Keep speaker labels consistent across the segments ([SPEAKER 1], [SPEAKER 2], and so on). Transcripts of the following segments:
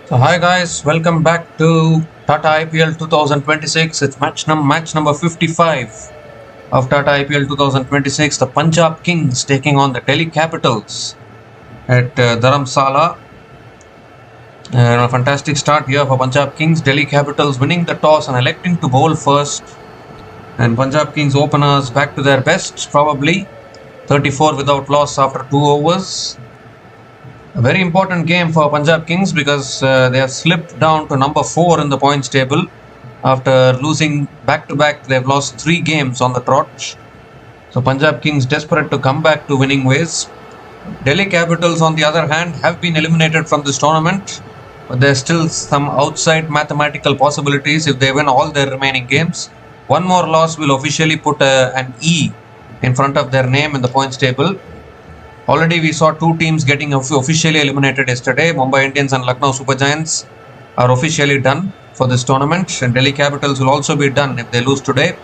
[SPEAKER 1] So hi guys, welcome back to Tata IPL 2026. It's match number 55 of Tata IPL 2026. The Punjab Kings taking on the Delhi Capitals at Dharamsala. A fantastic start here for Punjab Kings. Delhi Capitals winning the toss and electing to bowl first. And Punjab Kings openers back to their best, probably 34 without loss after 2 overs. A very important game for Punjab Kings because they have slipped down to number 4 in the points table after losing back-to-back. They've lost 3 games on the trot. So Punjab Kings desperate to come back to winning ways. Delhi Capitals, on the other hand, have been eliminated from this tournament, but there's still some outside mathematical possibilities if they win all their remaining games. One more loss will officially put an E in front of their name in the points table. Already we saw 2 teams getting officially eliminated yesterday. Mumbai Indians and Lucknow Super Giants are officially done for this tournament, and Delhi Capitals will also be done if they lose today.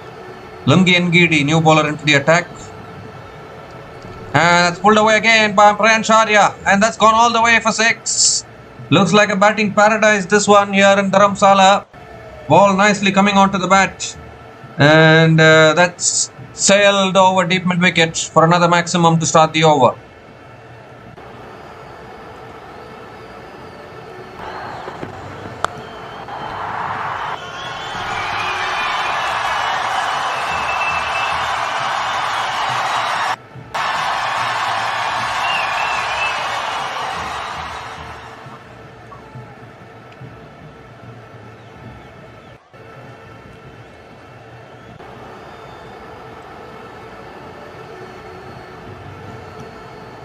[SPEAKER 1] Lungi Ngidi, new bowler into the attack. And that's pulled away again by Priyan Sharia, and that's gone all the way for 6. Looks like a batting paradise this one here in Dharamsala. Ball nicely coming onto the bat, and that's sailed over deep mid wicket for another maximum to start the over.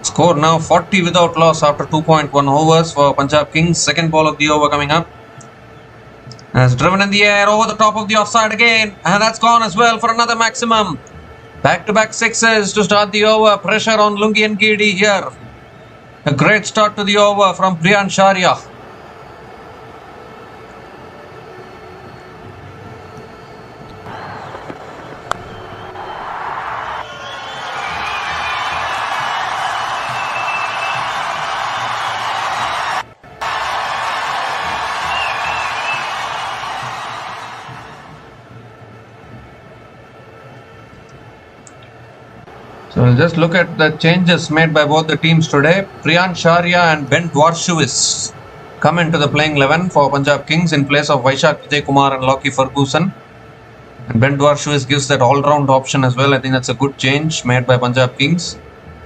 [SPEAKER 1] Score now 40 without loss after 2.1 overs for Punjab Kings. Second ball of the over coming up. Has driven in the air over the top of the offside again, and that's gone as well for another maximum. Back-to-back sixes to start the over. Pressure on Lungi Ngidi here. A great start to the over from Priyan Sharia. So we'll just look at the changes made by both the teams today. Priyan Sharia and Ben Dwarshuis come into the playing 11 for Punjab Kings in place of Vaishak Vijay Kumar and Lockie Ferguson. And Ben Dwarshuis gives that all-round option as well. I think that's a good change made by Punjab Kings.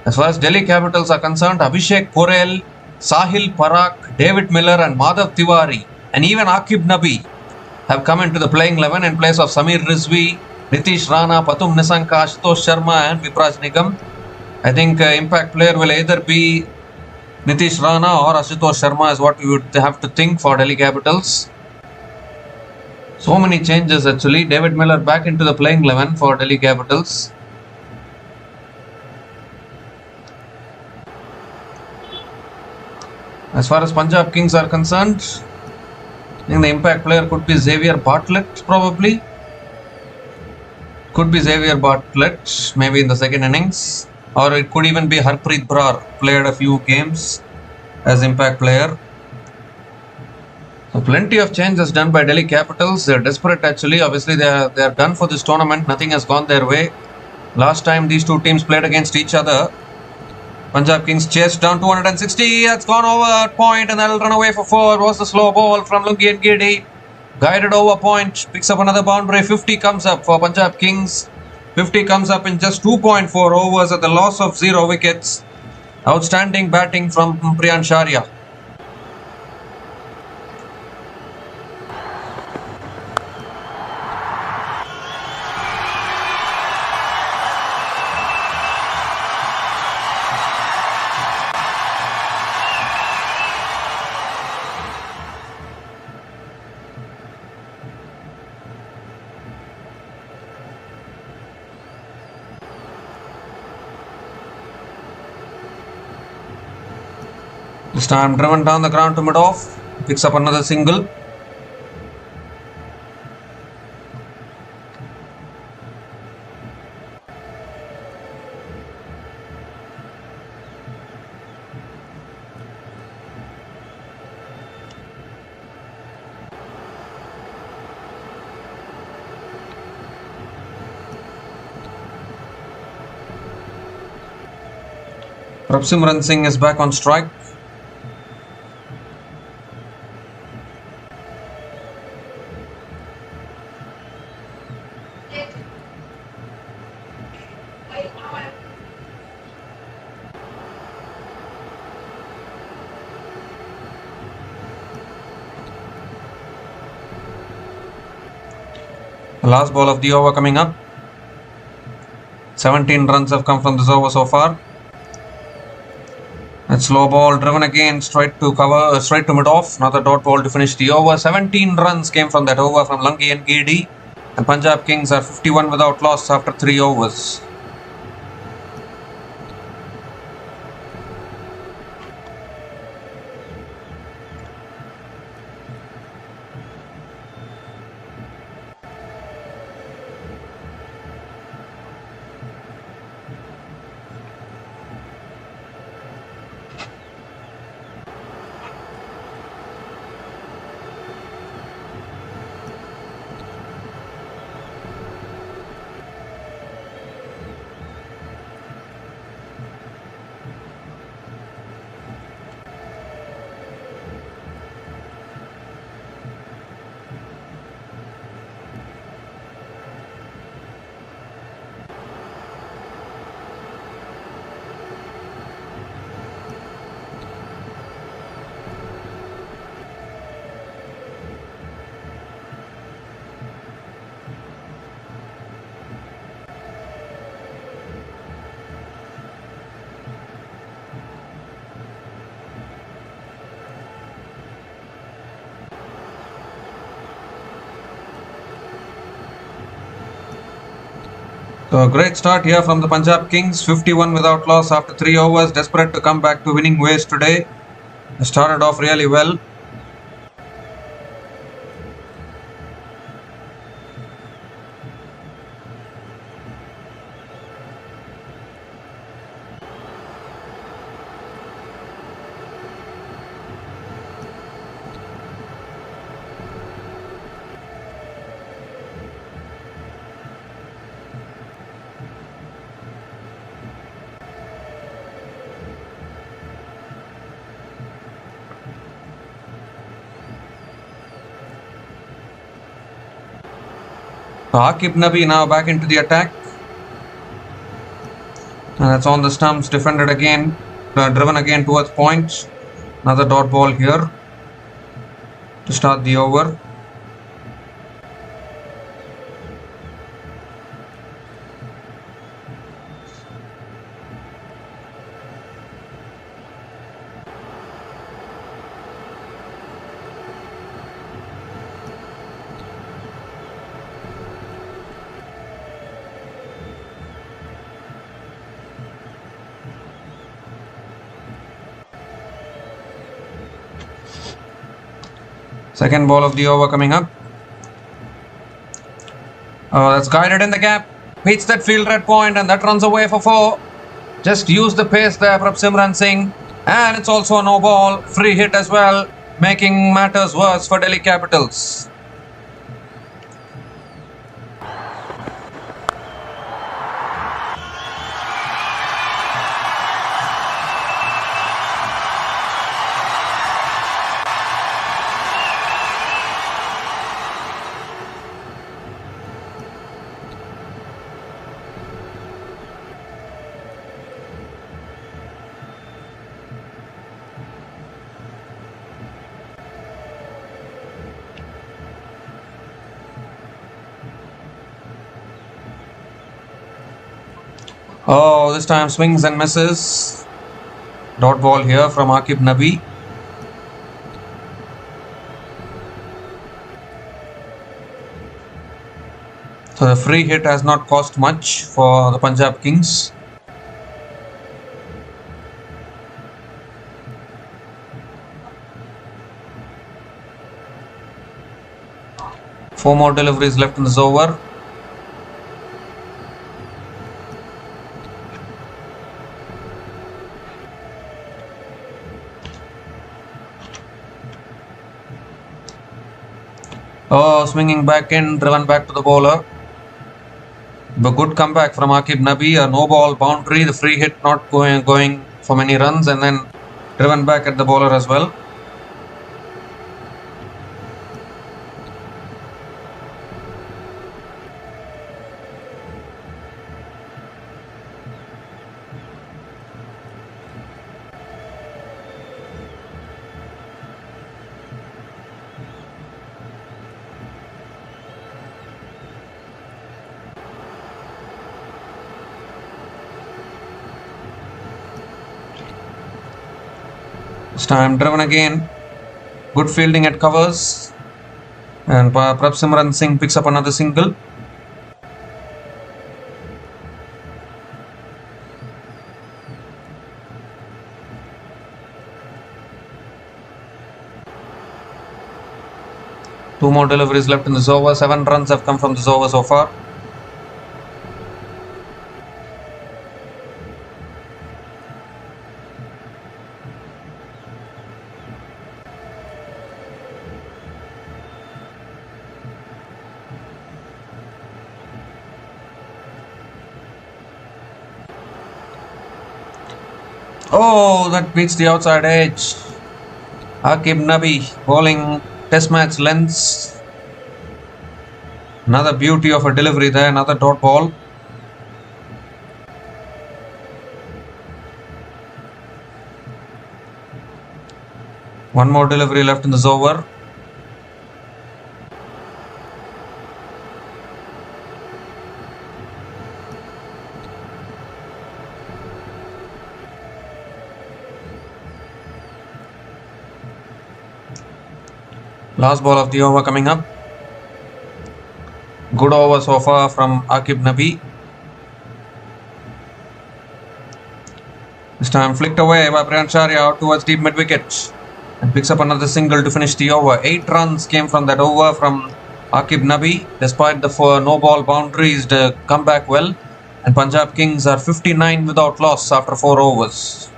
[SPEAKER 1] As far as Delhi Capitals are concerned, Abhishek Porel, Sahil Parak, David Miller and Madhav Tiwari and even Akib Nabi have come into the playing 11 in place of Samir Rizvi, Nitish Rana, Patum Nisanka, Ashutosh Sharma and Vipraj Nigam. I think impact player will either be Nitish Rana or Ashutosh Sharma is what we would have to think for Delhi Capitals. So many changes actually. David Miller back into the playing 11 for Delhi Capitals. As far as Punjab Kings are concerned, I think the impact player could be Xavier Bartlett probably. Could be Xavier Bartlett, maybe in the second innings. Or it could even be Harpreet Brar, played a few games as impact player. So plenty of changes done by Delhi Capitals. They're desperate actually. Obviously they are done for this tournament. Nothing has gone their way. Last time these two teams played against each other, Punjab Kings chased down 260. That's gone over at point and that'll run away for 4. It was the slow ball from Lungi Ngidi. Guided over point, picks up another boundary. 50 comes up for Punjab Kings. 50 comes up in just 2.4 overs at the loss of 0 wickets. Outstanding batting from Priyan Sharia. This time driven down the ground to mid-off. Picks up another single. Prabhsimran Singh is back on strike. The last ball of the over coming up. 17 runs have come from this over so far. That slow ball driven again straight to mid-off. Another dot ball to finish the over. 17 runs came from that over from Langi and Gedi. And Punjab Kings are 51 without loss after 3 overs. So a great start here from the Punjab Kings, 51 without loss after 3 overs, desperate to come back to winning ways today. They started off really well. Aqib Nabi now back into the attack. And that's on the stumps, defended again, driven again towards point. Another dot ball here to start the over. Second ball of the over coming up. That's guided in the gap. Hits that fielder at point and that runs away for 4. Just use the pace there from Simran Singh. And it's also a no ball. Free hit as well. Making matters worse for Delhi Capitals. Oh, this time swings and misses. Dot ball here from Aqib Nabi. So the free hit has not cost much for the Punjab Kings. Four more deliveries left in this over. Oh, swinging back in, driven back to the bowler. But good comeback from Aqib Nabi. A no ball boundary. The free hit not going for many runs and then driven back at the bowler as well. This time driven again. Good fielding at covers. And Prabsimran Singh picks up another single. Two more deliveries left in this over. 7 runs have come from this over so far. Oh, that beats the outside edge. Aqib Nabi bowling test match lengths. Another beauty of a delivery there, another dot ball. One more delivery left in this over. Last ball of the over coming up. Good over so far from Aqib Nabi. This time flicked away by Priyansharya out towards deep mid wicket and picks up another single to finish the over. 8 runs came from that over from Aqib Nabi. Despite the 4 no ball boundaries, they come back well, and Punjab Kings are 59 without loss after 4 overs.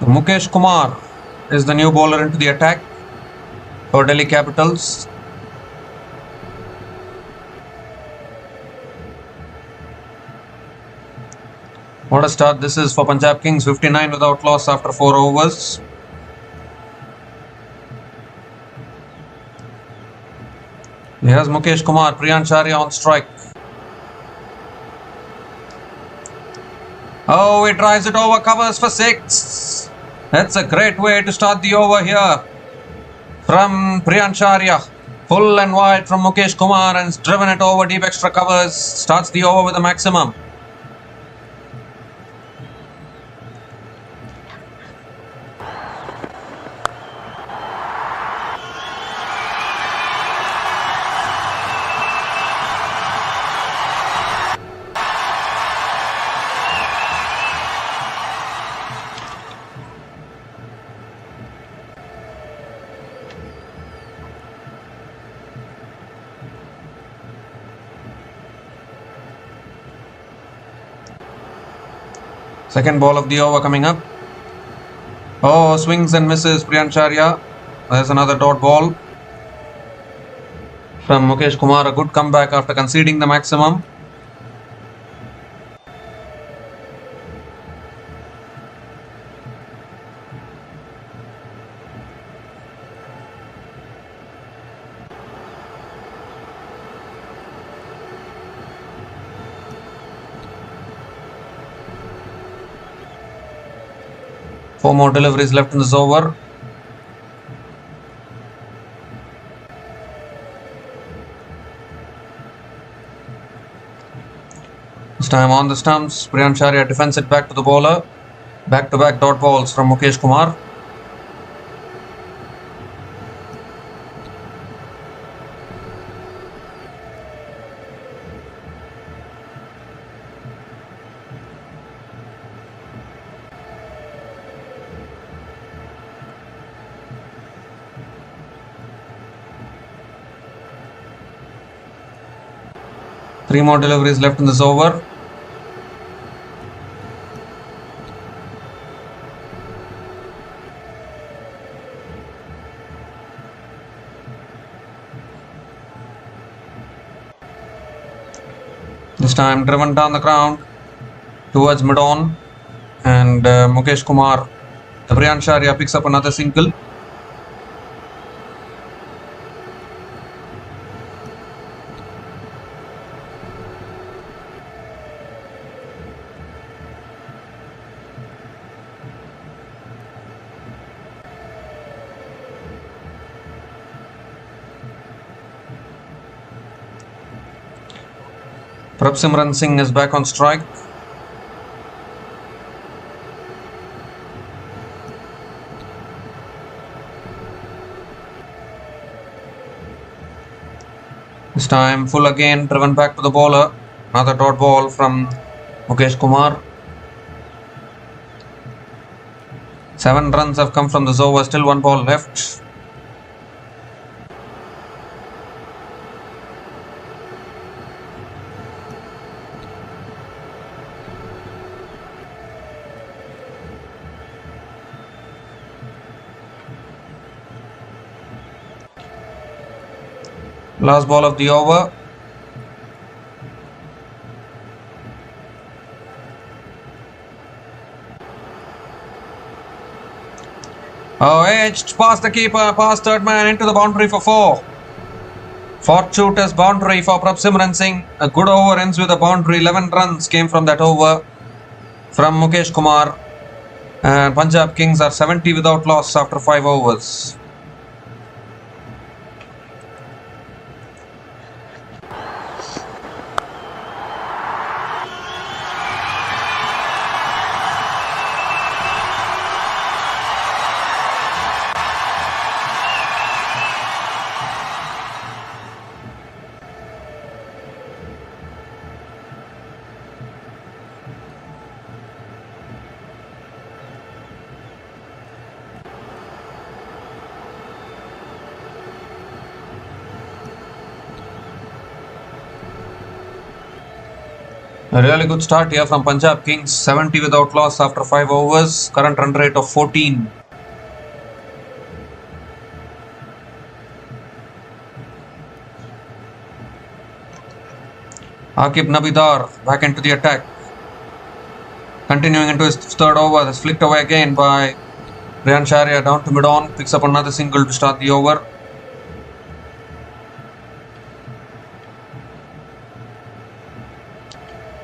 [SPEAKER 1] Mukesh Kumar is the new bowler into the attack for Delhi Capitals. What a start this is for Punjab Kings, 59 without loss after 4 overs. Here's Mukesh Kumar, Priyansharya on strike. Oh, he drives it over, covers for 6. That's a great way to start the over here from Priyansharya. Full and wide from Mukesh Kumar and driven it over deep extra covers. Starts the over with a maximum. Second ball of the over coming up. Oh, swings and misses Priyansharya. There's another dot ball from Mukesh Kumar. A good comeback after conceding the maximum. Four more deliveries left in this over. This time on the stumps, Priyansharya defends it back to the bowler. Back-to-back dot balls from Mukesh Kumar. 3 more deliveries left in this over. This time driven down the ground towards mid-on, and Mukesh Kumar, Brian Sharia picks up another single. Prabsimran Singh is back on strike. This time full again, driven back to the bowler. Another dot ball from Mukesh Kumar. 7 runs have come from this over, still 1 ball left. Last ball of the over. Oh, edged past the keeper, past third man into the boundary for 4. Fortuitous boundary for Prabsimran Singh. A good over ends with a boundary. 11 runs came from that over from Mukesh Kumar. And Punjab Kings are 70 without loss after 5 overs. A really good start here from Punjab Kings, 70 without loss after 5 overs, current run rate of 14. Aqib Nabidar back into the attack. Continuing into his third over, that's flicked away again by Brian Sharia down to mid-on, picks up another single to start the over.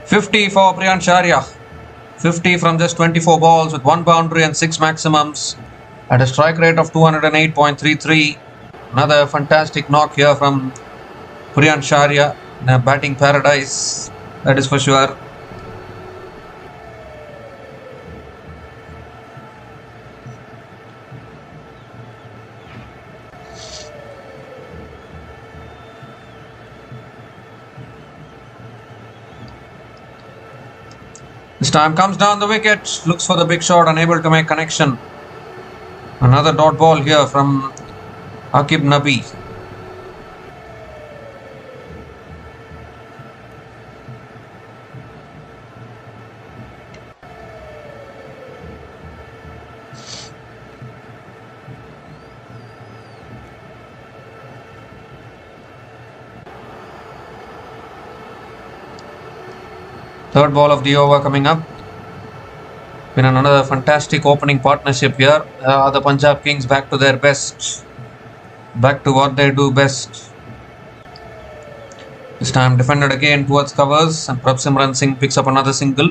[SPEAKER 1] $50 for Brian Sharia. 50 from just 24 balls with 1 boundary and 6 maximums at a strike rate of 208.33. Another fantastic knock here from Brian Sharia in a batting paradise, that is for sure. This time comes down the wicket, looks for the big shot, unable to make connection. Another dot ball here from Aqib Nabi. Third ball of the over coming up. Been another fantastic opening partnership here. The Punjab Kings back to their best. Back to what they do best. This time defended again towards covers, and Prabsimran Singh picks up another single.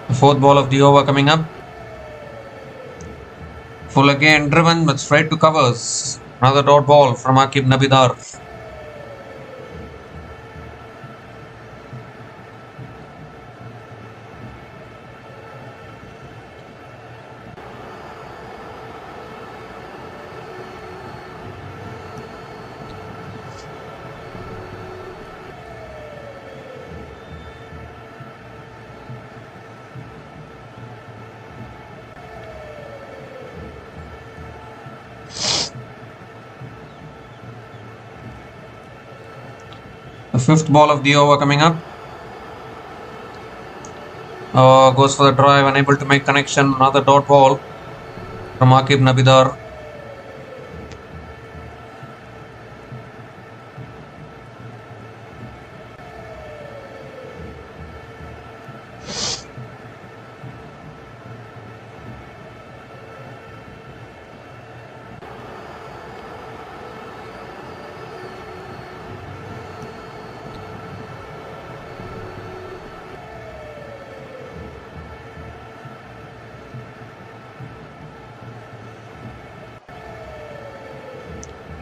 [SPEAKER 1] The fourth ball of the over coming up. Full again, driven but straight to covers. Another dot ball from Akib Nabidar. The fifth ball of the over coming up. Goes for the drive, unable to make connection. Another dot ball from Akib Nabidar.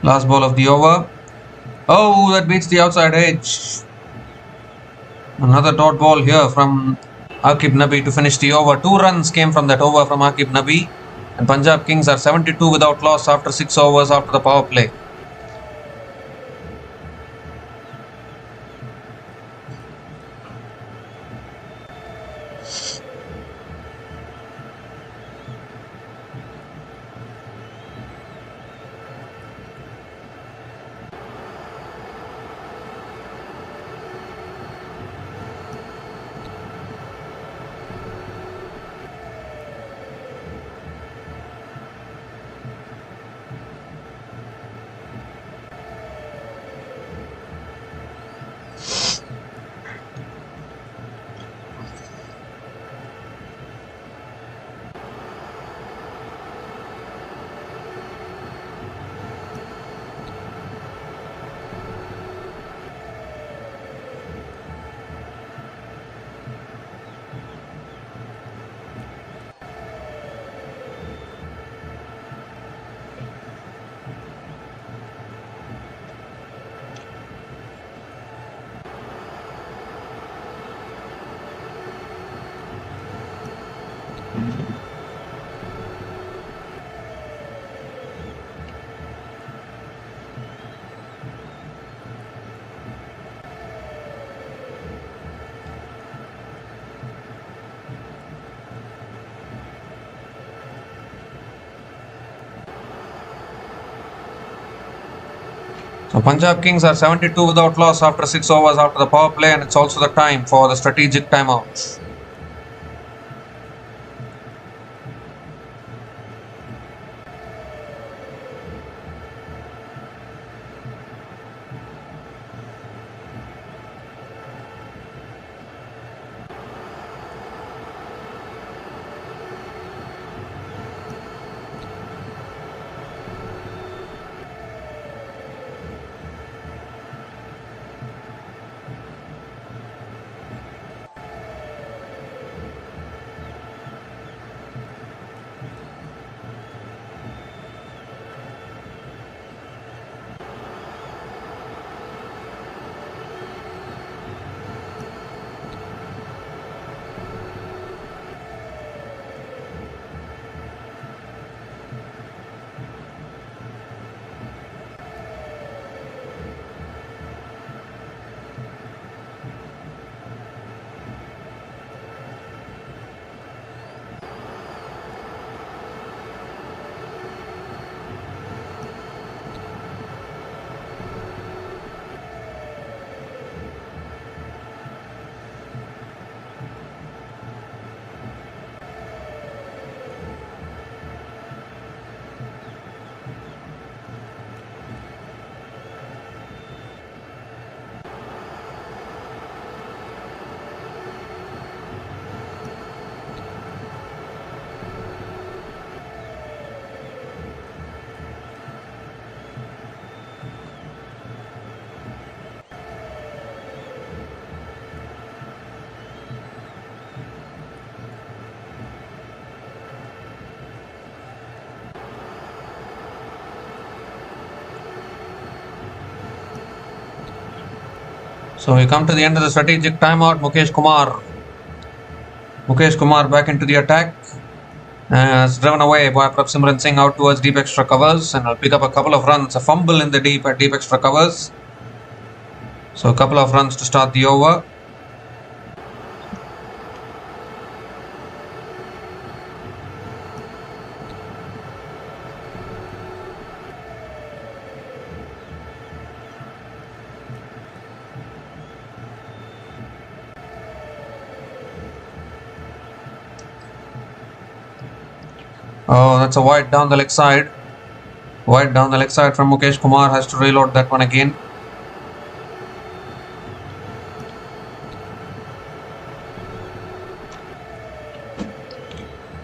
[SPEAKER 1] Last ball of the over. Oh, that beats the outside edge. Another dot ball here from Akib Nabi to finish the over. 2 runs came from that over from Akib Nabi. And Punjab Kings are 72 without loss after 6 overs after the power play. So Punjab Kings are 72 without loss after 6 overs after the power play, and it's also the time for the strategic timeout. So we come to the end of the strategic timeout. Mukesh Kumar back into the attack. Is driven away by Prabsimran Singh out towards deep extra covers, and will pick up a couple of runs. A fumble in the deep at deep extra covers. So a couple of runs to start the over. Oh, that's a wide down the leg side. Wide down the leg side from Mukesh Kumar. Has to reload that one again.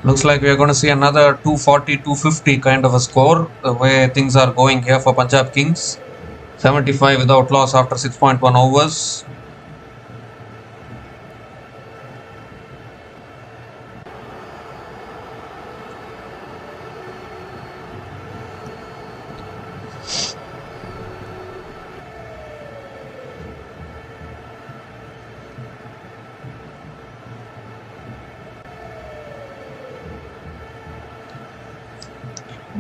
[SPEAKER 1] Looks like we are going to see another 240-250 kind of a score, the way things are going here for Punjab Kings. 75 without loss after 6.1 overs.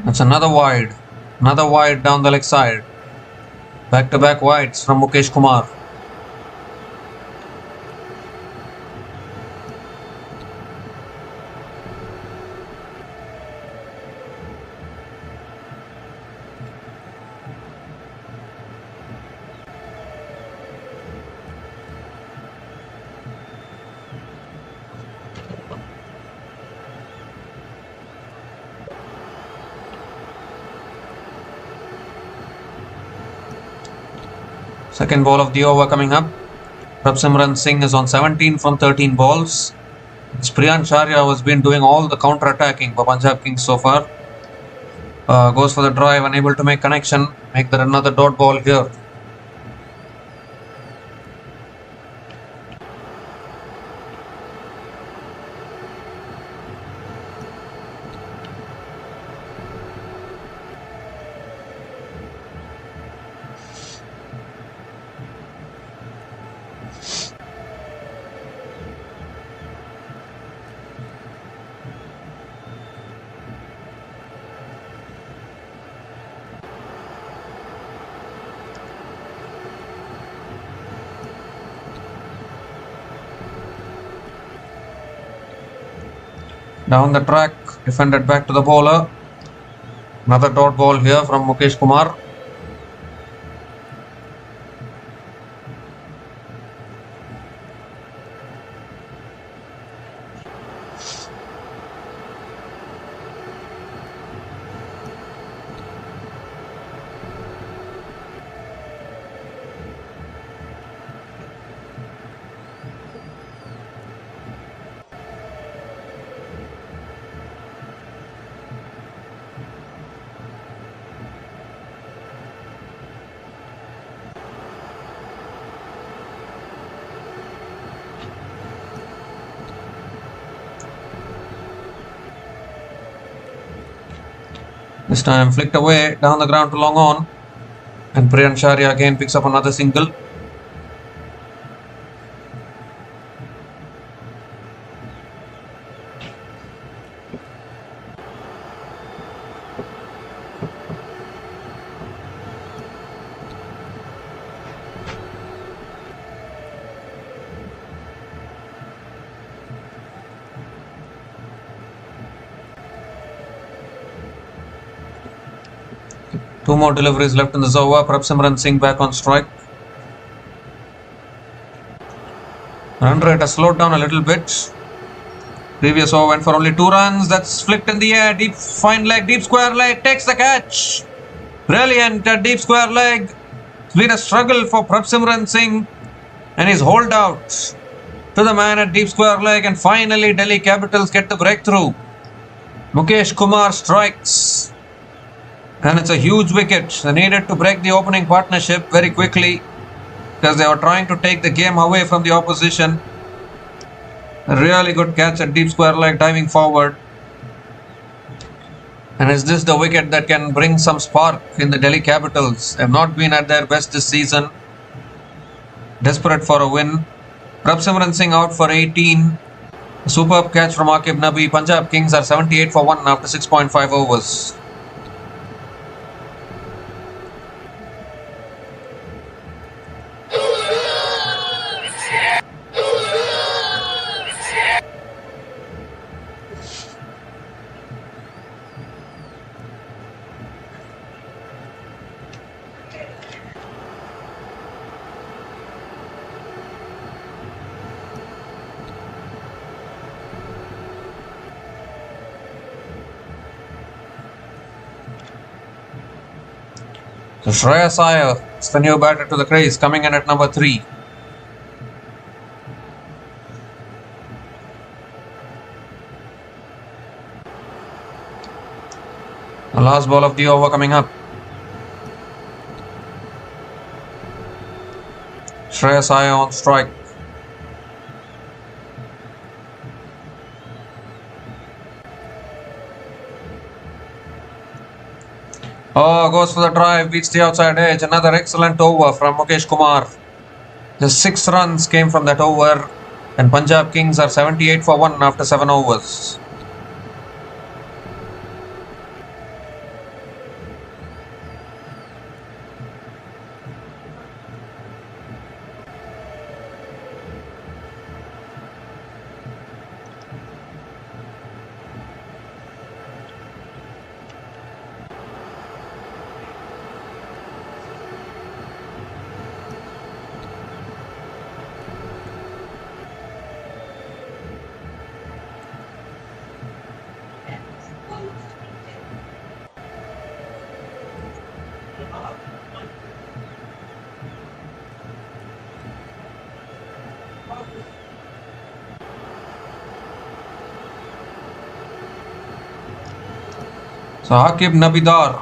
[SPEAKER 1] That's another wide down the leg side. Back-to-back wides from Mukesh Kumar. Second ball of the over coming up. Prabsimran Singh is on 17 from 13 balls. It's Priyan Charya who has been doing all the counter-attacking for Punjab Kings so far. Goes for the drive, unable to make connection. Make that another dot ball here. Down the track, defended back to the bowler. Another dot ball here from Mukesh Kumar. This time flicked away down the ground to long on, and Priyan Charya again picks up another single. Two more deliveries left in the over. Prabsimran Singh back on strike. Run rate has slowed down a little bit. Previous over went for only 2 runs. That's flicked in the air. Deep fine leg, deep square leg. Takes the catch. Brilliant at deep square leg. It's been a struggle for Prabsimran Singh. And he's hauled out to the man at deep square leg. And finally Delhi Capitals get the breakthrough. Mukesh Kumar strikes. And it's a huge wicket. They needed to break the opening partnership very quickly because they were trying to take the game away from the opposition. A really good catch at deep square leg, diving forward. And is this the wicket that can bring some spark in the Delhi Capitals? They have not been at their best this season. desperate for a win. Prabhsimran Singh out for 18. A superb catch from Aqib Nabi. Punjab Kings are 78 for 1 after 6.5 overs. So Shreyas Iyer is the new batter to the crease, coming in at number 3. The last ball of the over coming up. Shreyas Iyer on strike. Oh, goes for the drive, beats the outside edge. Another excellent over from Mukesh Kumar. Just 6 runs came from that over, and Punjab Kings are 78 for 1 after 7 overs. So Aqib Nabidar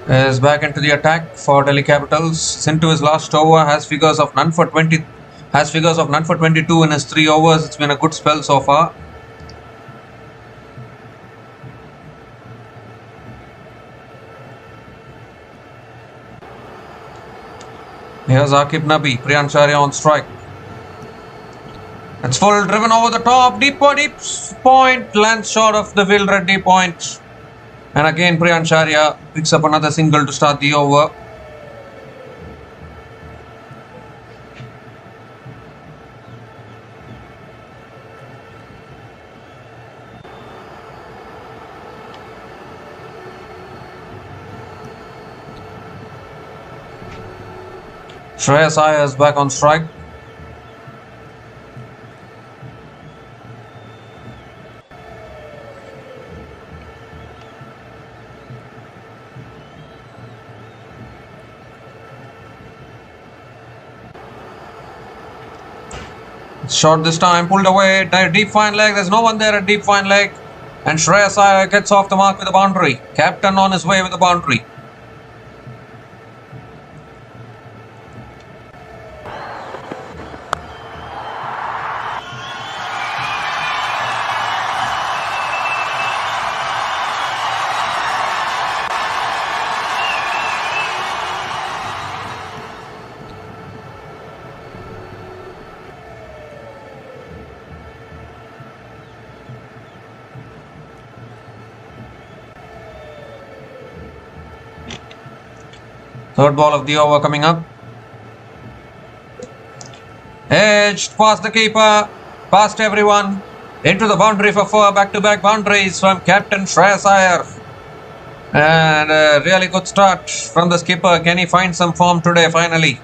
[SPEAKER 1] is back into the attack for Delhi Capitals. Into his last over, has figures of none for 22 in his 3 overs. It's been a good spell so far. Here's Aqib Nabi, Priyansharya on strike. It's full, driven over the top, deep point, lands short of the field at deep point. And again Priyansharya picks up another single to start the over. Shreyas Iyer is back on strike. Short this time, pulled away, deep fine leg. There's no one there at deep fine leg. And Shreyas Iyer gets off the mark with a boundary. Captain on his way with a boundary. Third ball of the over coming up. Edged past the keeper, past everyone, into the boundary for 4 back-to-back boundaries from Captain Shreyas Iyer. And a really good start from the skipper. Can he find some form today finally?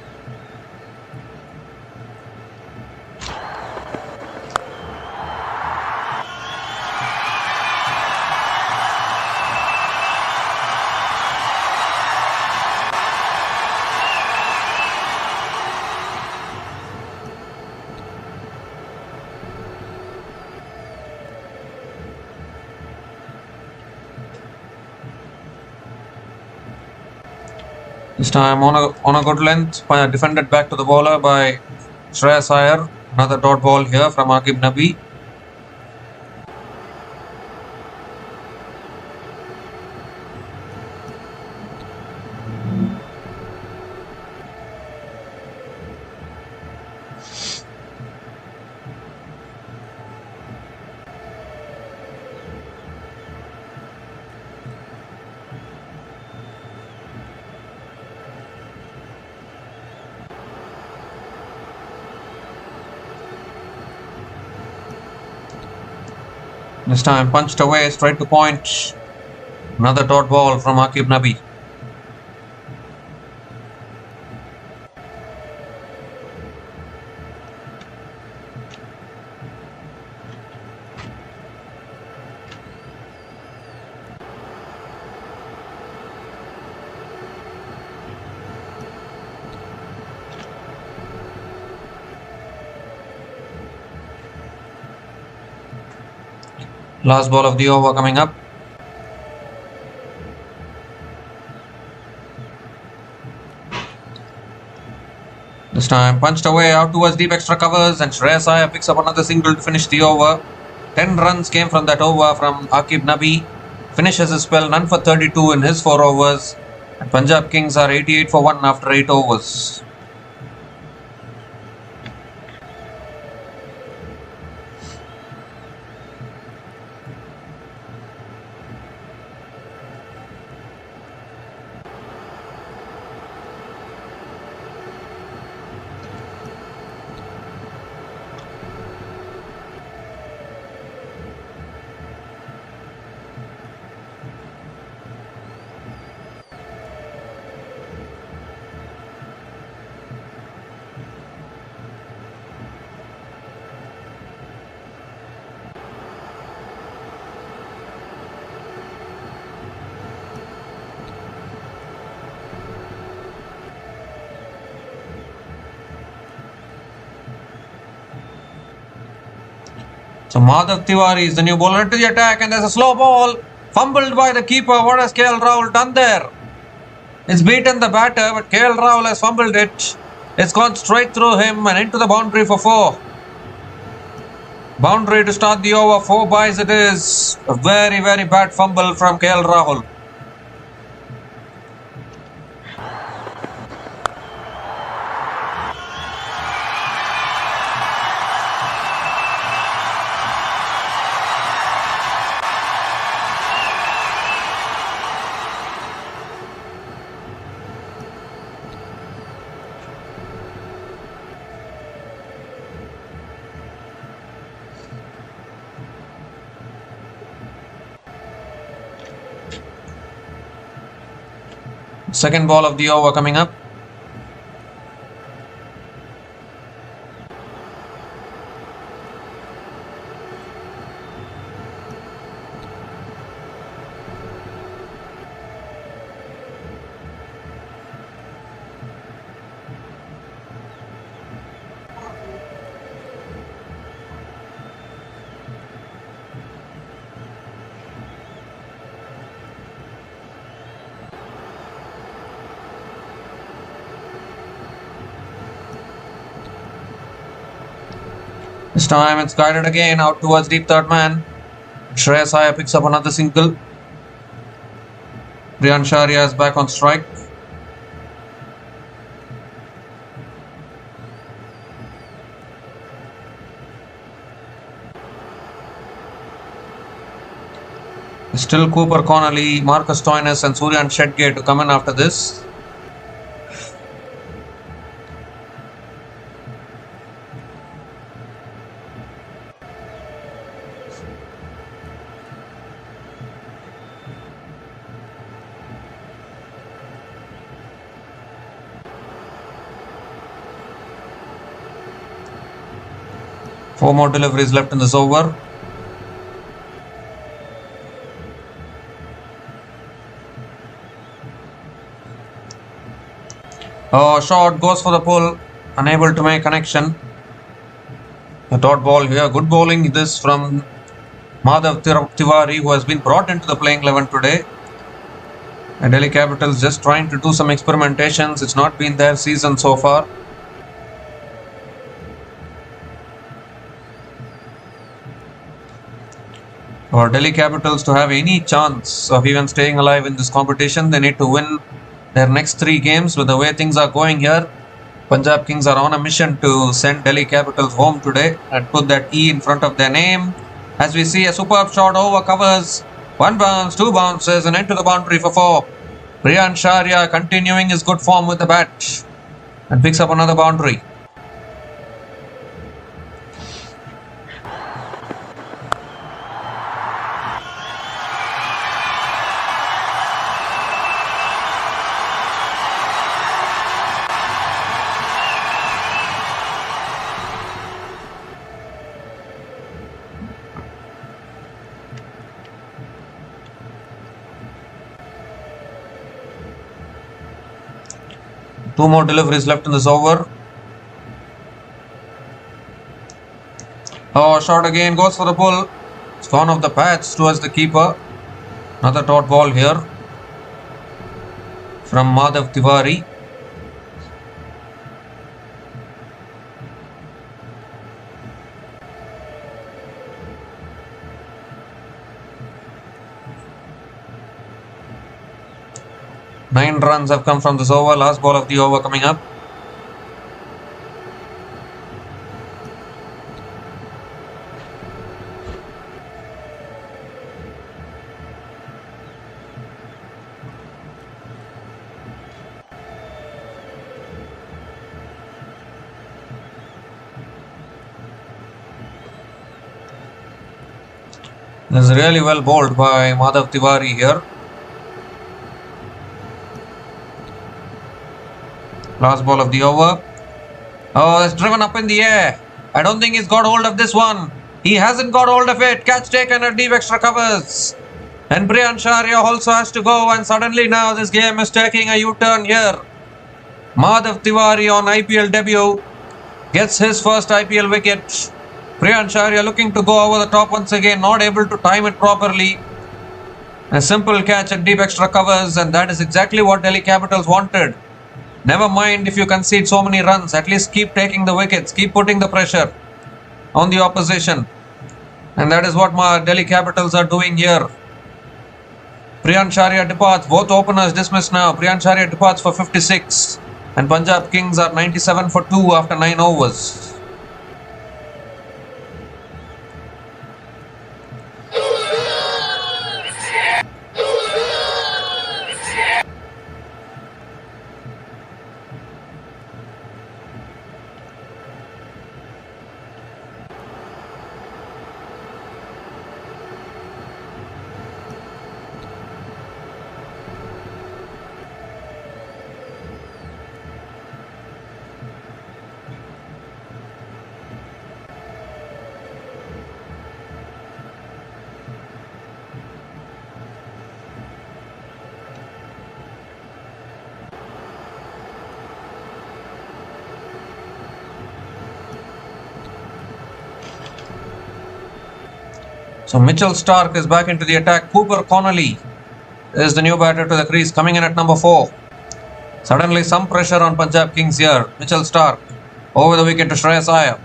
[SPEAKER 1] This time on a good length, defended back to the bowler by Shreyas Iyer. Another dot ball here from Aqib Nabi. This time punched away straight to point. Another dot ball from Aqib Nabi. Last ball of the over coming up. This time punched away out towards deep extra covers, and Shreyas Iyer picks up another single to finish the over. 10 runs came from that over from Aqib Nabi. Finishes his spell, none for 32 in his 4 overs. And Punjab Kings are 88 for 1 after 8 overs. So Madhav Tiwari is the new bowler into the attack, and there's a slow ball. Fumbled by the keeper. What has KL Rahul done there? It's beaten the batter, but KL Rahul has fumbled it. It's gone straight through him and into the boundary for 4. Boundary to start the over. 4 byes it is. A very, very bad fumble from KL Rahul. Second ball of the over coming up. This time it's guided again out towards deep third man. Shreyas Iyer picks up another single. Riyan Sharia is back on strike. Still Cooper Connolly, Marcus Stoinis and Suryan Shetgate to come in after this. Four more deliveries left in this over. Oh, shot goes for the pull, unable to make connection. A dot ball here. Good bowling this from Madhav Tiwari, who has been brought into the playing 11 today. And Delhi Capitals just trying to do some experimentations. It's not been their season so far. For Delhi Capitals to have any chance of even staying alive in this competition, they need to win their next 3 games. With the way things are going here, Punjab Kings are on a mission to send Delhi Capitals home today and put that E in front of their name. As we see a superb shot over covers. 1 bounce, 2 bounces and into the boundary for 4. Riyan Sharia continuing his good form with the bat and picks up another boundary. 2 more deliveries left in this over. Oh, shot again, goes for the pull. It's gone off the patch towards the keeper. Another dot ball here from Madhav Tiwari. Nine runs have come from this over. Last ball of the over coming up. This is really well bowled by Madhav Tiwari here. Last ball of the over. Oh, it's driven up in the air. I don't think he's got hold of this one. He hasn't got hold of it. Catch taken at deep extra covers. And Brian Sharia also has to go, and suddenly now this game is taking a U-turn here. Madhav Tiwari on IPL debut gets his first IPL wicket. Brian Sharia looking to go over the top once again, not able to time it properly. A simple catch at deep extra covers, and that is exactly what Delhi Capitals wanted. Never mind if you concede so many runs, at least keep taking the wickets, keep putting the pressure on the opposition. And that is what Delhi Capitals are doing here. Brian Sharia departs, both openers dismissed now. Brian Sharia departs for 56, and Punjab Kings are 97 for 2 after 9 overs. So Mitchell Starc is back into the attack. Cooper Connolly is the new batter to the crease, coming in at number 4. Suddenly some pressure on Punjab Kings here. Mitchell Starc over the wicket to Shreyas Iyer.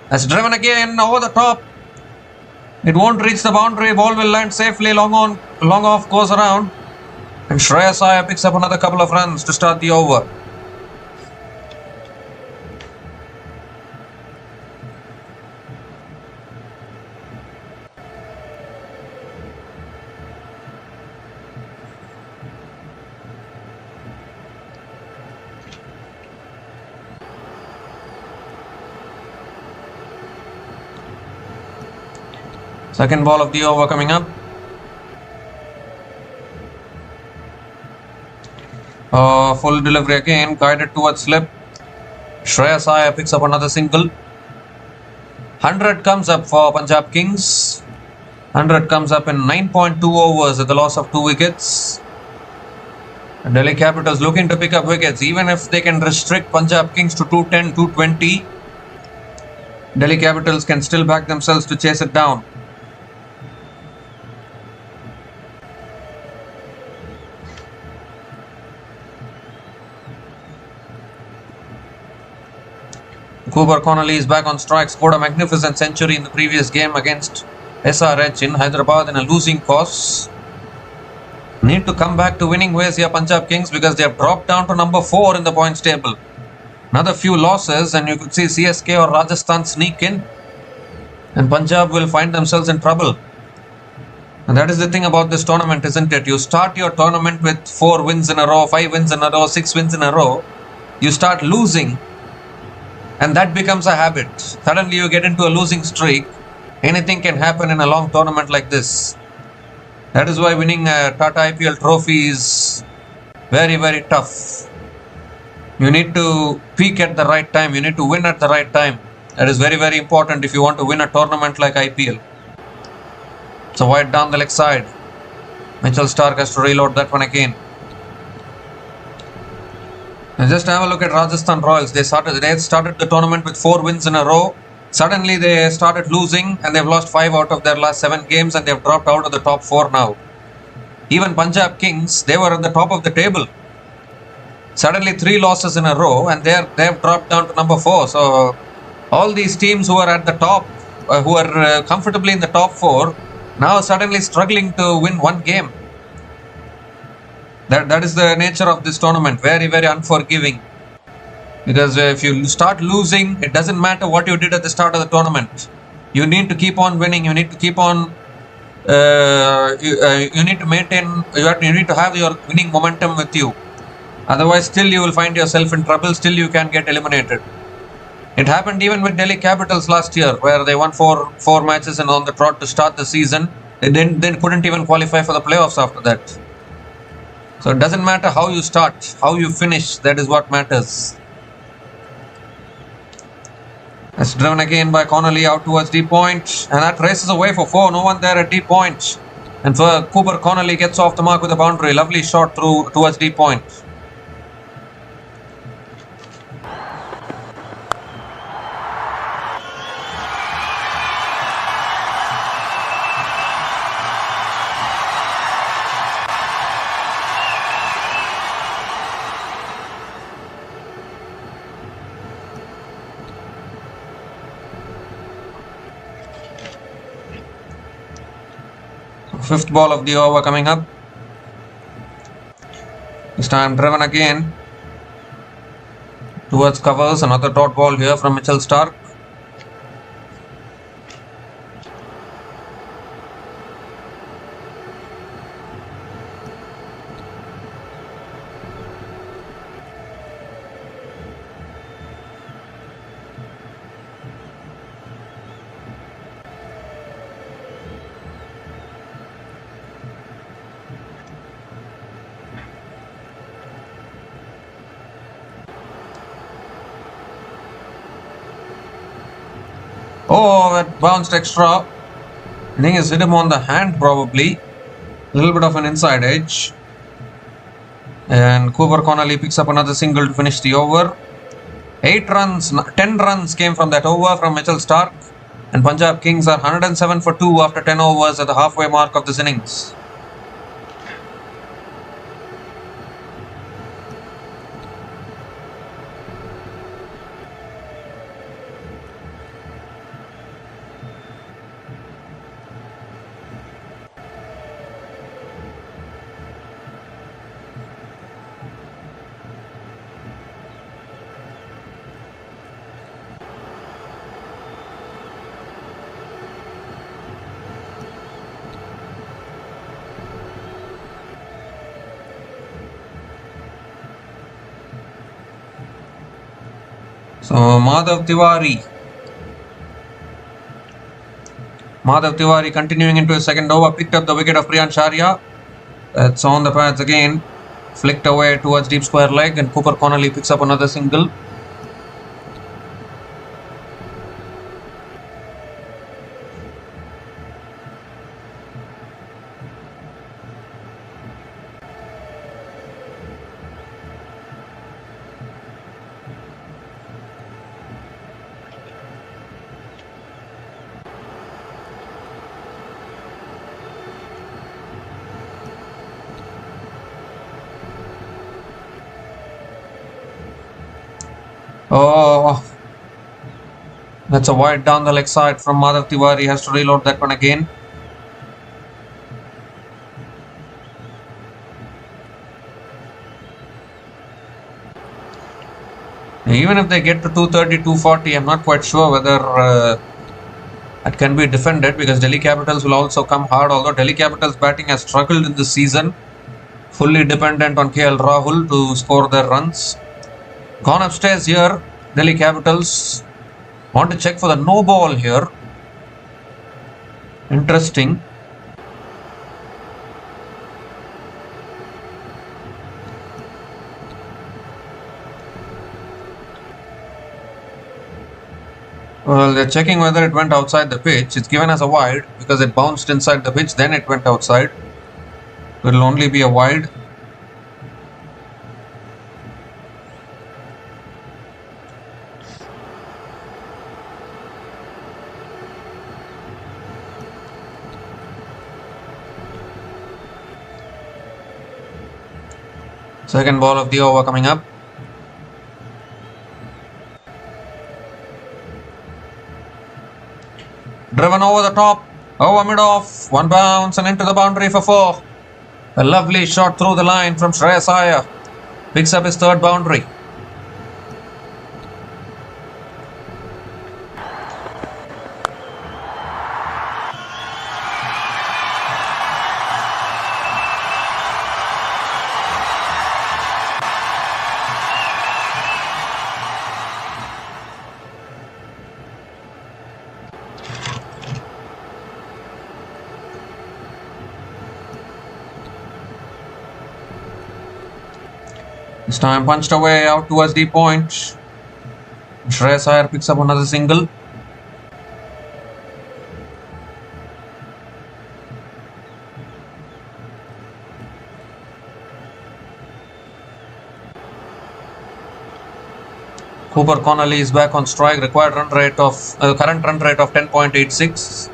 [SPEAKER 1] That's driven again over the top. It won't reach the boundary. Ball will land safely. Long off, goes around. And Shreyas Iyer picks up another couple of runs to start the over. Second ball of the over coming up. Full delivery again, guided towards slip. Shreyas Iyer picks up another single. 100 comes up for Punjab Kings. 100 comes up in 9.2 overs at the loss of 2 wickets. And Delhi Capitals looking to pick up wickets, even if they can restrict Punjab Kings to 210, 220. Delhi Capitals can still back themselves to chase it down. Cooper Connolly is back on strike, scored a magnificent century in the previous game against SRH in Hyderabad in a losing cause. Need to come back to winning ways here, Punjab Kings, because they have dropped down to number 4 in the points table. Another few losses and you could see CSK or Rajasthan sneak in, and Punjab will find themselves in trouble. And that is the thing about this tournament, isn't it? You start your tournament with 4 wins in a row, 5 wins in a row, 6 wins in a row. You start losing, and that becomes a habit. Suddenly you get into a losing streak. Anything can happen in a long tournament like this. That is why winning a Tata IPL trophy is very, very tough. You need to peak at the right time. You need to win at the right time. That is very, very important if you want to win a tournament like IPL. So wide down the leg side. Mitchell Starc has to reload that one again. And just have a look at Rajasthan Royals. They started the tournament with 4 wins in a row. Suddenly they started losing and they've lost 5 out of their last 7 games and they've dropped out of the top 4 now. Even Punjab Kings, they were at the top of the table. Suddenly 3 losses in a row and they've dropped down to number 4. So all these teams who are at the top, who are comfortably in the top 4, now suddenly struggling to win 1 game. That is the nature of this tournament. Very, very unforgiving. Because if you start losing, it doesn't matter what you did at the start of the tournament. You need to keep on winning. You need to keep on. You need to maintain. You need to have your winning momentum with you. Otherwise, still you will find yourself in trouble. Still you can get eliminated. It happened even with Delhi Capitals last year, where they won four matches and on the trot to start the season. They couldn't even qualify for the playoffs after that. So it doesn't matter how you start, how you finish. That is what matters. It's driven again by Connolly out towards deep point, and that races away for 4. No one there at deep point. And for Cooper, Connolly gets off the mark with a boundary. Lovely shot through towards deep point. Fifth ball of the over coming up. This time driven again towards covers. Another dot ball here from Mitchell Stark. Oh, that bounced extra. I think it's hit him on the hand probably. A little bit of an inside edge. And Cooper Connolly picks up another single to finish the over. 10 runs came from that over from Mitchell Stark. And Punjab Kings are 107 for 2 after 10 overs at the halfway mark of this innings. So Madhav Tiwari continuing into his second over, picked up the wicket of Priyan Sharia. That's on the pads again, flicked away towards deep square leg, and Cooper Connolly picks up another single. Oh, that's a wide down the leg side from Madhav Tiwari. He has to reload that one again. Even if they get to 230, 240, I'm not quite sure whether it can be defended, because Delhi Capitals will also come hard. Although Delhi Capitals batting has struggled in this season, fully dependent on KL Rahul to score their runs. Gone upstairs here. Delhi Capitals want to check for the no ball here. Interesting. Well, they're checking whether it went outside the pitch. It's given as a wide because it bounced inside the pitch, then it went outside. It will only be a wide. Second ball of the over coming up. Driven over the top, over mid-off, one bounce and into the boundary for 4. A lovely shot through the line from Shreyas Iyer. Picks up his third boundary. This time punched away out towards the point. Shreyas Iyer picks up another single. Cooper Connolly is back on strike. Required run rate of current run rate of 10.86.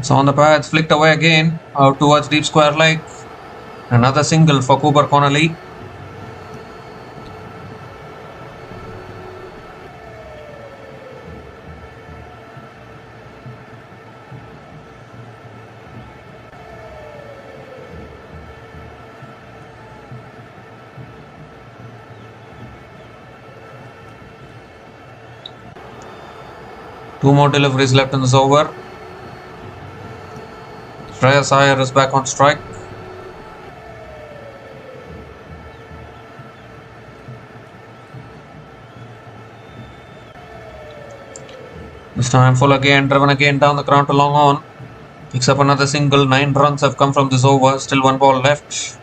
[SPEAKER 1] So on the pads, flicked away again out towards deep square leg. Another single for Cooper Connolly. Two more deliveries left in this over. Shreyas Iyer is back on strike. This time full again, driven again down the ground to long on. Picks up another single. 9 runs have come from this over. Still one ball left.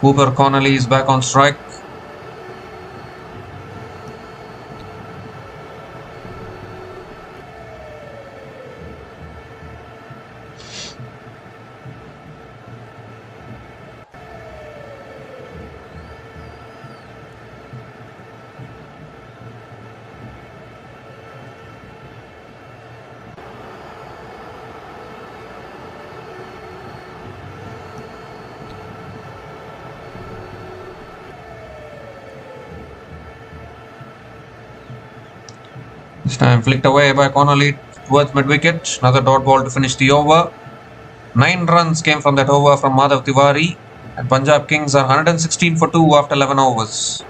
[SPEAKER 1] Cooper Connolly is back on strike. This time flicked away by Connolly towards mid-wicket. Another dot ball to finish the over. 9 runs came from that over from Madhav Tiwari. And Punjab Kings are 116 for 2 after 11 overs.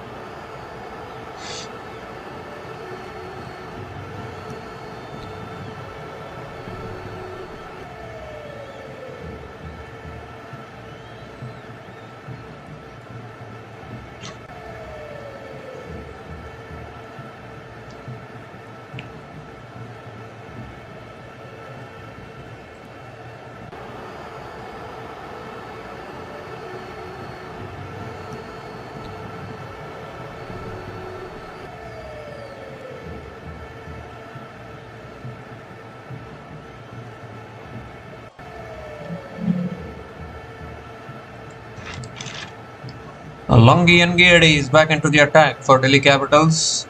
[SPEAKER 1] Longi Ngedi is back into the attack for Delhi Capitals.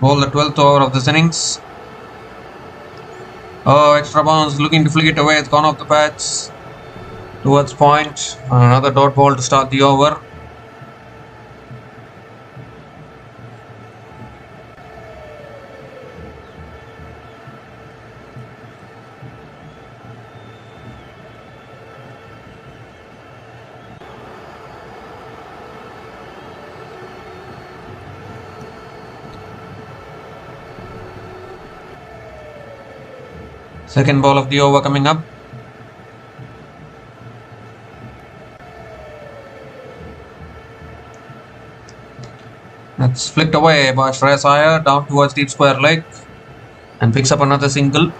[SPEAKER 1] Ball the 12th over of this innings. Oh, extra bounce, looking to flick it away. It's gone off the pads towards point. Another dot ball to start the over. Second ball of the over coming up. That's flicked away by Shreyas Iyer down towards deep square leg and picks up another single.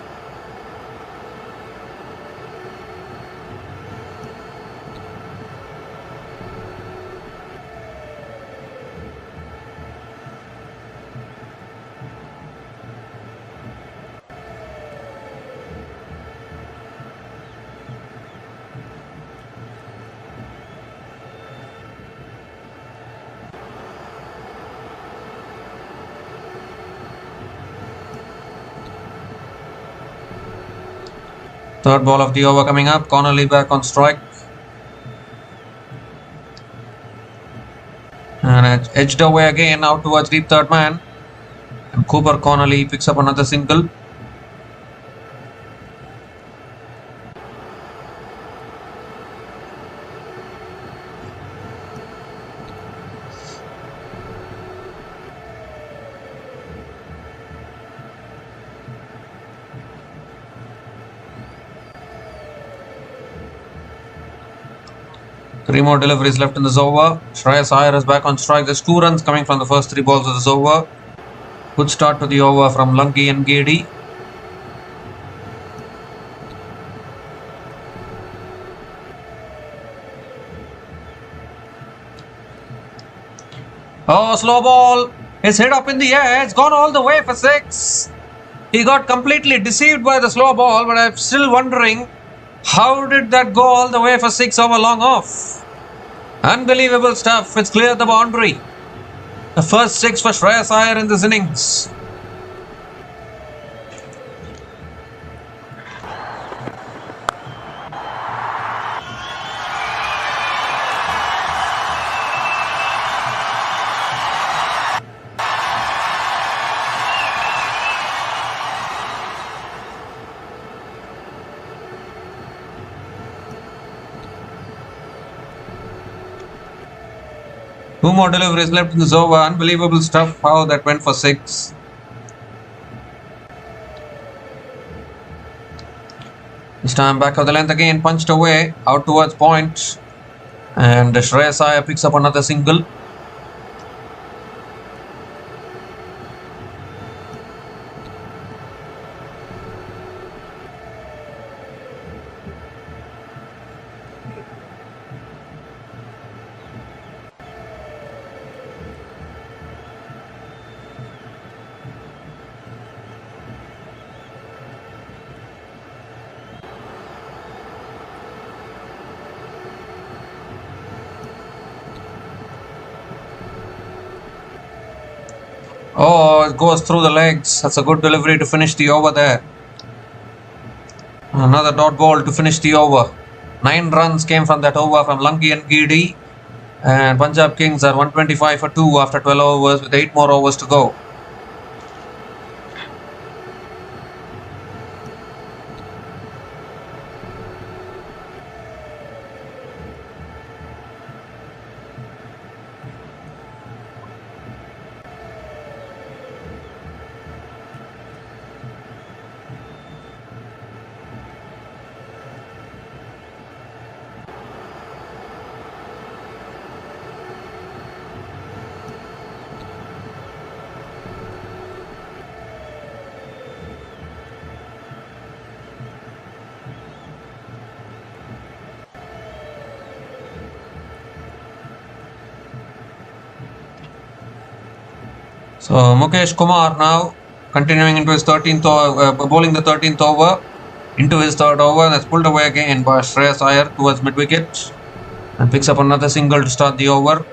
[SPEAKER 1] Third ball of the over coming up. Connolly back on strike. And edged away again out towards deep third man. And Cooper Connolly picks up another single. Three more deliveries left in this over. Shreyas Iyer is back on strike. There's 2 runs coming from the first 3 balls of this over. Good start to the over from Lungi and Gady. Oh, slow ball. It's hit up in the air. It's gone all the way for 6. He got completely deceived by the slow ball, but I'm still wondering, how did that go all the way for 6 over long off? Unbelievable stuff. It's cleared the boundary. The first 6 for Shreyas Iyer in this innings. Two more deliveries left in this over. Unbelievable stuff how that went for 6. This time back of the length again, punched away out towards point. And Shreyas Iyer picks up another single. Oh, it goes through the legs. That's a good delivery to finish the over there. Another dot ball to finish the over. 9 runs came from that over from Lungi and Gady. And Punjab Kings are 125 for 2 after 12 overs with 8 more overs to go. So Mukesh Kumar now continuing into his 13th over, bowling the 13th over into his 3rd over. That's pulled away again by Shreyas Iyer towards mid wicket and picks up another single to start the over.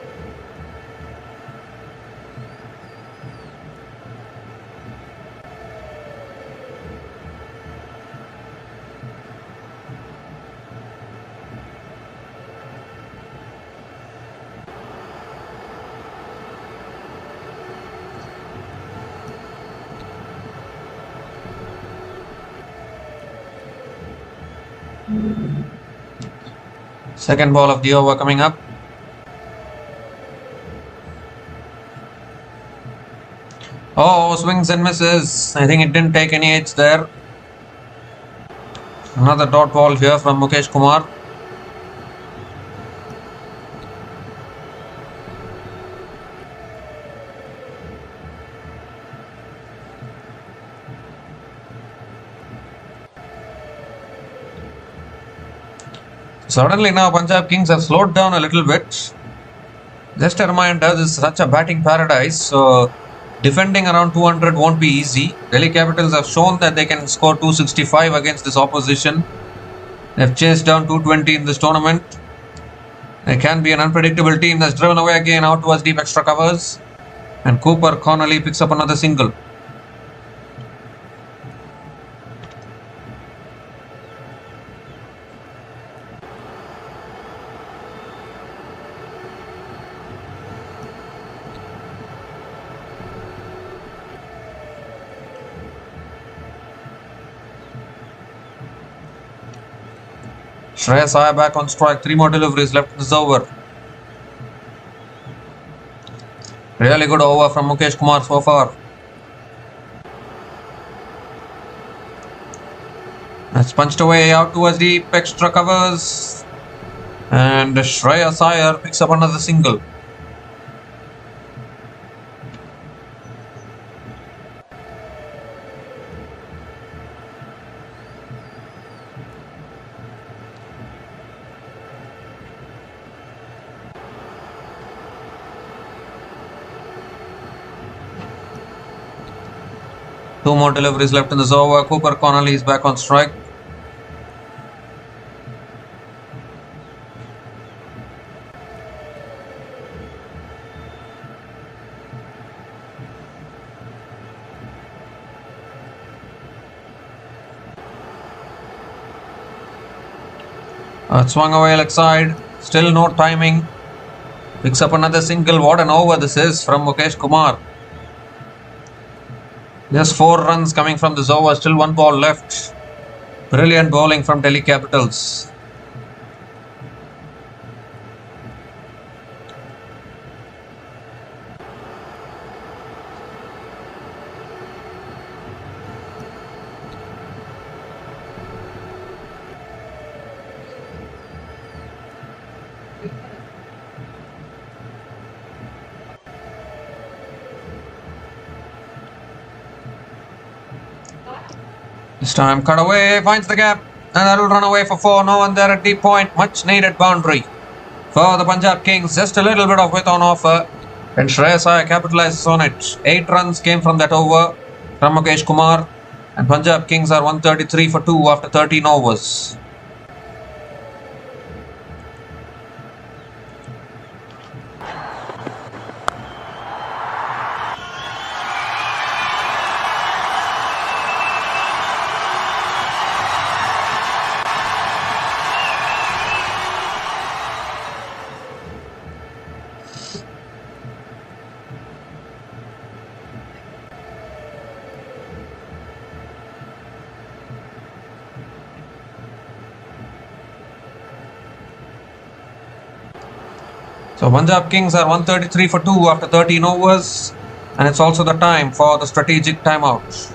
[SPEAKER 1] Second ball of the over coming up. Oh, swings and misses. I think it didn't take any edge there. Another dot ball here from Mukesh Kumar. Suddenly now Punjab Kings have slowed down a little bit. Just a reminder, this is such a batting paradise, so defending around 200 won't be easy. Delhi Capitals have shown that they can score 265 against this opposition. They've chased down 220 in this tournament. They can be an unpredictable team that's driven away again out towards deep extra covers. And Cooper Connolly picks up another single. Shreyas Iyer back on strike. 3 more deliveries left in this over. Really good over from Mukesh Kumar so far. That's punched away out towards deep, extra covers. And Shreyas Iyer picks up another single. Two more deliveries left in this over. Cooper Connolly is back on strike. Swung away leg side. Still no timing. Picks up another single. What an over this is from Mukesh Kumar. Just 4 runs coming from this over. Still 1 ball left. Brilliant bowling from Delhi Capitals. This time cut away, finds the gap, and that will run away for 4. No one there at deep point. Much needed boundary for the Punjab Kings. Just a little bit of width on offer, and Shreyas Iyer capitalizes on it. 8 runs came from that over from Mukesh Kumar, and Punjab Kings are 133 for 2 after 13 overs. So Punjab Kings are 133 for 2 after 13 overs, and it's also the time for the strategic timeout.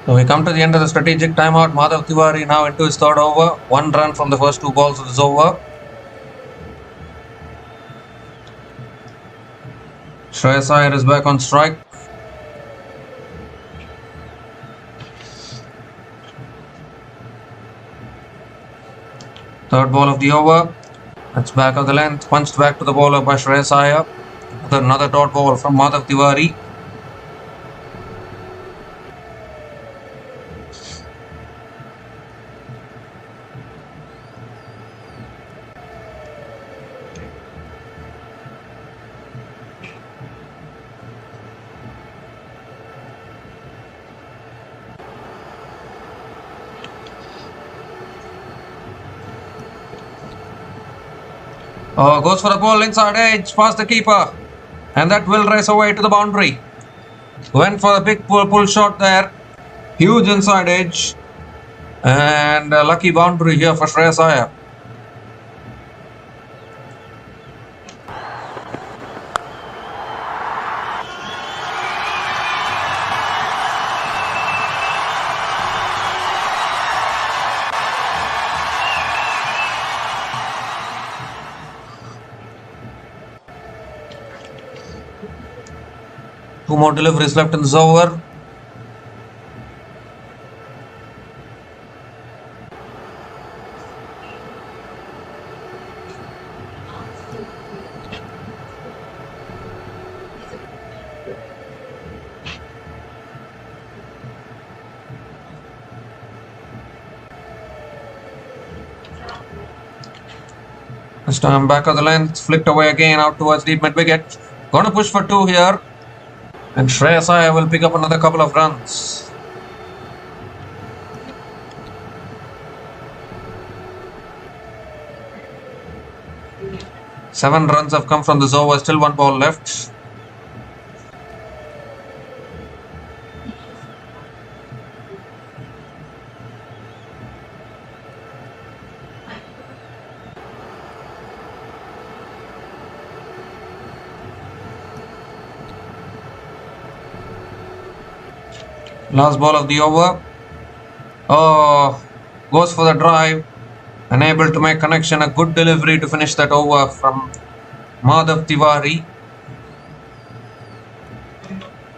[SPEAKER 1] So we come to the end of the strategic timeout. Madhav Tiwari now into his third over. 1 run from the first 2 balls of this over. Shreyas Iyer is back on strike. Third ball of the over. That's back of the length. Punched back to the bowler by Shreyas Iyer. Another dot ball from Madhav Tiwari. Goes for the ball inside edge past the keeper, and that will race away to the boundary. Went for a big pull shot there, huge inside edge, and a lucky boundary here for Shreyas Iyer. Two more deliveries left in this over. This time back of the length, flicked away again out towards deep mid wicket. Gonna push for 2 here. And Shreyas Iyer will pick up another couple of runs. Seven runs have come from this over, still 1 ball left. Last ball of the over. Goes for the drive. Unable to make connection. A good delivery to finish that over from Madhav Tiwari.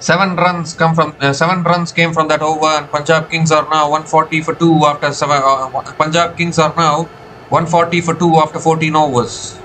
[SPEAKER 1] 7 runs came from that over, and Punjab Kings are now 140 for 2 after 14 overs.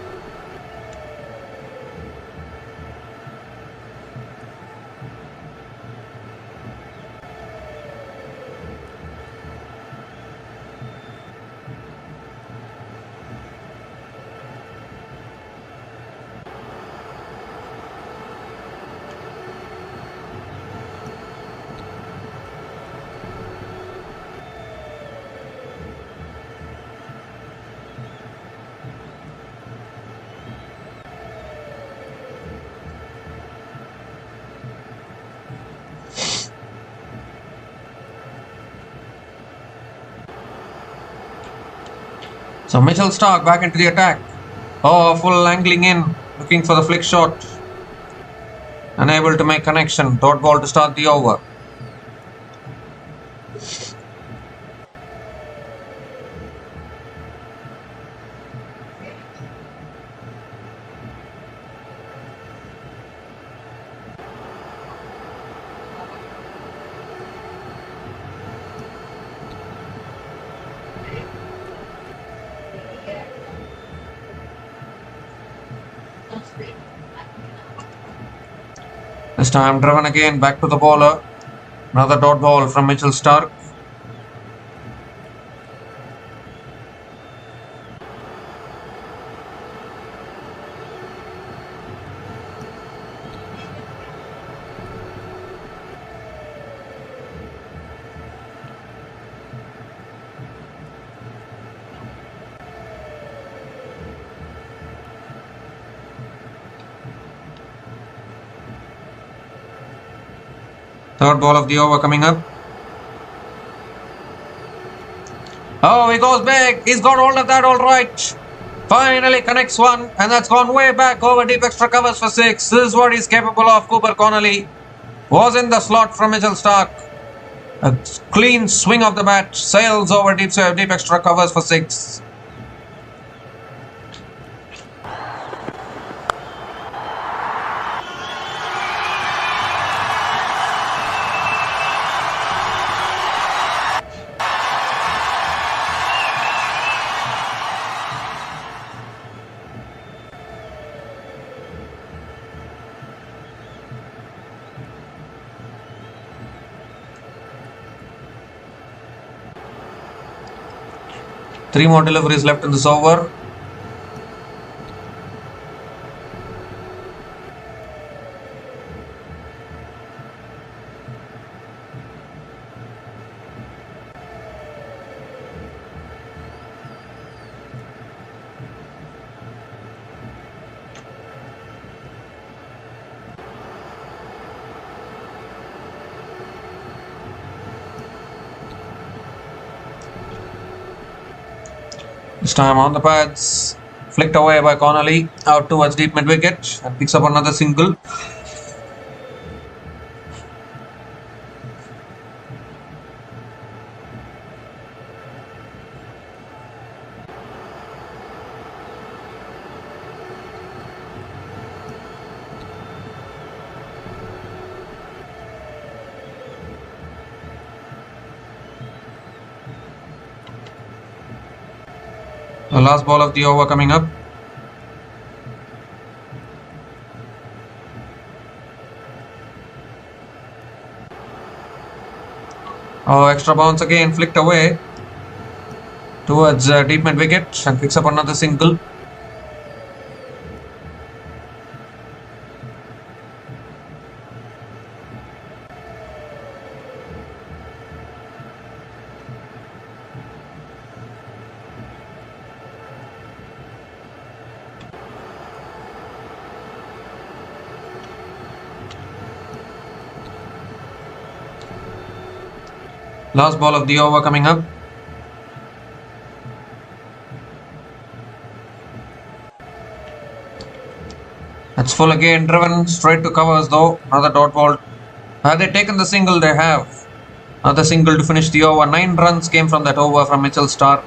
[SPEAKER 1] So Mitchell Starc back into the attack. Full angling in, looking for the flick shot. Unable to make connection. Dot ball to start the over. This time driven again back to the bowler. Another dot ball from Mitchell Starc. Third ball of the over coming up. He goes big. He's got hold of that all right. Finally connects one, and that's gone way back over deep extra covers for 6. This is what he's capable of. Cooper Connolly was in the slot from Mitchell Starc. A clean swing of the bat, sails over deep extra covers for 6. Three more deliveries left in this over. This time on the pads, flicked away by Connolly, out towards deep mid wicket and picks up another single. The last ball of the over coming up. Oh, extra bounce again, flicked away towards deep mid wicket and picks up another single. Last ball of the over coming up. That's full again, driven straight to covers though. Another dot ball. Have they taken the single? They have. Another single to finish the over. 9 runs came from that over from Mitchell Starc.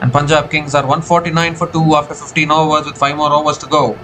[SPEAKER 1] And Punjab Kings are 149 for 2 after 15 overs with 5 more overs to go.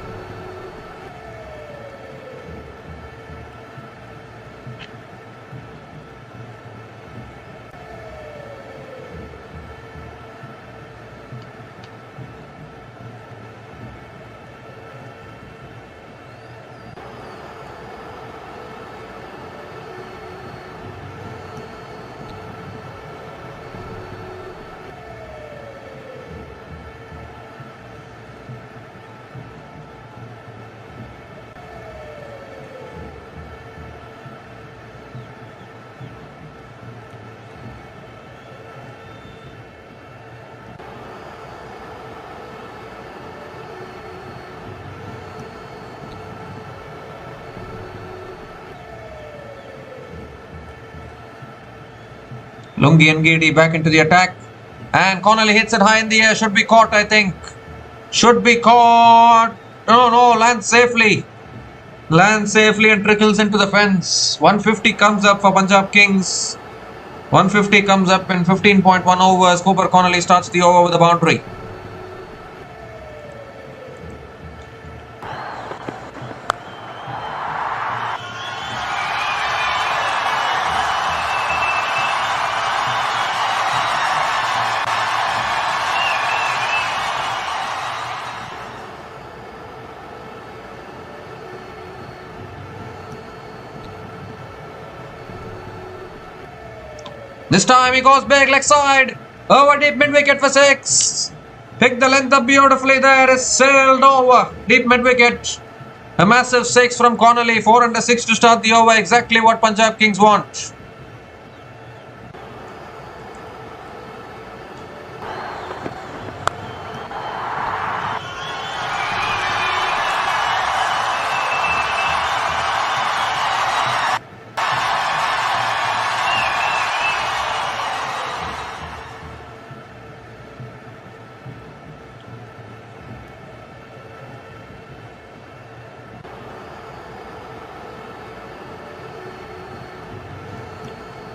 [SPEAKER 1] Lungi and Gidi back into the attack. And Connolly hits it high in the air. Should be caught, I think. Should be caught. No, lands safely. Lands safely and trickles into the fence. 150 comes up for Punjab Kings. 150 comes up in 15.1 overs. Cooper Connolly starts the over with a boundary. This time he goes big, leg side. Over deep mid wicket for 6. Picked the length up beautifully there. Is sailed over deep mid wicket. A massive 6 from Connolly. 4 under 6 to start the over. Exactly what Punjab Kings want.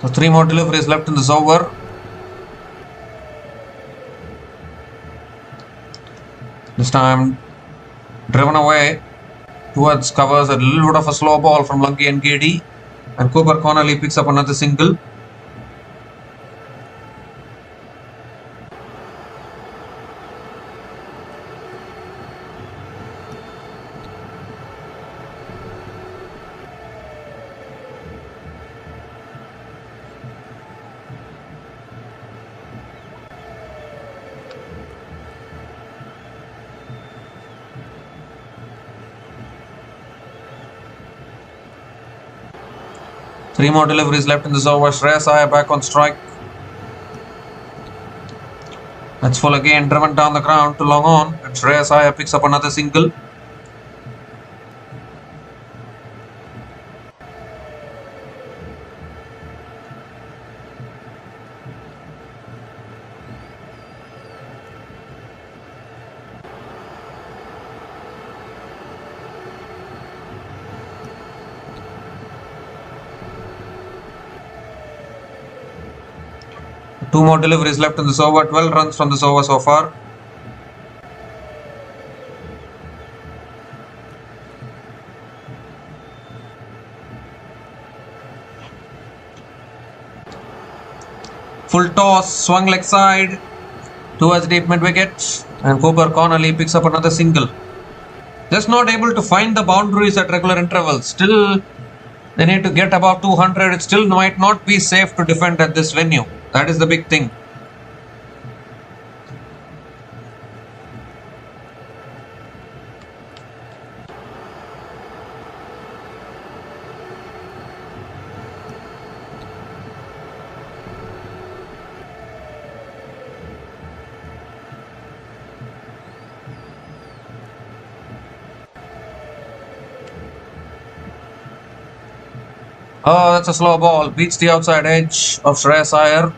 [SPEAKER 1] So 3 more deliveries left in this over. This time driven away towards covers, a little bit of a slow ball from Lungi and Gady, and Cooper Connolly picks up another single. Three more deliveries left in this over. Shreyas Iyer back on strike. That's full again, driven down the ground to long on, and Shreyas Iyer picks up another single. Two more deliveries left in this over. 12 runs from this over so far. Full toss, swung leg side towards deep mid wicket, and Cooper Connolly picks up another single. Just not able to find the boundaries at regular intervals. Still, they need to get above 200. It still might not be safe to defend at this venue. That is the big thing. Oh, that's a slow ball. Beats the outside edge of Shreyas Iyer.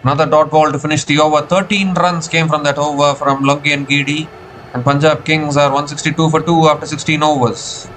[SPEAKER 1] Another dot ball to finish the over. 13 runs came from that over from Lungi and Gady. And Punjab Kings are 162 for 2 after 16 overs.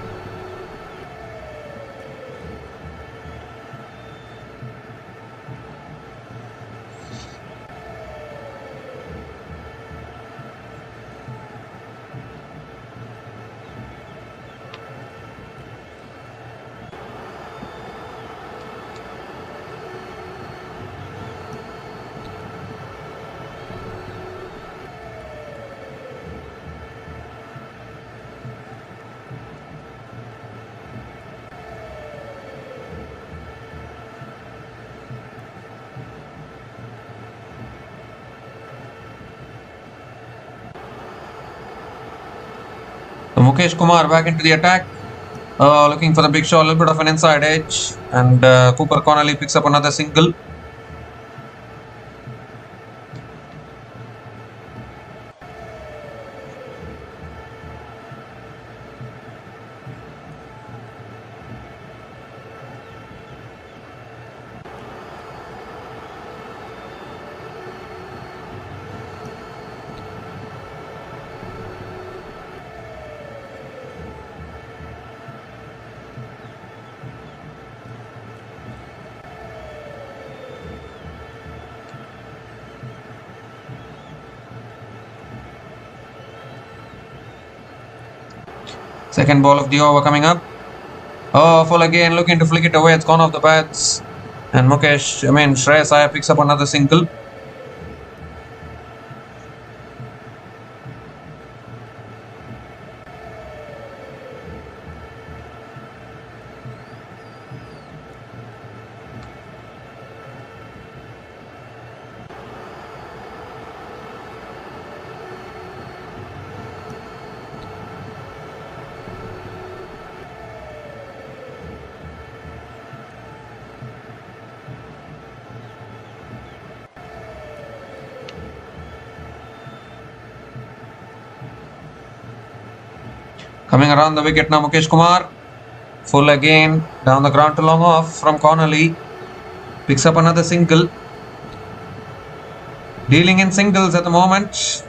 [SPEAKER 1] So Mukesh Kumar back into the attack, looking for the big shot, a little bit of an inside edge, and Cooper Connolly picks up another single. Second ball of the over coming up. Oh, full again, looking to flick it away. It's gone off the pads. And Shreyas Iyer picks up another single. Coming around the wicket now, Mukesh Kumar. Full again, down the ground to long off from Connolly. Picks up another single. Dealing in singles at the moment.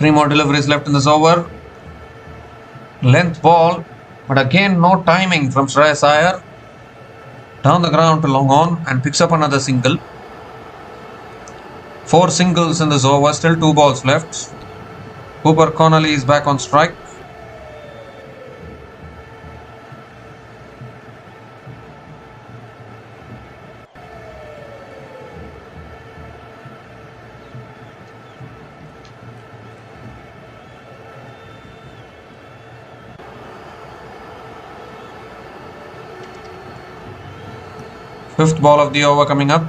[SPEAKER 1] 3 more deliveries left in this over. Length ball, but again no timing from Shreyas Iyer. Down the ground to long on and picks up another single. 4 singles in this over, still 2 balls left. Cooper Connolly is back on strike. Fifth ball of the over coming up.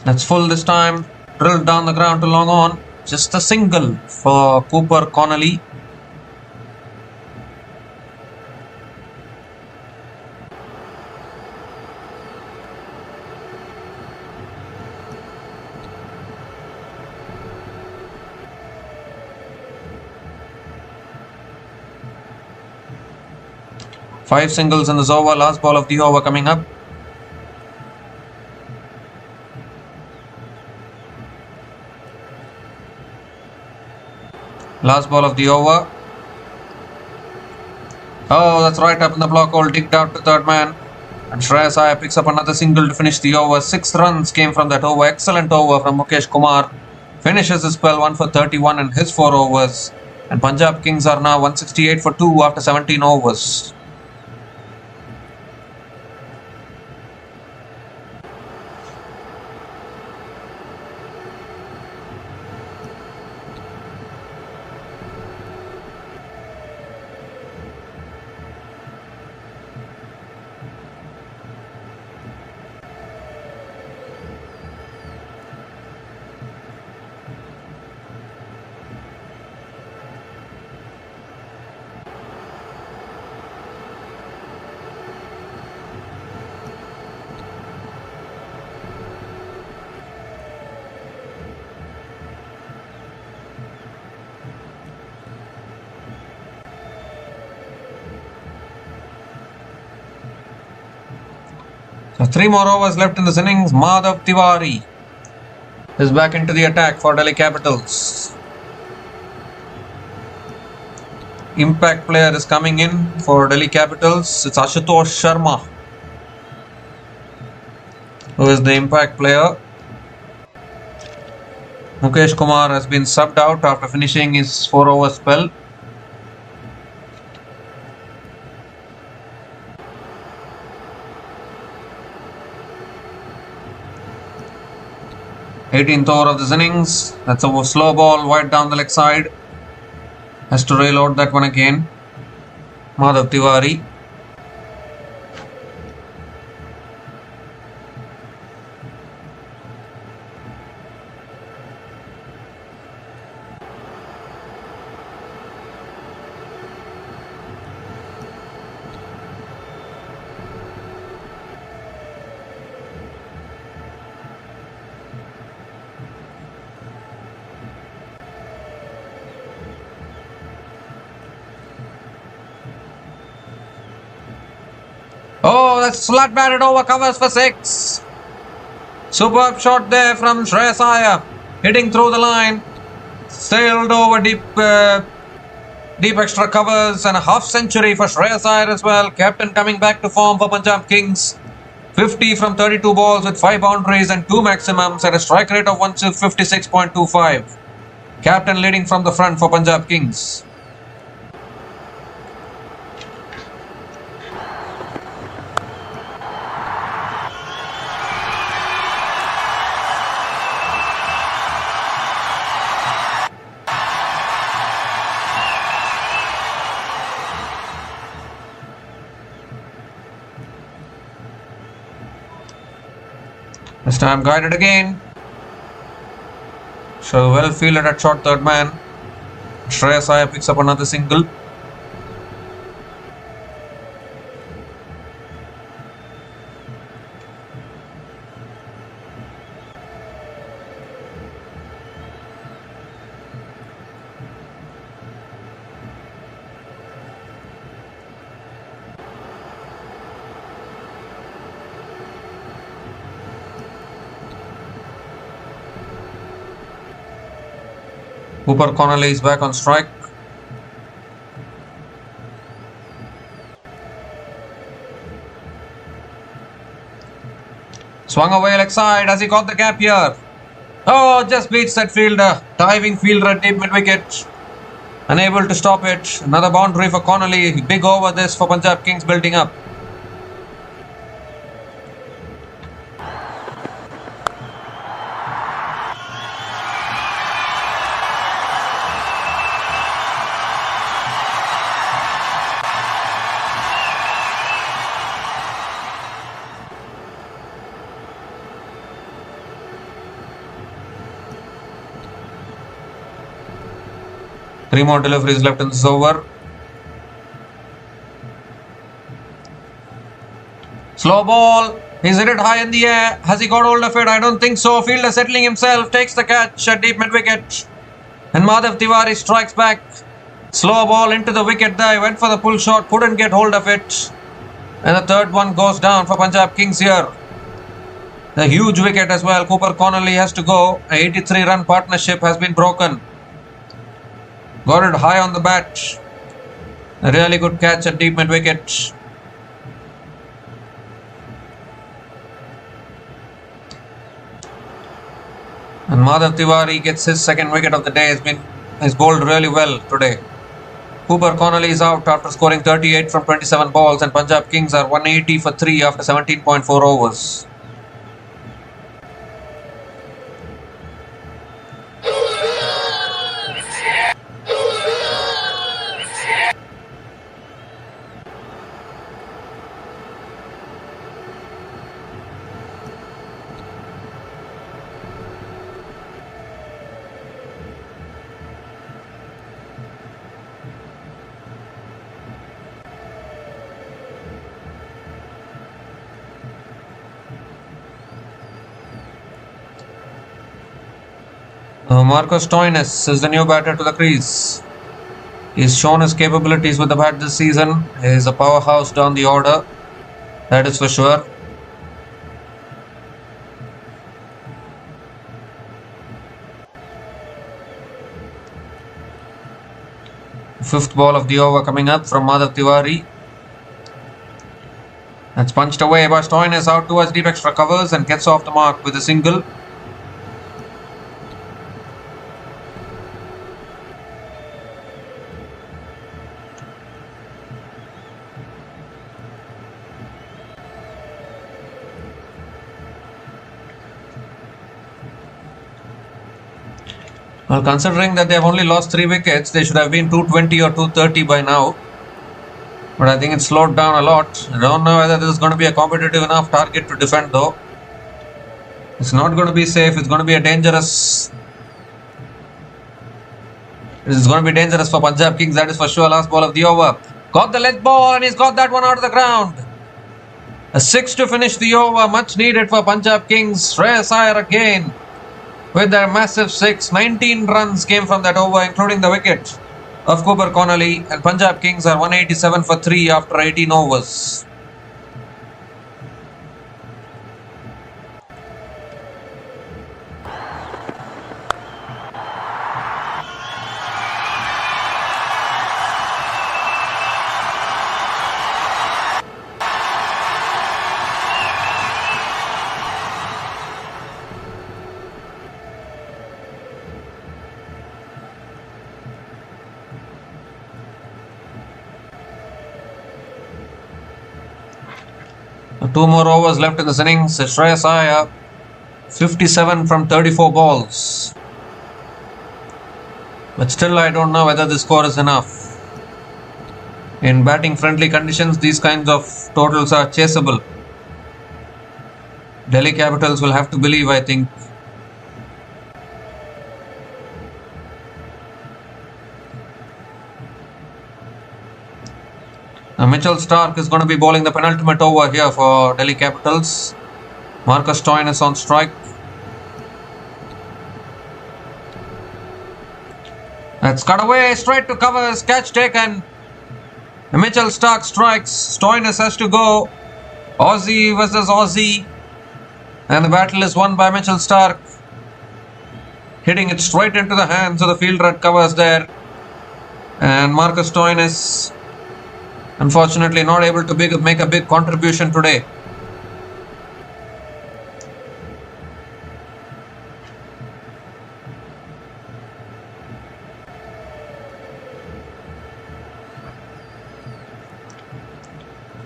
[SPEAKER 1] That's full this time. Drilled down the ground to long on. Just a single for Cooper Connolly. Five singles in this over. Last ball of the over coming up. Last ball of the over. Oh, that's right up in the block hole. Digged out to third man. And Shreyas Iyer picks up another single to finish the over. 6 runs came from that over. Excellent over from Mukesh Kumar. Finishes his spell 1 for 31 in his 4 overs. And Punjab Kings are now 168 for 2 after 17 overs. So 3 more overs left in this innings. Madhav Tiwari is back into the attack for Delhi Capitals. Impact player is coming in for Delhi Capitals. It's Ashutosh Sharma who is the impact player. Mukesh Kumar has been subbed out after finishing his 4-over spell. Eighteenth over of this innings. That's a slow ball wide down the leg side. Has to reload that one again. Madhav Tiwari. Oh, that's flat batted over, covers for 6. Superb shot there from Shreyas Iyer. Hitting through the line. Sailed over deep extra covers and a half century for Shreyas Iyer as well. Captain coming back to form for Punjab Kings. 50 from 32 balls with 5 boundaries and 2 maximums at a strike rate of 156.25. Captain leading from the front for Punjab Kings. This time guided again. So well fielded at short third man. Shreyas Iyer picks up another single. Cooper Connolly is back on strike. Swung away leg side. Has he got the gap here? Oh, just beats that fielder. Diving fielder at deep mid wicket. Unable to stop it. Another boundary for Connolly. Big over this for Punjab Kings building up. Three more deliveries left in this over. Slow ball. He's hit it high in the air. Has he got hold of it? I don't think so. Fielder settling himself. Takes the catch at deep mid wicket. And Madhav Tiwari strikes back. Slow ball into the wicket there. Went for the pull shot. Couldn't get hold of it. And the third one goes down for Punjab Kings here. The huge wicket as well. Cooper Connolly has to go. A 83-run partnership has been broken. Got it high on the bat. A really good catch at deep mid wicket. And Madhav Tiwari gets his second wicket of the day. He's bowled really well today. Cooper Connolly is out after scoring 38 from 27 balls, and Punjab Kings are 180 for 3 after 17.4 overs. Marcus Stoinis is the new batter to the crease. He's shown his capabilities with the bat this season. He's a powerhouse down the order, that is for sure. Fifth ball of the over coming up from Madhav Tiwari. That's punched away by Stoinis out towards deep extra covers and gets off the mark with a single. Well, considering that they have only lost 3 wickets, they should have been 220 or 230 by now. But I think it's slowed down a lot. I don't know whether this is going to be a competitive enough target to defend though. It's not going to be safe. It's going to be a dangerous... This is going to be dangerous for Punjab Kings, that is for sure. Last ball of the over. Got the length ball and he's got that one out of the ground. A 6 to finish the over. Much needed for Punjab Kings. Shreyas Iyer again with their massive 6. 19 runs came from that over, including the wicket of Cooper Connolly, and Punjab Kings are 187 for 3 after 18 overs. Two more overs left in this innings. Shreyas Iyer, 57 from 34 balls. But still, I don't know whether the score is enough. In batting friendly conditions, these kinds of totals are chaseable. Delhi Capitals will have to believe, I think. Now Mitchell Starc is going to be bowling the penultimate over here for Delhi Capitals. Marcus Stoinis on strike. That's cut away, straight to covers, catch taken. Mitchell Starc strikes. Stoinis has to go. Aussie versus Aussie. And the battle is won by Mitchell Starc. hitting it straight into the hands of the fielder at covers there. And Marcus Stoinis, unfortunately, not able to make a big contribution today.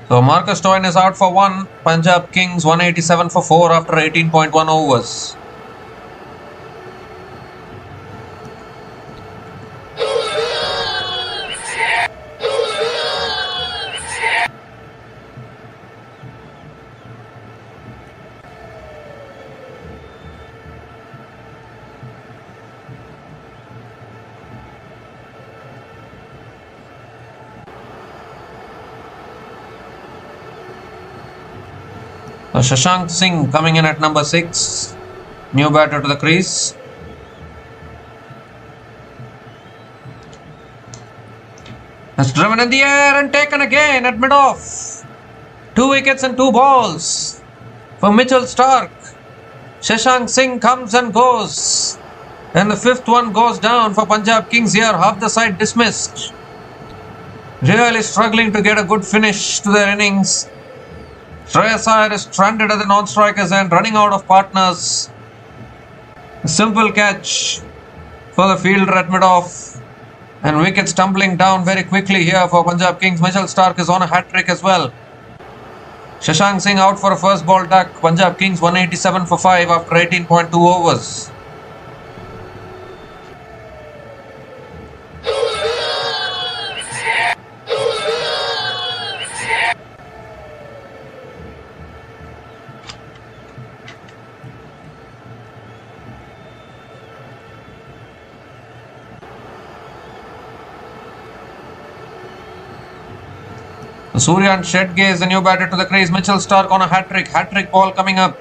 [SPEAKER 1] So Marcus Stoinis out for 1. Punjab Kings 187 for 4 after 18.1 overs. Shashank Singh coming in at number 6, new batter to the crease. Has driven in the air and taken again at mid-off. 2 wickets and 2 balls for Mitchell Starc. Shashank Singh comes and goes, and the 5th one goes down for Punjab Kings here, half the side dismissed. Really struggling to get a good finish to their innings. Shreyas Iyer is stranded at the non-strikers end, running out of partners. A simple catch for the fielder at mid-off, and wickets tumbling down very quickly here for Punjab Kings. Mitchell Starc is on a hat-trick as well. Shashank Singh out for a first ball duck. Punjab Kings 187 for 5 after 18.2 overs. Suryan Shetge is the new batter to the crease. Mitchell Starc on a hat-trick. Hat-trick ball coming up.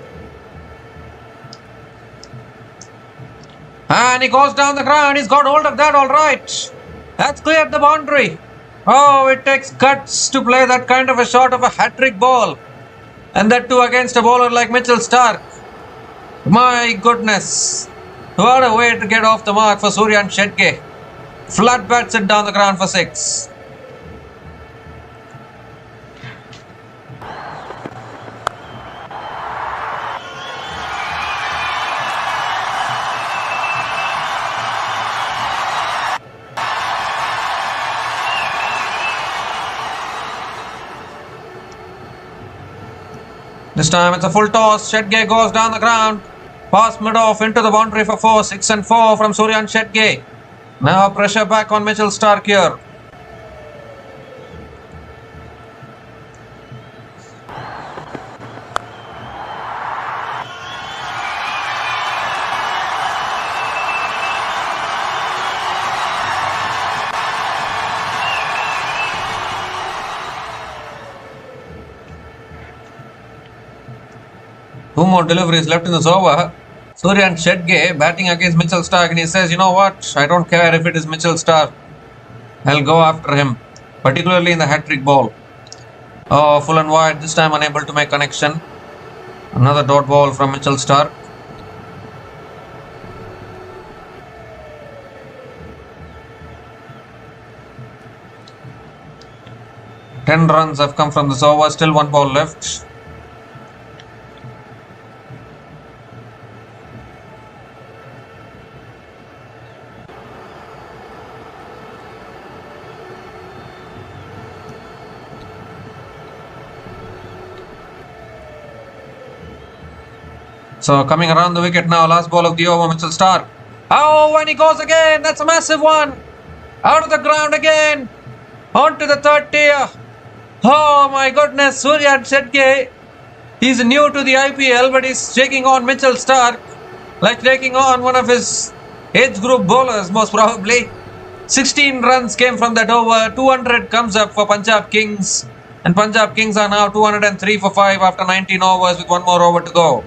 [SPEAKER 1] And he goes down the ground. He's got hold of that all right. That's cleared the boundary. Oh, it takes guts to play that kind of a shot of a hat-trick ball. And that too against a bowler like Mitchell Starc. My goodness. What a way to get off the mark for Suryan Shetge. Flat bats it down the ground for 6. This time it's a full toss. Shetge goes down the ground. Past mid-off into the boundary for 4. 6 and 4 from Suryan Shetge. Now pressure back on Mitchell Starc here. Two more deliveries left in this over. Suryan Shetge batting against Mitchell Starc, and he says, you know what, I don't care if it is Mitchell Starc. I'll go after him, particularly in the hat-trick ball. Oh, full and wide, this time unable to make connection. Another dot ball from Mitchell Starc. Ten runs have come from this over, still 1 ball left. So coming around the wicket now, last ball of the over, Mitchell Starc. Oh, and he goes again. That's a massive one. Out of the ground again. On to the 3rd tier. Oh my goodness, Suryan Shetge. He's new to the IPL, but he's taking on Mitchell Starc like taking on one of his age group bowlers, most probably. 16 runs came from that over. 200 comes up for Punjab Kings. And Punjab Kings are now 203 for 5 after 19 overs with 1 more over to go.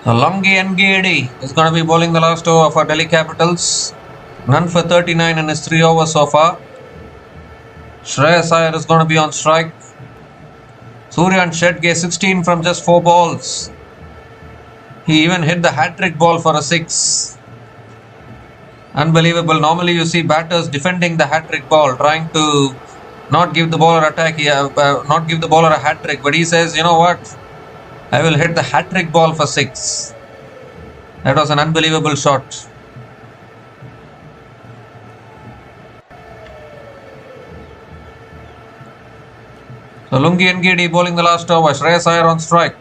[SPEAKER 1] So Lungi Ngedi is going to be bowling the last over for Delhi Capitals. None for 39 in his 3 overs so far. Shreyas Iyer is going to be on strike. Suryan Shetge 16 from just 4 balls. He even hit the hat-trick ball for a 6. Unbelievable. Normally you see batters defending the hat-trick ball, trying to not give the bowler not give the bowler a hat-trick. But he says, you know what? I will hit the hat-trick ball for 6. That was an unbelievable shot. So Lungi Ngedi bowling the last over. Shreyas Iyer on strike.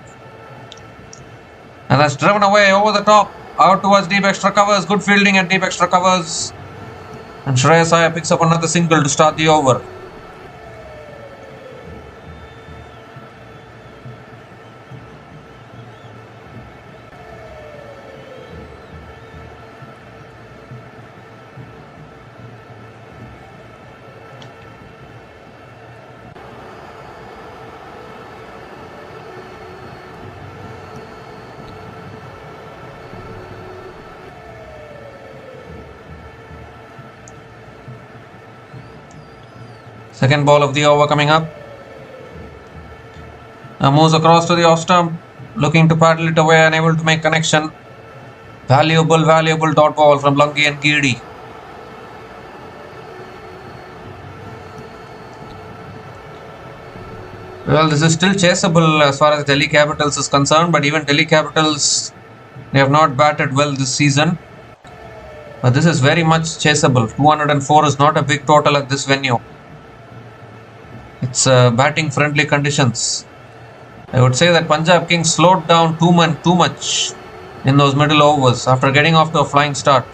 [SPEAKER 1] And that's driven away over the top. Out towards deep extra covers. Good fielding at deep extra covers. And Shreyas Iyer picks up another single to start the over. Second ball of the over coming up. Now moves across to the off stump, looking to paddle it away, unable to make connection. Valuable dot ball from Lungi Ngedi. Well, this is still chaseable as far as Delhi Capitals is concerned, but even Delhi Capitals, they have not batted well this season. But this is very much chaseable. 204 is not a big total at this venue. It's batting friendly conditions. I would say that Punjab Kings slowed down too much in those middle overs after getting off to a flying start.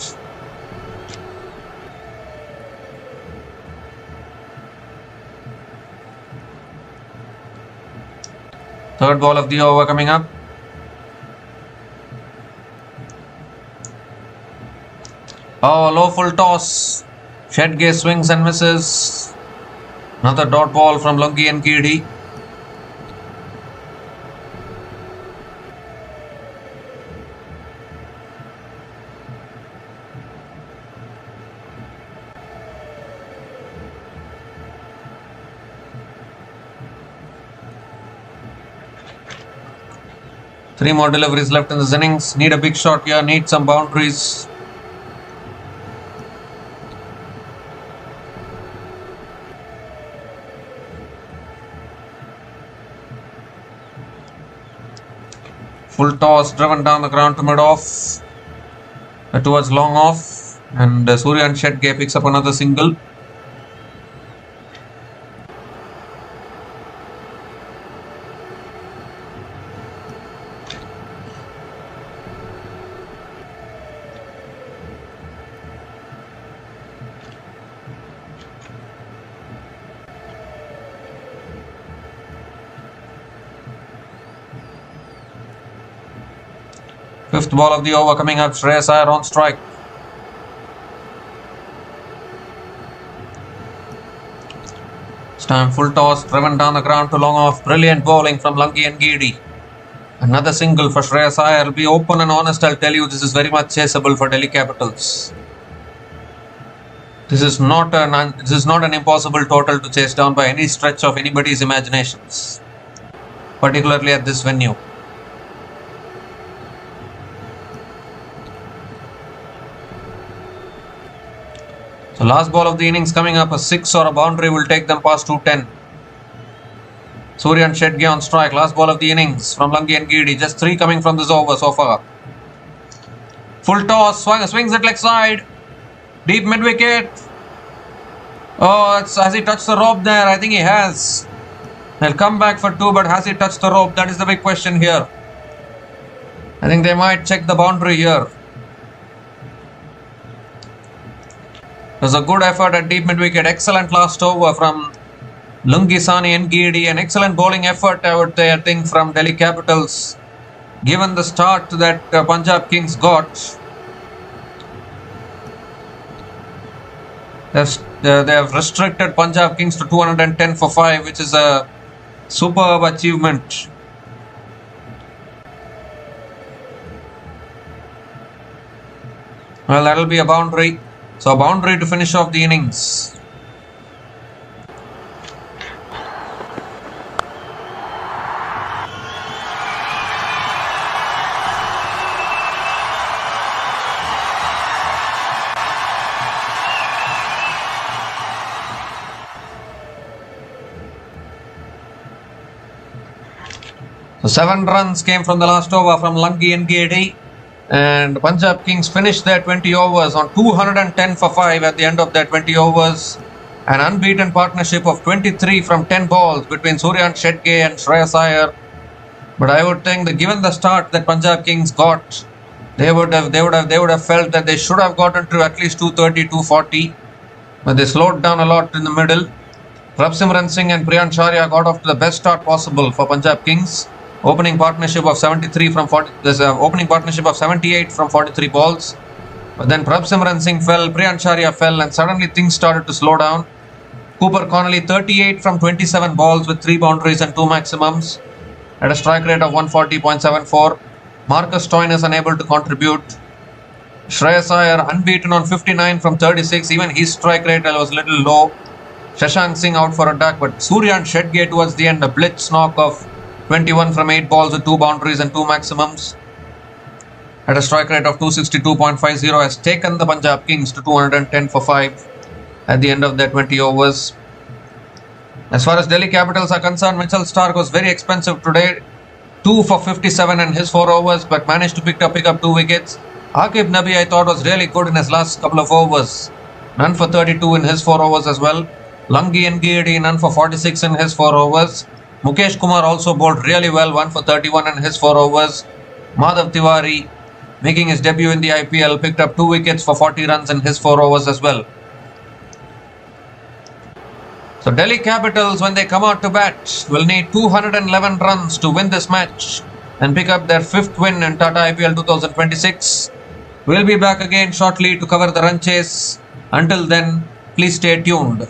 [SPEAKER 1] Third ball of the over coming up. Oh, low full toss. Shetge swings and misses. Another dot ball from Lungi Ngedi. Three more deliveries left in this innings. Need a big shot here. Need some boundaries. Full toss driven down the ground to mid-off, towards long off, and Suryan Shetge picks up another single. Fifth ball of the over coming up. Shreyas Iyer on strike. This time full toss driven down the ground to long off. Brilliant bowling from Lungi Ngedi. Another single for Shreyas Iyer. I'll be open and honest. I'll tell you, this is very much chaseable for Delhi Capitals. This is not an impossible total to chase down by any stretch of anybody's imaginations, particularly at this venue. So last ball of the innings coming up. A 6 or a boundary will take them past 210. Suryan Shetge on strike. Last ball of the innings from Lungi Ngedi. Just 3 coming from this over so far. Full toss. Swings it leg side. Deep mid wicket. Oh, has he touched the rope there? I think he has. They'll come back for 2, but has he touched the rope? That is the big question here. I think they might check the boundary here. It was a good effort at deep mid wicket. Excellent last over from Lungi Ngedi. An excellent bowling effort, I think, from Delhi Capitals. Given the start that Punjab Kings got, they have restricted Punjab Kings to 210 for 5, which is a superb achievement. Well, that'll be a boundary. So a boundary to finish off the innings. So 7 runs came from the last over from newzealandcricket, and Punjab Kings finished their 20 overs on 210 for 5 at the end of their 20 overs. An unbeaten partnership of 23 from 10 balls between Suryansh Shetge and Shreyas Iyer. But I would think that given the start that Punjab Kings got, they would have felt that they should have gotten to at least 230, 240. But they slowed down a lot in the middle. Prabhsimran Singh and Priyansh Arya got off to the best start possible for Punjab Kings. Opening partnership of 78 from 43 balls. But then Prabhsimran Singh fell, Priyansh Arya fell, and suddenly things started to slow down. Cooper Connolly 38 from 27 balls with 3 boundaries and 2 maximums at a strike rate of 140.74. Marcus Stoinis unable to contribute. Shreyas Iyer unbeaten on 59 from 36. Even his strike rate was a little low. Shashank Singh out for a duck, but Suryansh Shetge towards the end, a blitz knock of 21 from 8 balls with 2 boundaries and 2 maximums at a strike rate of 262.50 has taken the Punjab Kings to 210 for 5 at the end of their 20 overs. As far as Delhi Capitals are concerned, Mitchell Starc was very expensive today. 2 for 57 in his 4 overs, but managed to pick up 2 wickets. Aqib Nabi I thought was really good in his last couple of overs. None for 32 in his 4 overs as well. Newzealandcricket none for 46 in his 4 overs. Mukesh Kumar also bowled really well, 1 for 31 in his 4 overs. Madhav Tiwari, making his debut in the IPL, picked up 2 wickets for 40 runs in his 4 overs as well. So Delhi Capitals, when they come out to bat, will need 211 runs to win this match and pick up their 5th win in Tata IPL 2026. We'll be back again shortly to cover the run chase. Until then, please stay tuned.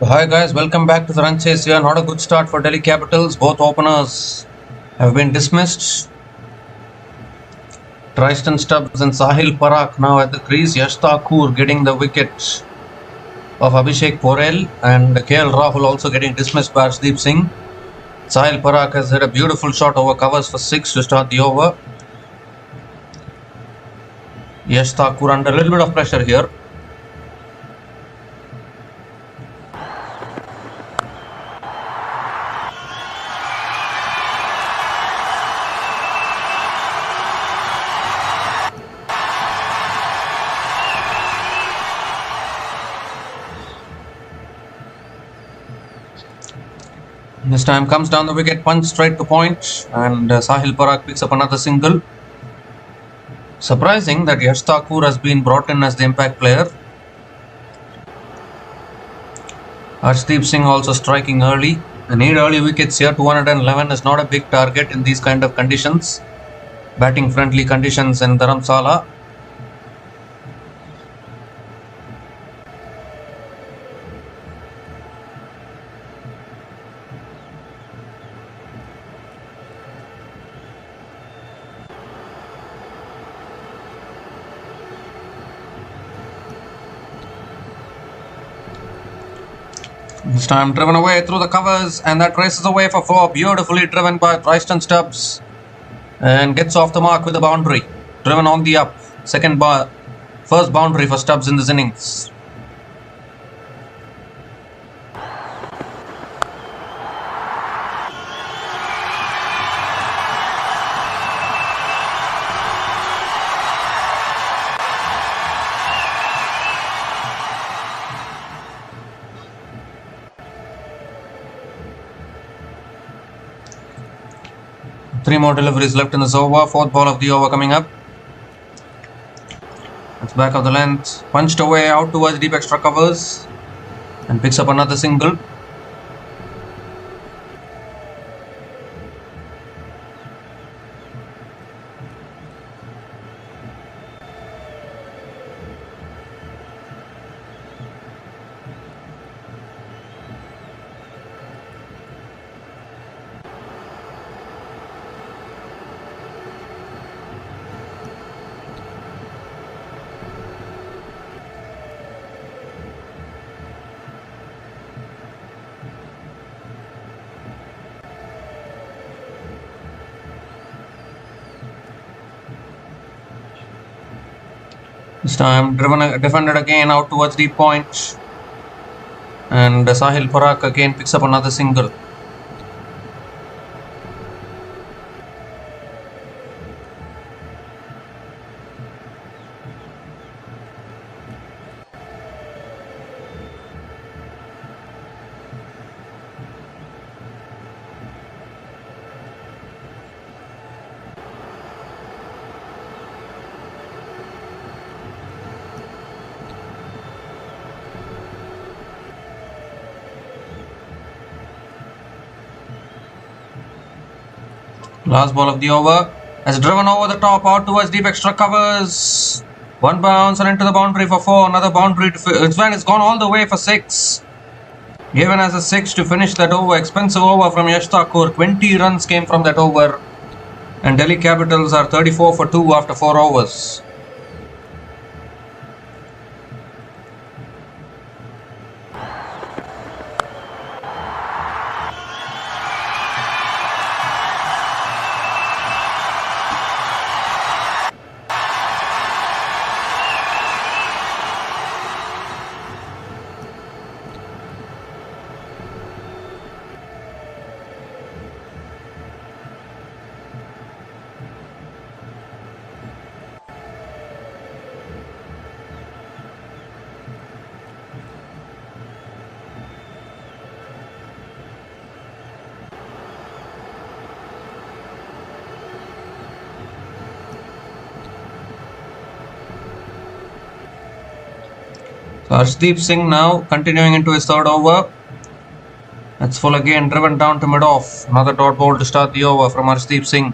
[SPEAKER 1] Hi guys, welcome back to the run chase here. Not a good start for Delhi Capitals. Both openers have been dismissed. Tristan Stubbs and Sahil Parakh now at the crease. Yash Thakur getting the wicket of Abhishek Porel, and KL Rahul also getting dismissed by Arshdeep Singh. Sahil Parakh has hit a beautiful shot over covers for 6 to start the over. Yash Thakur under a little bit of pressure here. This time comes down the wicket, punch straight to point, and Sahil Parakh picks up another single. Surprising that Yash Thakur has been brought in as the impact player. Arshdeep Singh also striking early. They need early wickets here. 211 is not a big target in these kind of conditions. Batting friendly conditions in Dharamsala. This time driven away through the covers, and that races away for 4. Beautifully driven by Tristan Stubbs, and gets off the mark with a boundary. Driven on the up. First boundary for Stubbs in this innings. Three more deliveries left in this over. Fourth ball of the over coming up. It's back of the length. Punched away out towards deep extra covers. And picks up another single. This time defended again out towards deep point, and Sahil Parakh again picks up another single. Last ball of the over has driven over the top out towards deep extra covers. One bounce and into the boundary for 4. Another boundary. It's gone all the way for 6. Given as a 6 to finish that over. Expensive over from Yash Thakur. 20 runs came from that over. And Delhi Capitals are 34 for 2 after 4 overs. So Arshdeep Singh now continuing into his third over. That's full again, driven down to mid-off. Another dot ball to start the over from Arshdeep Singh.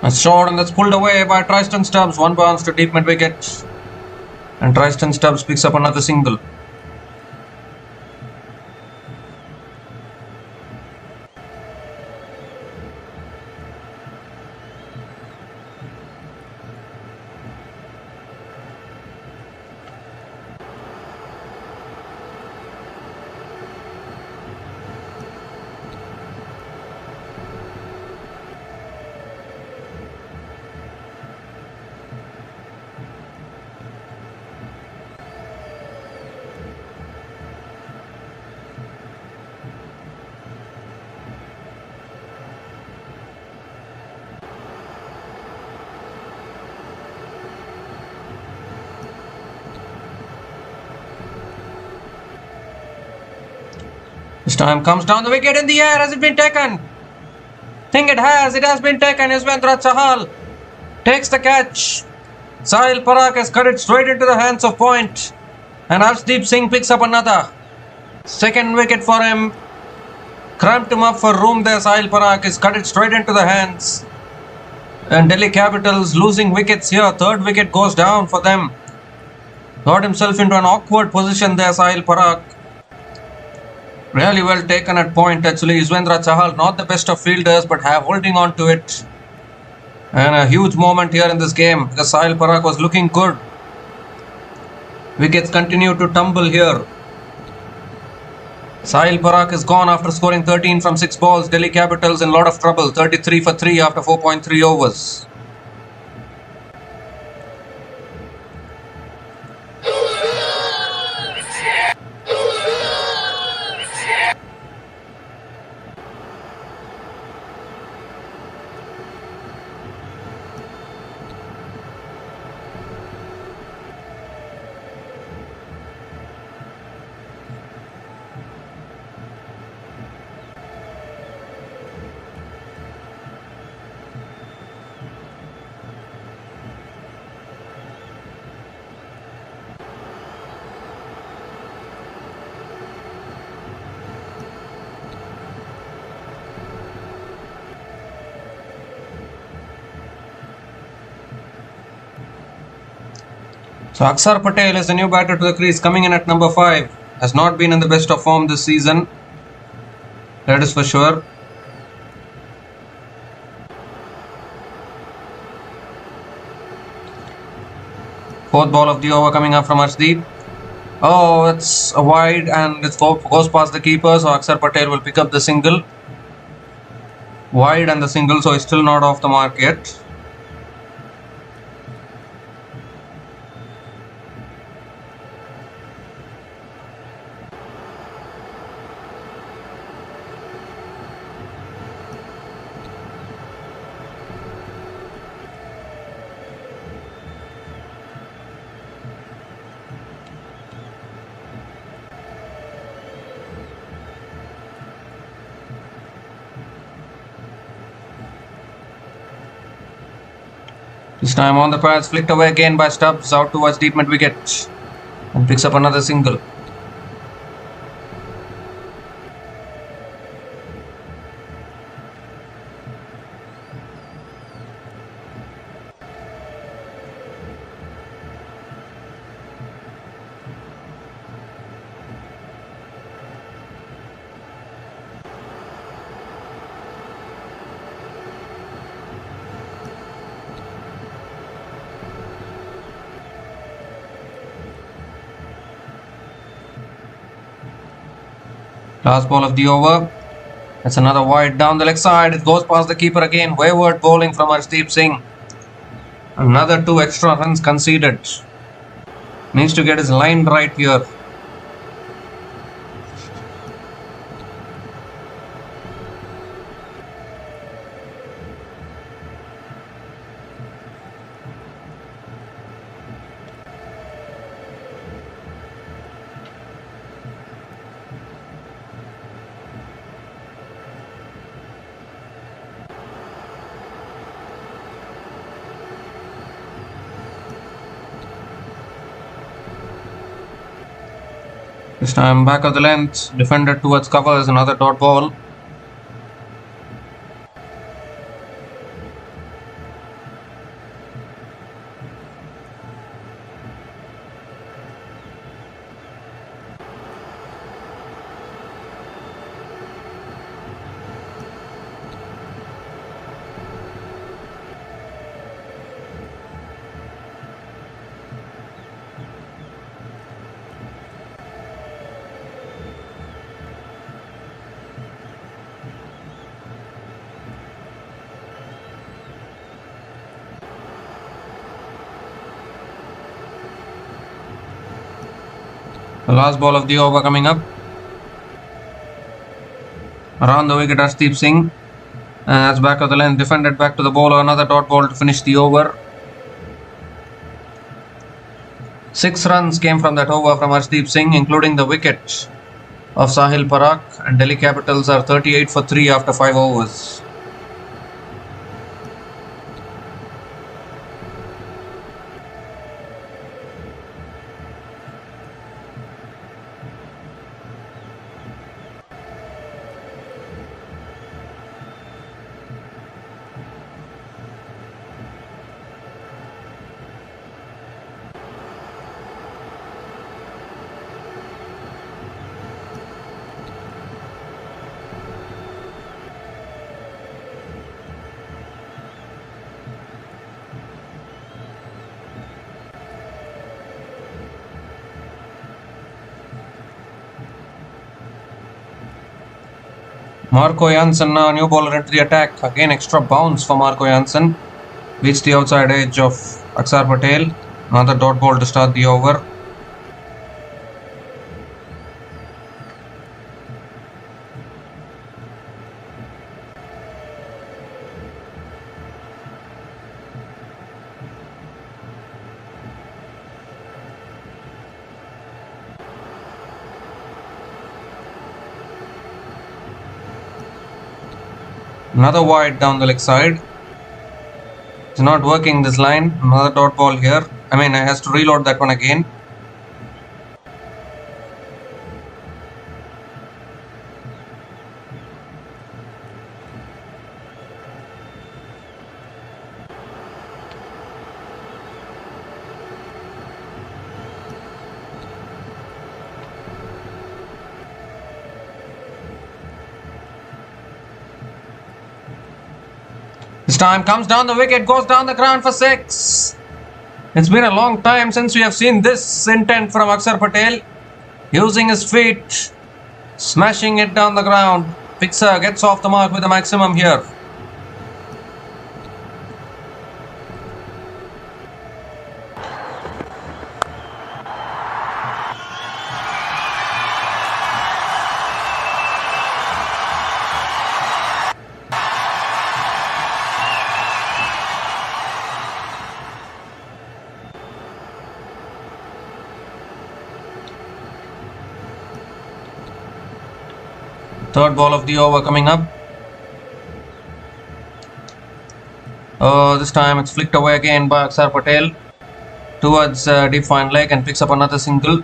[SPEAKER 1] A shot, and that's pulled away by Tristan Stubbs. One bounce to deep mid wicket. And Tristan Stubbs picks up another single. This time comes down the wicket in the air. Has it been taken? Think it has. It has been taken. Yuzvendra Chahal takes the catch. Sahil Parakh has cut it straight into the hands of point. And Arshdeep Singh picks up another. Second wicket for him. Cramped him up for room there. Sahil Parakh has cut it straight into the hands. And Delhi Capitals losing wickets here. Third wicket goes down for them. Got himself into an awkward position there, Sahil Parakh. Really well taken at point actually. Yuzvendra Chahal, not the best of fielders, but holding on to it. And a huge moment here in this game because Sahil Parakh was looking good. Wickets continue to tumble here. Sahil Parakh is gone after scoring 13 from 6 balls. Delhi Capitals in a lot of trouble. 33 for 3 after 4.3 overs. So Akshar Patel is the new batter to the crease, coming in at number 5. Has not been in the best of form this season. That is for sure. Fourth ball of the over coming up from Arshdeep. Oh, it's a wide and it goes past the keeper. So Akshar Patel will pick up the single. Wide and the single, so he's still not off the mark yet. This time on the pads, flicked away again by Stubbs, out towards deep mid wicket and picks up another single. Last ball of the over. That's another wide down the leg side. It goes past the keeper again. Wayward bowling from Arshdeep Singh. Another 2 extra runs conceded. Needs to get his line right here. This time back of the length, defender towards cover is another dot ball. The last ball of the over coming up. Around the wicket, Arshdeep Singh. And that's back of the length, defended back to the bowler. Another dot ball to finish the over. 6 runs came from that over from Arshdeep Singh, including the wicket of Sahil Parak, and Delhi Capitals are 38 for 3 after 5 overs. Marco Jansen now, new bowler into the attack. Again, extra bounce for Marco Jansen. Beats the outside edge of Axar Patel. Another dot ball to start the over. Another wide down the leg side. It's not working this line. Another dot ball here. I has to reload that one again. This time comes down the wicket, goes down the ground for 6. It's been a long time since we have seen this intent from Axar Patel. Using his feet, smashing it down the ground. Fixer gets off the mark with the maximum here. Third ball of the over coming up. This time it's flicked away again by Axar Patel towards deep fine leg and picks up another single.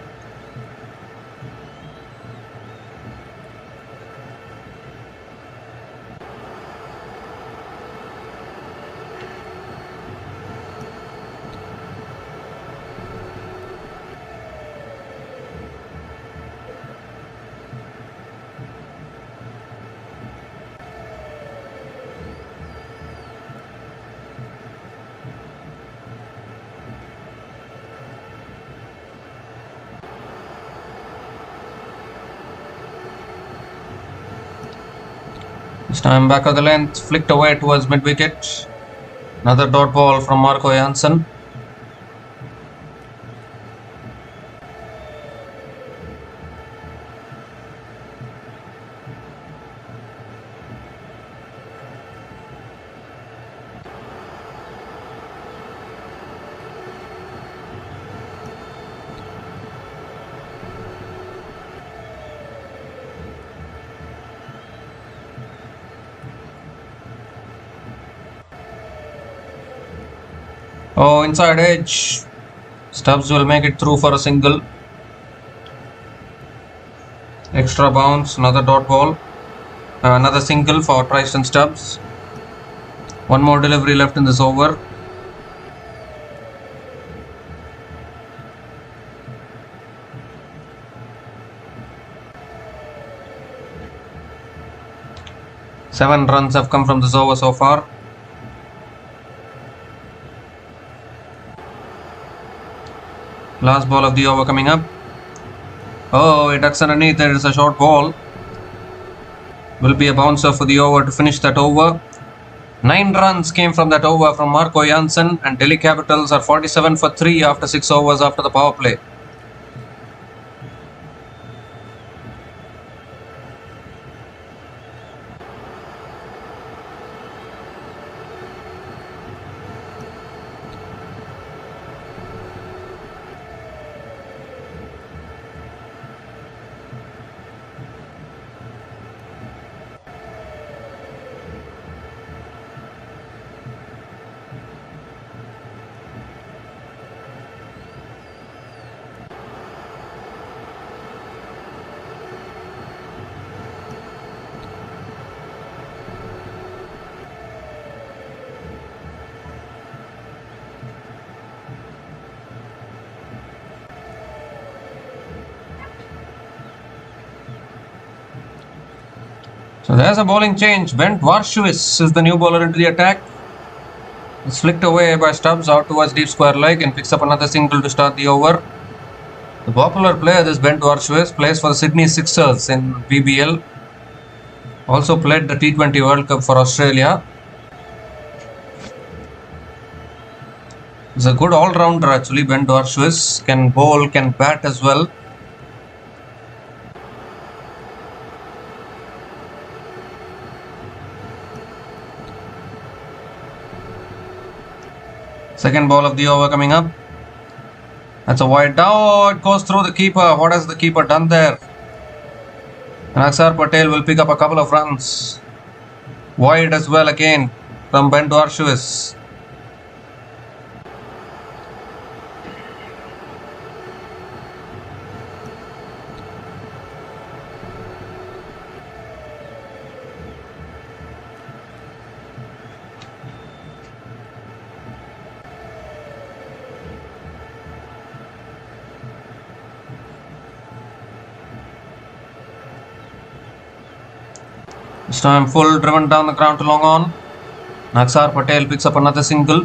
[SPEAKER 1] This time back of the length, flicked away towards mid wicket. Another dot ball from Marco Jansen. Oh, inside edge. Stubbs will make it through for a single. Extra bounce, another dot ball. Another single for Tristan Stubbs. One more delivery left in this over. Seven runs have come from this over so far. Last ball of the over coming up. Oh, it ducks underneath. There is a short ball. Will be a bouncer for the over to finish that over. 9 runs came from that over from Marco Jansen, and Delhi Capitals are 47 for 3 after 6 overs after the power play. So there's a bowling change. Bent Varshuis is the new bowler into the attack. It's flicked away by Stubbs out towards deep square leg and picks up another single to start the over. The popular player, this Bent Varshuis, plays for the Sydney Sixers in BBL. Also played the T20 World Cup for Australia. He's a good all-rounder actually, Bent Varshuis. Can bowl, can bat as well. Second ball of the over coming up. That's a wide down. Oh, it goes through the keeper. What has the keeper done there? And Akshar Patel will pick up a couple of runs. Wide as well again from Bent Varshuis. This time full driven down the ground to long on. Akshar Patel picks up another single.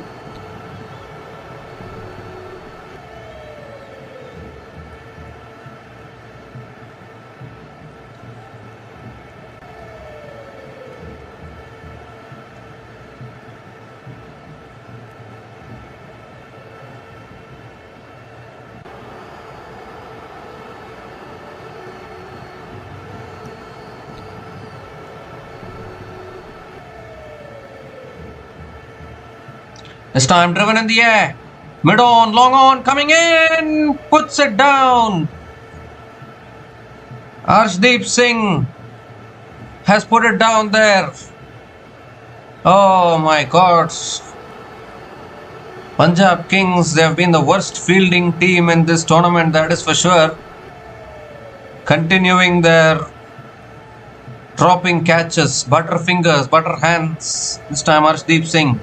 [SPEAKER 1] This time driven in the air. Mid on, long on, coming in. Puts it down. Arshdeep Singh has put it down there. Oh my God. Punjab Kings, they have been the worst fielding team in this tournament, that is for sure. Continuing their dropping catches, butter fingers, butter hands. This time Arshdeep Singh.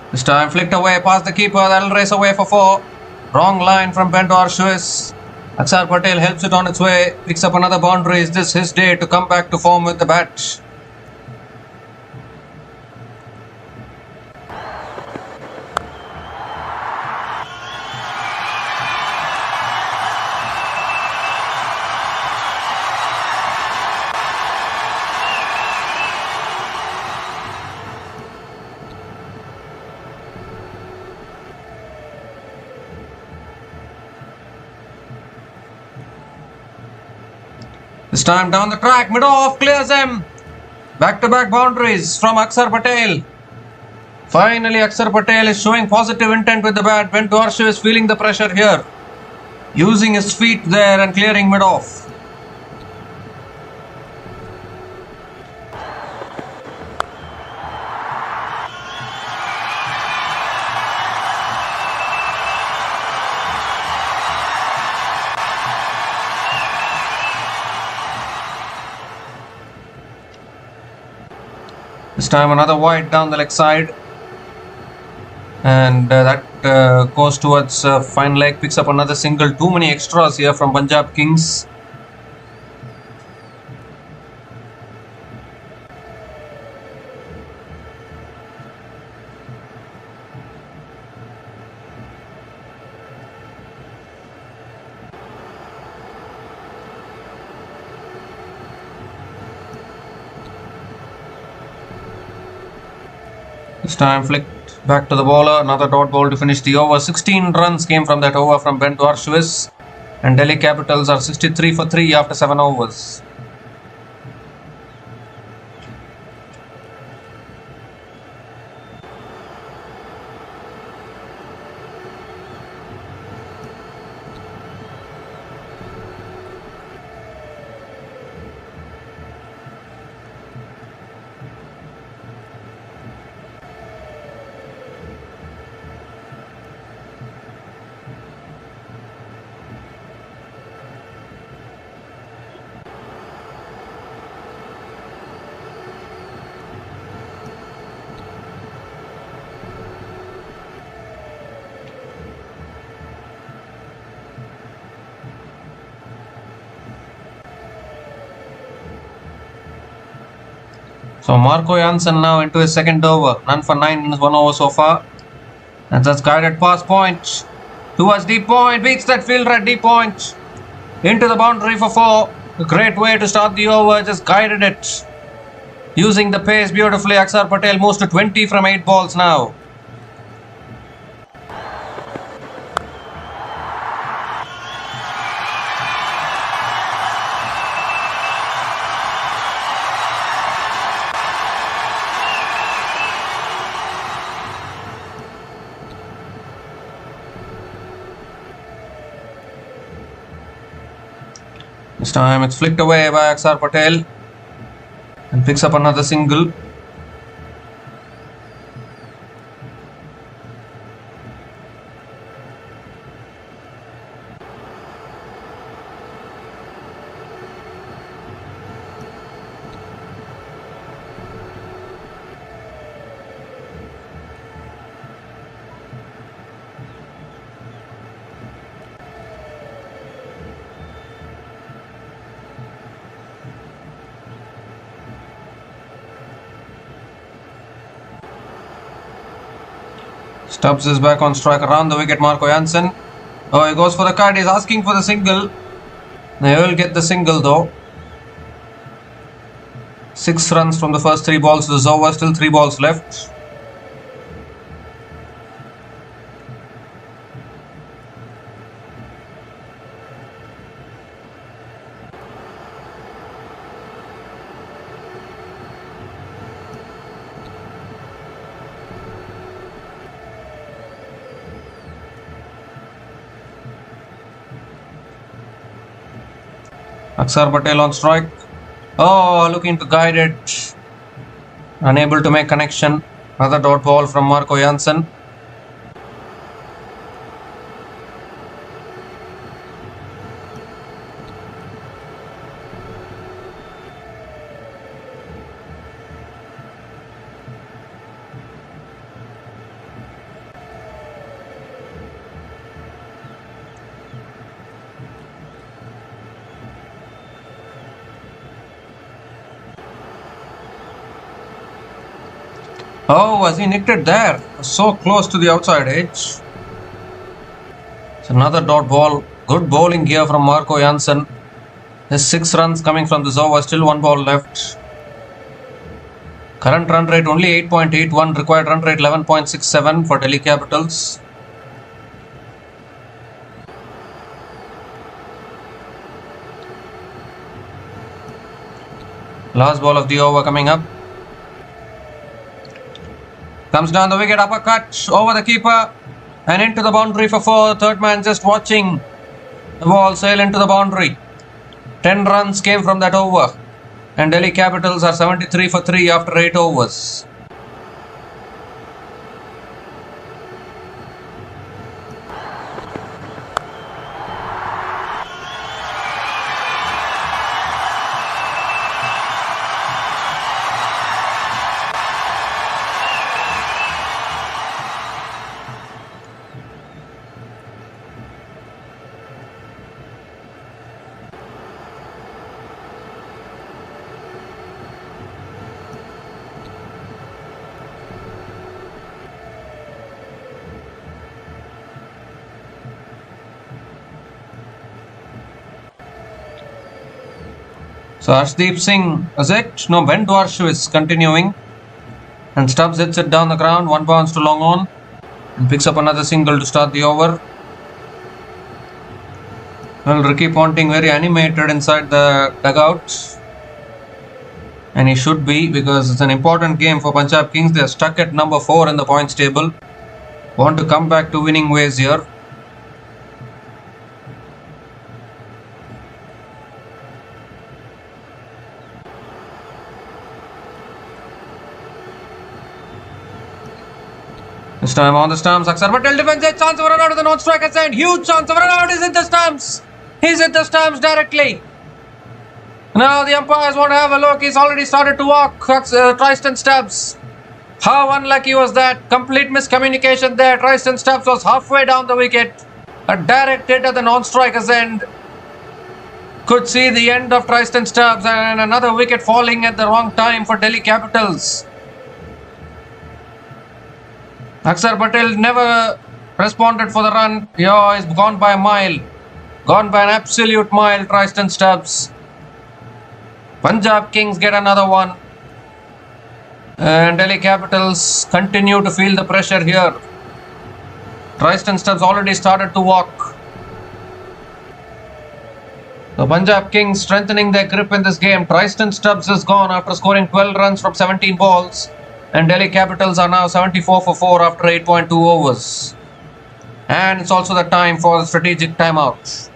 [SPEAKER 1] This time flicked away past the keeper. That'll race away for 4. Wrong line from Bent Varshuis. Akshar Patel helps it on its way. Picks up another boundary. Is this his day to come back to form with the bat? This time down the track, mid-off, clears him. Back-to-back boundaries from Akshar Patel. Finally, Akshar Patel is showing positive intent with the bat. Bent Varshuis is feeling the pressure here. Using his feet there and clearing mid-off. This time another wide down the leg side, and that goes towards fine leg, picks up another single. Too many extras here from Punjab Kings. This time flicked back to the bowler. Another dot ball to finish the over. 16 runs came from that over from Bent Varshuis. And Delhi Capitals are 63 for 3 after 7 overs. So Marco Jansen now into his second over. None for 9 in 1 over so far. And that's guided pass point. Towards deep point. Beats that fielder at deep point. Into the boundary for 4. A great way to start the over. Just guided it. Using the pace beautifully. Axar Patel moves to 20 from 8 balls now. This time it's flicked away by Axar Patel and picks up another single. Stubbs is back on strike around the wicket. Marco Jansen. Oh, he goes for the cut. He's asking for the single. They will get the single though. 6 runs from the first 3 balls. This over. Still 3 balls left. Axar Patel on strike. Oh, looking to guide it. Unable to make connection. Another dot ball from Marco Jansen. Oh, has he nicked it there? So close to the outside edge. It's another dot ball. Good bowling here from Marco Jansen. There's 6 runs coming from this over. Still 1 ball left. Current run rate only 8.81. Required run rate 11.67 for Delhi Capitals. Last ball of the over coming up. Comes down the wicket, uppercut over the keeper and into the boundary for 4. Third man just watching the ball sail into the boundary. 10 runs came from that over and Delhi Capitals are 73 for 3 after 8 overs. So Arshdeep Singh, is it? No, Ben Dwarshu is continuing. And Stubbs hits it down the ground. 1 bounce to long on. And picks up another single to start the over. Well, Ricky Ponting very animated inside the dugout. And he should be because it's an important game for Punjab Kings. They are stuck at number 4 in the points table. Want to come back to winning ways here. This time on the stumps, Axar Patel defends a chance of a run out of the non-striker side. Huge chance of a run out. He's hit the stumps. He's hit the stumps directly. Now the umpires want to have a look. He's already started to walk. Tristan Stubbs. How unlucky was that? Complete miscommunication there. Tristan Stubbs was halfway down the wicket. A direct hit at the non-striker's end. Could see the end of Tristan Stubbs and another wicket falling at the wrong time for Delhi Capitals. Akshar Patel never responded for the run. Yeah, he's gone by a mile. Gone by an absolute mile, Tristan Stubbs. Punjab Kings get another one. And Delhi Capitals continue to feel the pressure here. Tristan Stubbs already started to walk. The Punjab Kings strengthening their grip in this game. Tristan Stubbs is gone after scoring 12 runs from 17 balls. And Delhi Capitals are now 74 for 4 after 8.2 overs. And it's also the time for the strategic timeout.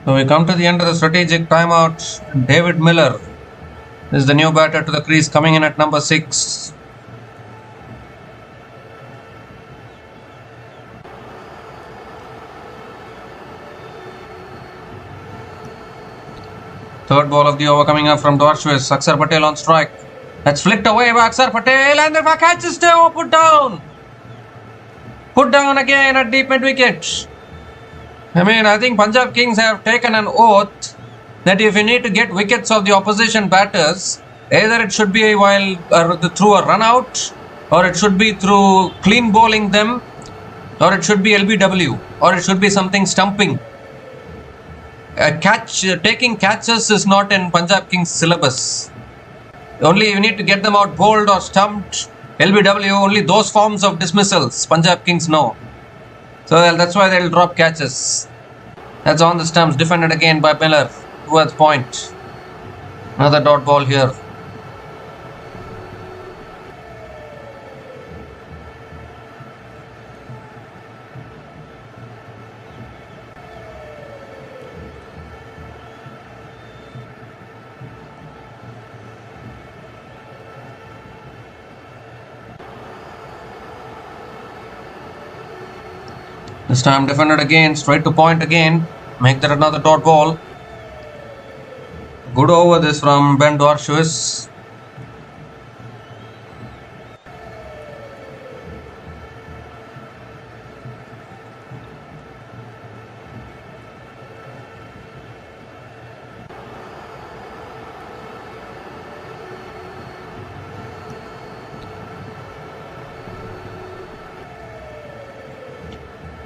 [SPEAKER 1] So we come to the end of the strategic timeout. David Miller is the new batter to the crease, coming in at number 6. Third ball of the over coming up from Dwarshwis. Akshar Patel on strike. That's flicked away by Akshar Patel, and the catch is still put down. Put down again at deep mid wicket. I think Punjab Kings have taken an oath that if you need to get wickets of the opposition batters, either it should be through a run out, or it should be through clean bowling them, or it should be LBW, or it should be something stumping. Taking catches is not in Punjab Kings syllabus. Only you need to get them out bowled or stumped. LBW, only those forms of dismissals Punjab Kings know. So that's why they'll drop catches. That's on the stumps, defended again by Miller towards point. Another dot ball here. This time defended again, straight to point again. Make that another dot ball. Good over this from Ben Dwarshwis.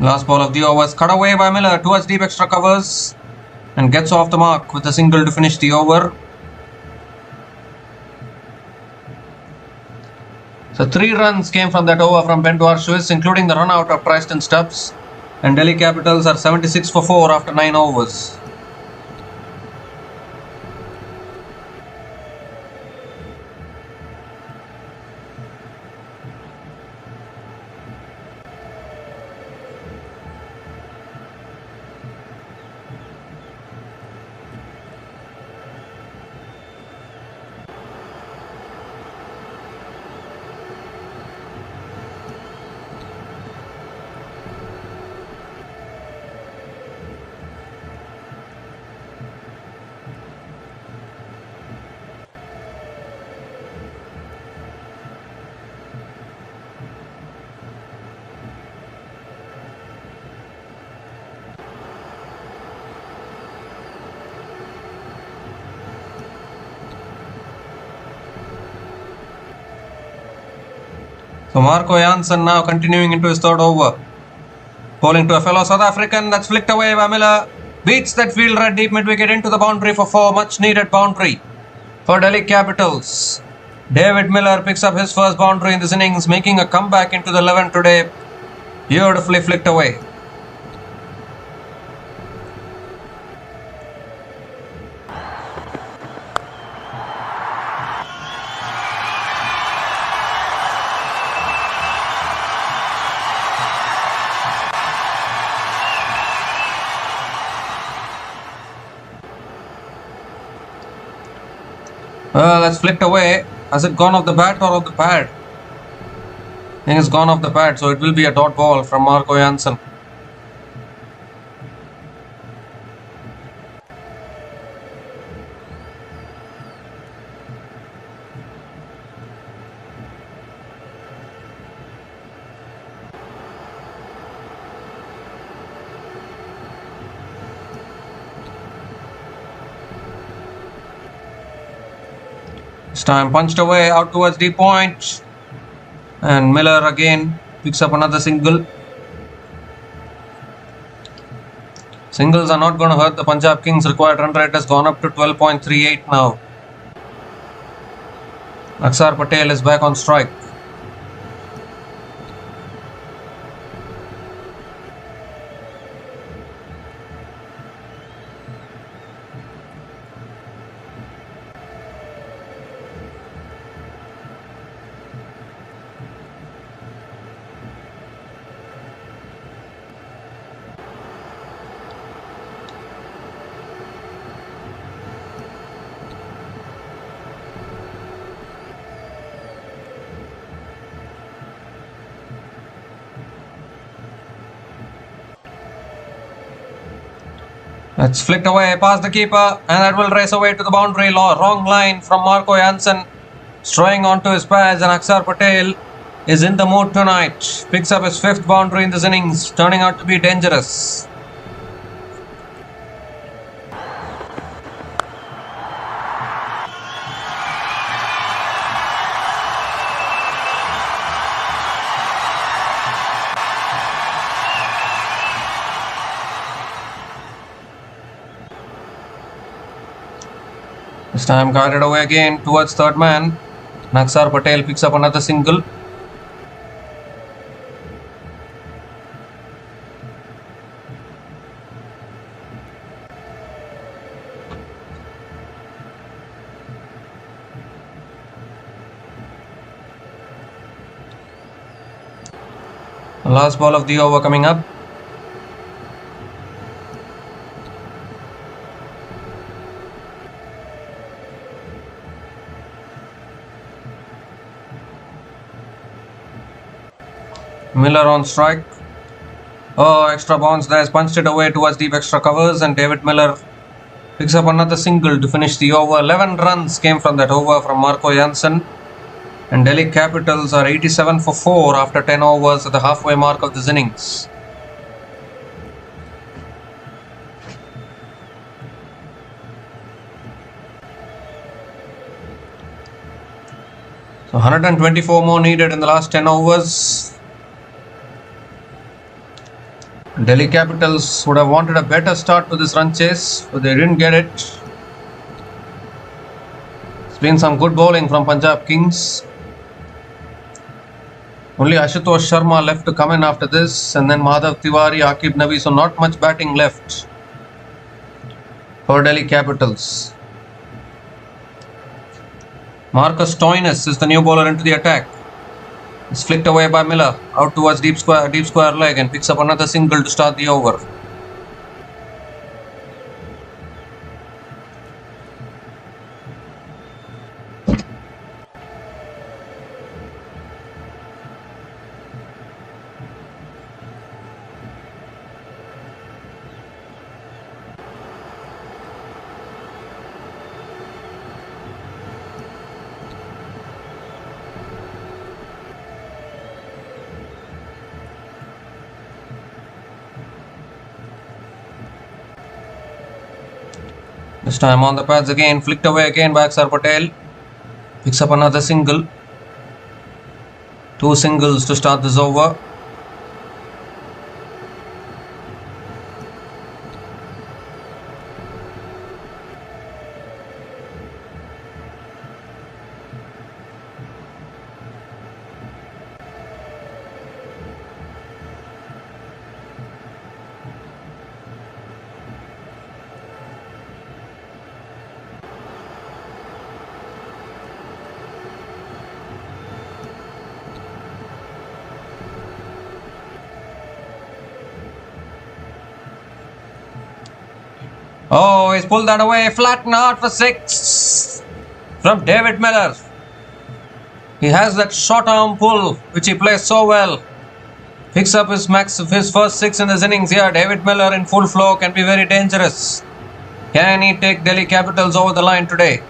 [SPEAKER 1] Last ball of the over was cut away by Miller towards deep extra covers and gets off the mark with a single to finish the over. So 3 runs came from that over from Bendwar Swiss, including the run out of Tristan Stubbs, and Delhi Capitals are 76 for 4 after 9 overs. So Marco Jansen now continuing into his 3rd over. Bowling to a fellow South African, that's flicked away by Miller. Beats that fielder at deep mid-wicket into the boundary for 4. Much needed boundary for Delhi Capitals. David Miller picks up his first boundary in this innings, making a comeback into the 11 today. Beautifully flicked away. Well, that's flicked away. Has it gone off the bat or off the pad? I think it's gone off the pad, so it will be a dot ball from Marco Jansen. This time punched away out towards deep point, and Miller again picks up another single. Singles are not going to hurt the Punjab Kings. Required run rate has gone up to 12.38 now. Akshar Patel is back on strike. It's flicked away past the keeper, and that will race away to the boundary. Wrong line from Marco Jansen. Straying onto his pads, and Akshar Patel is in the mood tonight. Picks up his 5th boundary in this innings, turning out to be dangerous. This time guided away again towards 3rd man. Akshar Patel picks up another single. The last ball of the over coming up. Miller on strike. Oh, extra bounce there, has punched it away towards deep extra covers, and David Miller picks up another single to finish the over. 11 runs came from that over from Marco Jansen, and Delhi Capitals are 87 for 4 after 10 overs at the halfway mark of this innings. So 124 more needed in the last 10 overs. Delhi Capitals would have wanted a better start to this run chase, but they didn't get it. It's been some good bowling from Punjab Kings. Only Ashutosh Sharma left to come in after this, and then Madhav Tiwari, Akib Nabi, so not much batting left for Delhi Capitals. Marcus Stoinis is the new bowler into the attack. It's flicked away by Miller, out towards deep square leg, and picks up another single to start the over. This time on the pads again, flicked away again by Akshar Patel. Picks up another single. 2 singles to start this over. Oh, he's pulled that away. Flat and hard for 6 from David Miller. He has that short arm pull which he plays so well. Picks up his first 6 in this innings here. David Miller in full flow can be very dangerous. Can he take Delhi Capitals over the line today?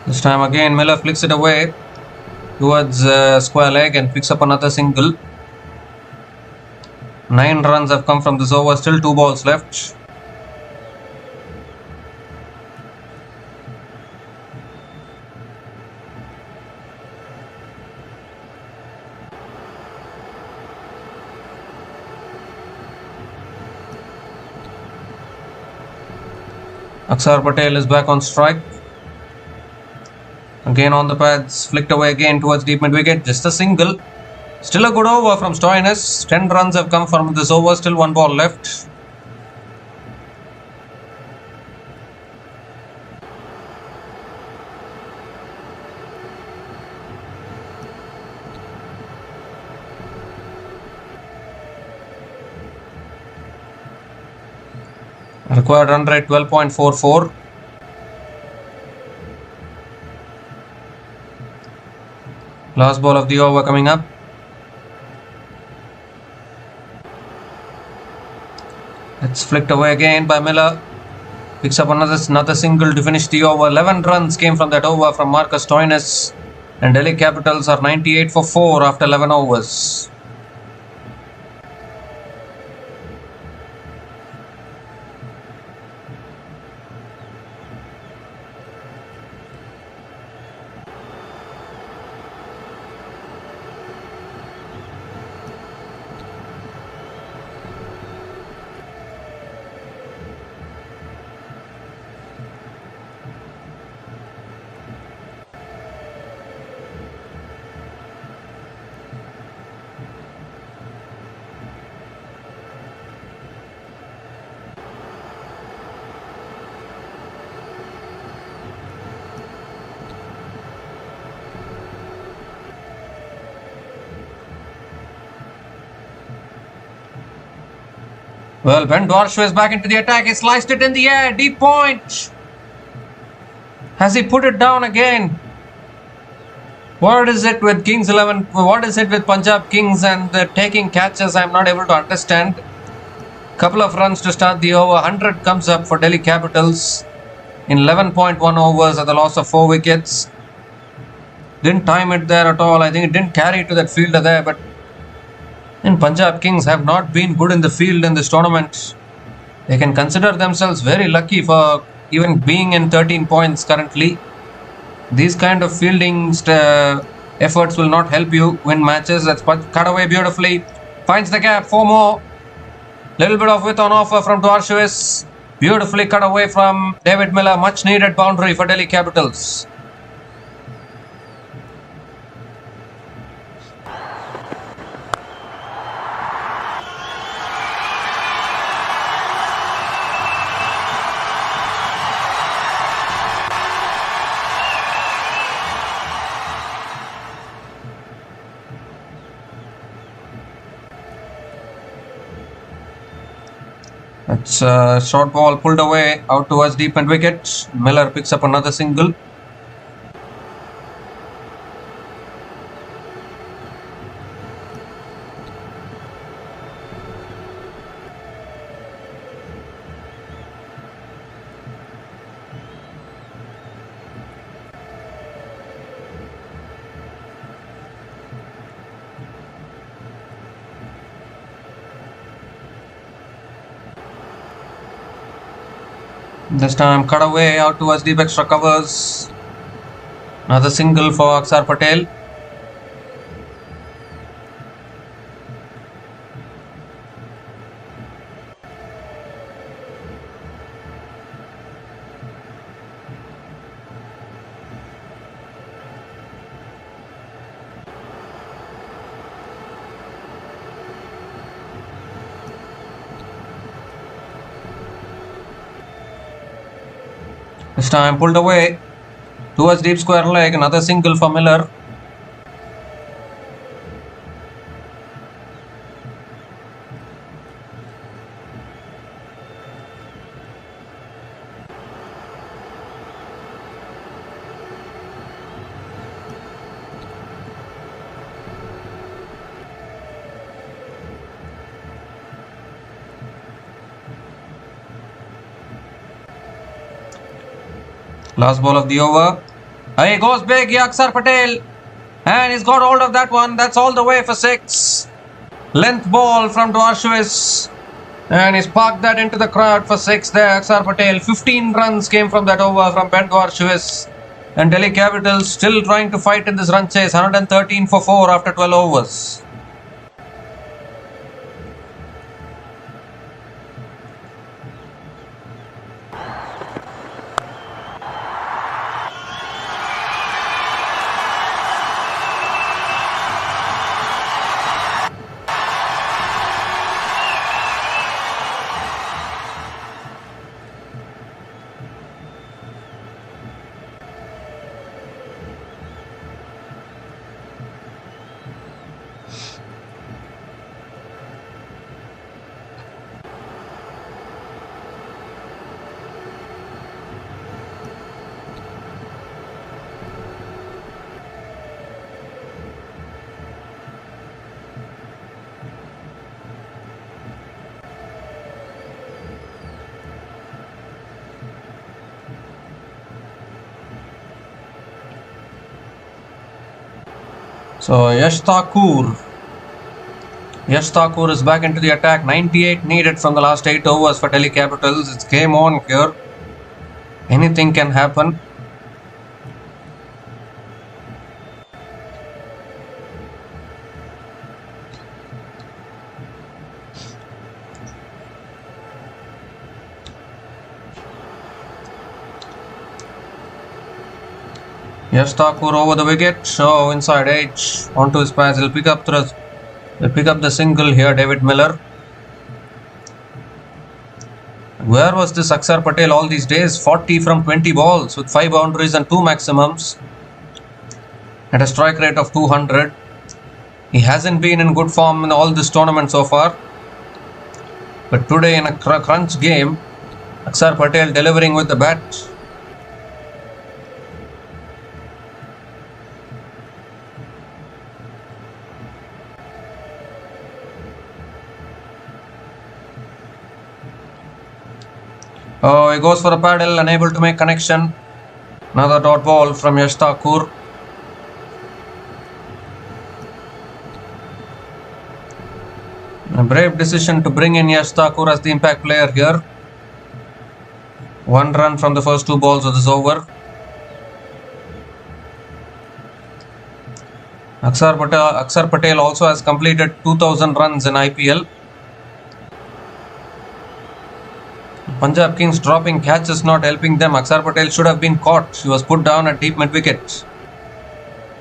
[SPEAKER 1] This time again Miller flicks it away towards square leg and picks up another single. 9 runs have come from this over, still 2 balls left. Akshar Patel is back on strike. Again on the pads, flicked away again towards deep mid wicket, just a single. Still a good over from Stoinis. 10 runs have come from this over, still 1 ball left. Required run rate 12.44. Last ball of the over coming up. It's flicked away again by Miller. Picks up another single to finish the over. 11 runs came from that over from Marcus Stoinis. And Delhi Capitals are 98 for 4 after 11 overs. Well, Ben Dwarshu is back into the attack. He sliced it in the air. Deep point. Has he put it down again? What is it with Kings 11? What is it with Punjab Kings and the taking catches? I am not able to understand. Couple of runs to start the over. 100 comes up for Delhi Capitals in 11.1 overs at the loss of 4 wickets. Didn't time it there at all. I think it didn't carry to that fielder there. But Punjab Kings have not been good in the field in this tournament. They can consider themselves very lucky for even being in 13 points currently. These kind of fielding efforts will not help you win matches. That's cut away beautifully. Finds the gap. 4 more. Little bit of width on offer from Dwarshuis. Beautifully cut away from David Miller. Much needed boundary for Delhi Capitals. It's a short ball pulled away out towards deep end wicket. Miller picks up another single. This time cut away out towards deep extra covers. Another single for Akshar Patel. This time pulled away towards deep square leg. Another single for Miller. Last ball of the over. He goes big, Akshar Patel. And he's got hold of that one. That's all the way for 6. Length ball from Dwarshuis. And he's parked that into the crowd for 6 there, Akshar Patel. 15 runs came from that over from Ben Dwarshuis. And Delhi Capitals still trying to fight in this run chase. 113 for 4 after 12 overs. So Yash Thakur is back into the attack. 98 needed from the last 8 overs for Delhi Capitals. It's game on here. Anything can happen. Yash Thakur over the wicket. So inside edge onto his pads. He'll pick up the single here, David Miller. Where was this Akshar Patel all these days? 40 from 20 balls with 5 boundaries and 2 maximums. At a strike rate of 200. He hasn't been in good form in all this tournament so far. But today in a crunch game, Akshar Patel delivering with the bat. Oh, he goes for a paddle, unable to make connection. Another dot ball from Yash Thakur. A brave decision to bring in Yash Thakur as the impact player here. 1 run from the first 2 balls of this over. Akshar Patel also has completed 2000 runs in IPL. Punjab Kings dropping catches not helping them. Akshar Patel should have been caught. He was put down at deep mid-wicket.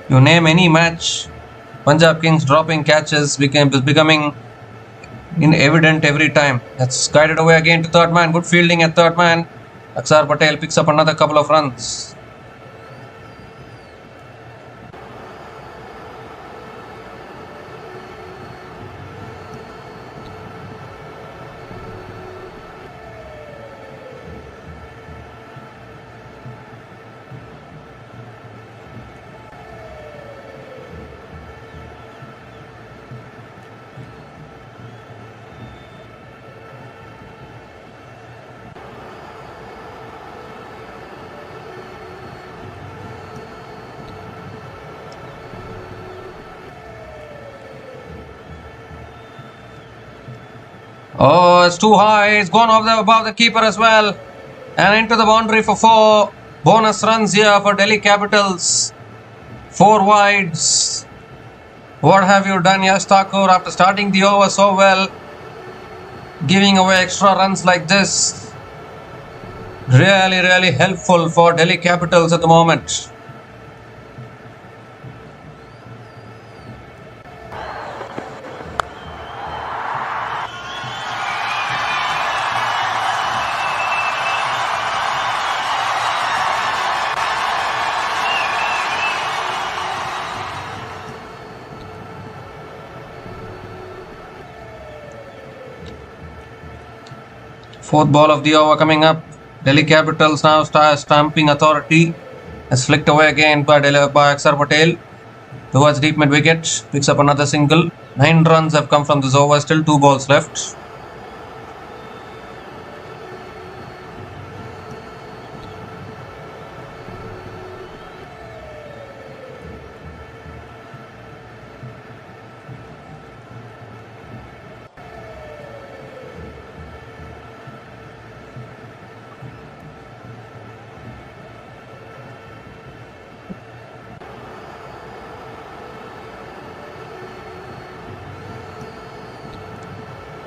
[SPEAKER 1] You name any match, Punjab Kings dropping catches becoming evident every time. That's guided away again to third man. Good fielding at third man. Akshar Patel picks up another couple of runs. Oh, it's too high. It's gone above the keeper as well. And into the boundary for 4. Bonus runs here for Delhi Capitals. 4 wides. What have you done, Yash Thakur, after starting the over so well? Giving away extra runs like this. Really helpful for Delhi Capitals at the moment. Fourth ball of the over coming up. Delhi Capitals now stamping authority. Is flicked away again by Akshar Patel towards deep mid wicket. Picks up another single. 9 runs have come from this over. Still 2 balls left.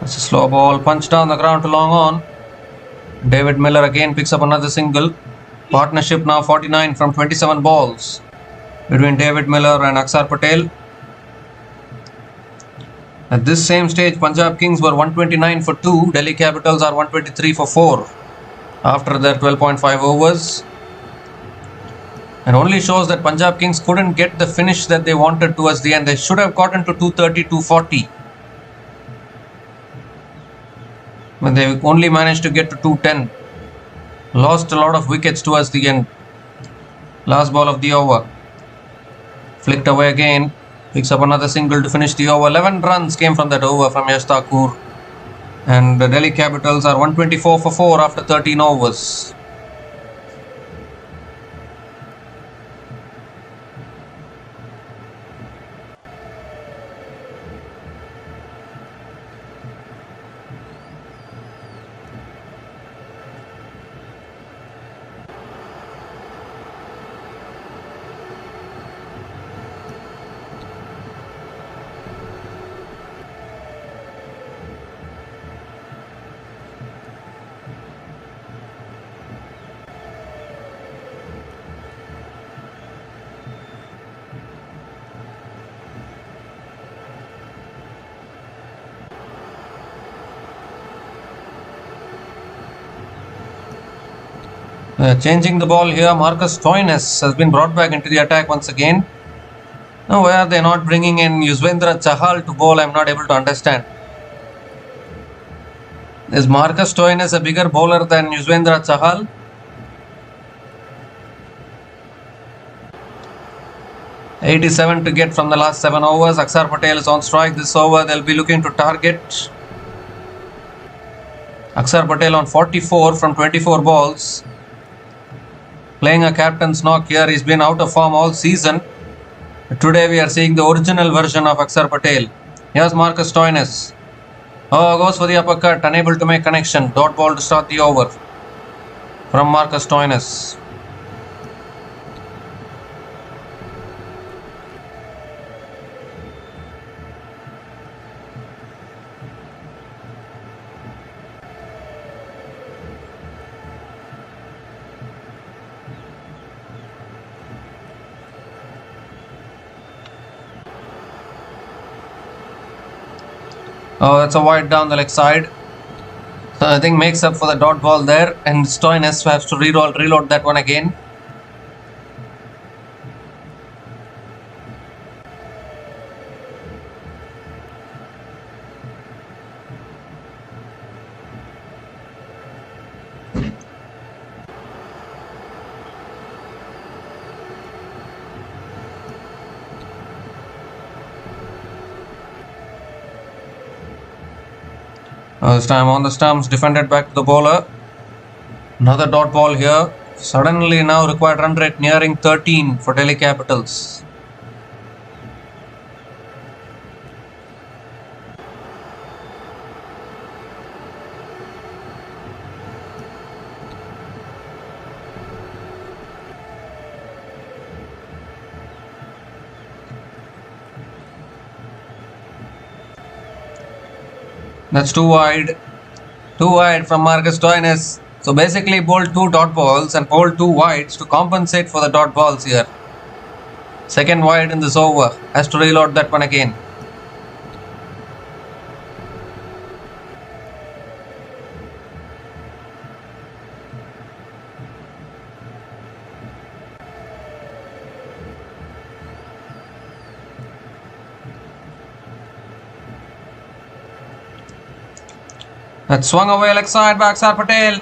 [SPEAKER 1] It's a slow ball, punched down the ground to long on. David Miller again picks up another single. Partnership now 49 from 27 balls between David Miller and Akshar Patel. At this same stage, Punjab Kings were 129 for 2. Delhi Capitals are 123 for 4 after their 12.5 overs. It only shows that Punjab Kings couldn't get the finish that they wanted towards the end. They should have gotten to 230, 240. But they only managed to get to 210. Lost a lot of wickets towards the end. Last ball of the over. Flicked away again. Picks up another single to finish the over. 11 runs came from that over from Yash Thakur. And the Delhi Capitals are 124 for 4 after 13 overs. Changing the ball here, Marcus Stoinis has been brought back into the attack once again. Now, why are they not bringing in Yuzvendra Chahal to bowl? I'm not able to understand. Is Marcus Stoinis a bigger bowler than Yuzvendra Chahal? $87 to get from the last 7 overs. Akshar Patel is on strike this over. They'll be looking to target. Akshar Patel on 44 from 24 balls. Playing a captain's knock here. He's been out of form all season. Today we are seeing the original version of Akshar Patel. Here's Marcus Stoinis. Oh, goes for the uppercut, unable to make connection. Dot ball to start the over from Marcus Stoinis. Oh, that's a wide down the leg side. So I think makes up for the dot ball there, and Stoinis has to reload that one again. This time on the stumps, defended back to the bowler. Another dot ball here. Suddenly now required run rate nearing 13 for Delhi Capitals. That's too wide. Too wide from Marcus Stoinis. So basically bowled 2 dot balls and bowled 2 wides to compensate for the dot balls here. Second wide in this over. Has to reload that one again. That swung away leg side by Akshar Patel.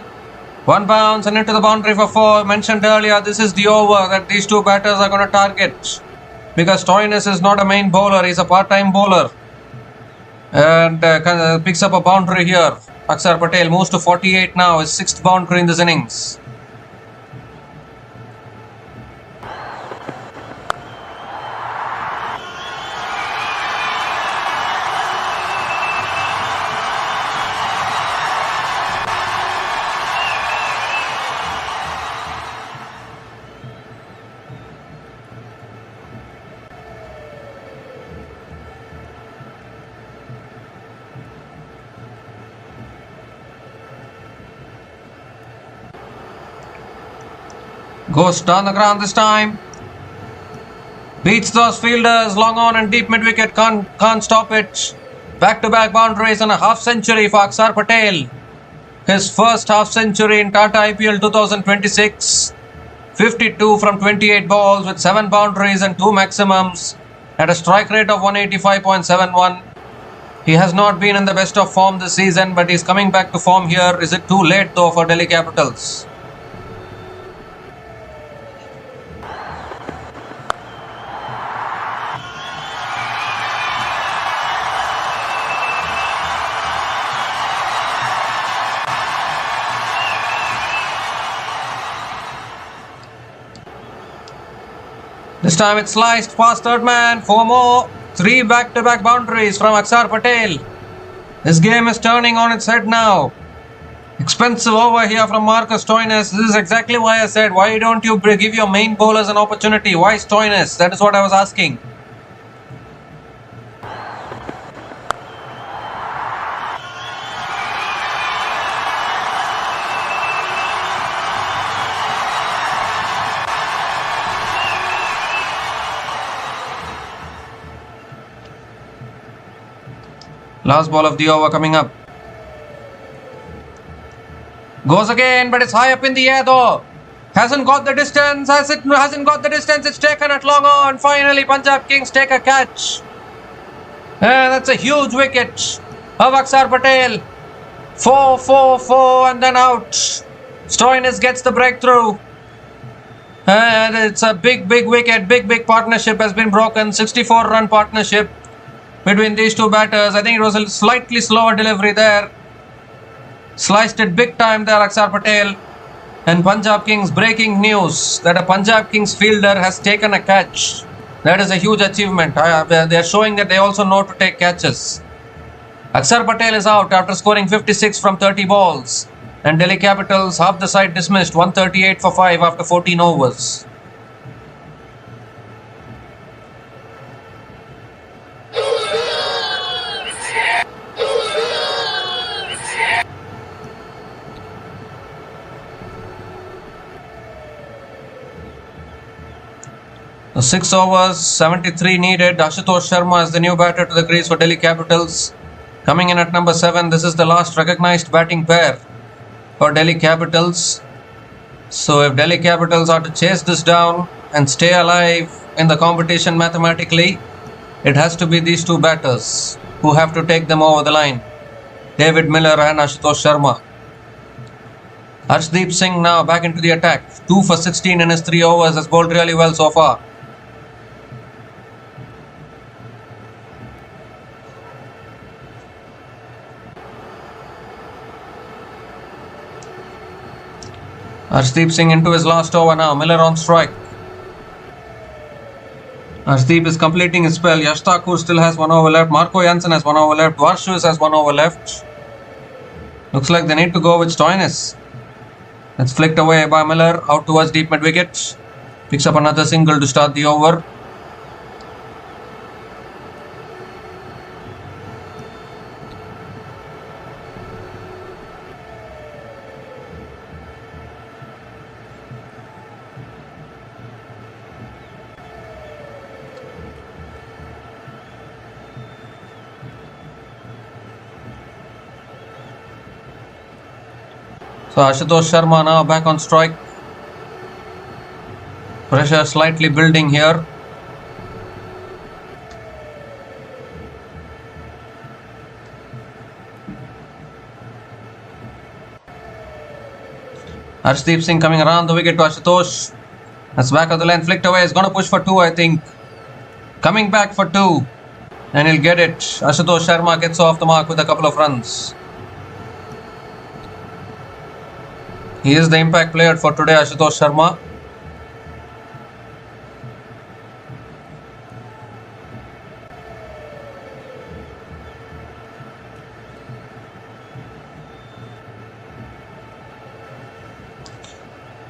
[SPEAKER 1] One bounce and into the boundary for 4. Mentioned earlier, this is the over that these two batters are going to target. Because Stoinis is not a main bowler, he's a part-time bowler. And picks up a boundary here. Akshar Patel moves to 48 now, his 6th boundary in this innings. Goes down the ground this time. Beats those fielders. Long on and deep mid wicket. Can't stop it. Back-to-back boundaries and a half century for Akshar Patel. His first half century in Tata IPL 2026. 52 from 28 balls with 7 boundaries and 2 maximums. At a strike rate of 185.71. He has not been in the best of form this season, but he's coming back to form here. Is it too late though for Delhi Capitals? This time it's sliced past third man. 4 more. 3 back-to-back boundaries from Akshar Patel. This game is turning on its head now. Expensive over here from Marcus Stoinis. This is exactly why I said, why don't you give your main bowlers an opportunity? Why Stoinis? That is what I was asking. Last ball of the over coming up. Goes again, but it's high up in the air though. Hasn't got the distance. Hasn't got the distance. It's taken at long on. Finally, Punjab Kings take a catch. And that's a huge wicket of Akshar Patel. 4 and then out. Stoinis gets the breakthrough. And it's a big wicket. Big partnership has been broken. 64-run partnership between these two batters. I think it was a slightly slower delivery there. Sliced it big time there, Akshar Patel. And Punjab Kings breaking news that a Punjab Kings fielder has taken a catch. That is a huge achievement. They are showing that they also know to take catches. Akshar Patel is out after scoring 56 from 30 balls. And Delhi Capitals half the side dismissed 138 for 5 after 14 overs. The 6 overs, 73 needed. Ashutosh Sharma is the new batter to the crease for Delhi Capitals. Coming in at number 7, this is the last recognized batting pair for Delhi Capitals. So if Delhi Capitals are to chase this down and stay alive in the competition mathematically, it has to be these two batters who have to take them over the line. David Miller and Ashutosh Sharma. Harshdeep Singh now back into the attack. 2 for 16 in his 3 overs, has bowled really well so far. Harshdeep Singh into his last over now. Miller on strike. Harshdeep is completing his spell. Yash Thakur still has 1 over left. Marco Jansen has 1 over left. Varshuis has 1 over left. Looks like they need to go with Stoinis. That's flicked away by Miller. Out towards deep mid wicket. Picks up another single to start the over. So Ashutosh Sharma now back on strike. Pressure slightly building here. Harshdeep Singh coming around the wicket to Ashutosh. That's back of the line, flicked away. He's going to push for 2, I think. Coming back for 2. And he'll get it. Ashutosh Sharma gets off the mark with a couple of runs. He is the impact player for today, Ashutosh Sharma.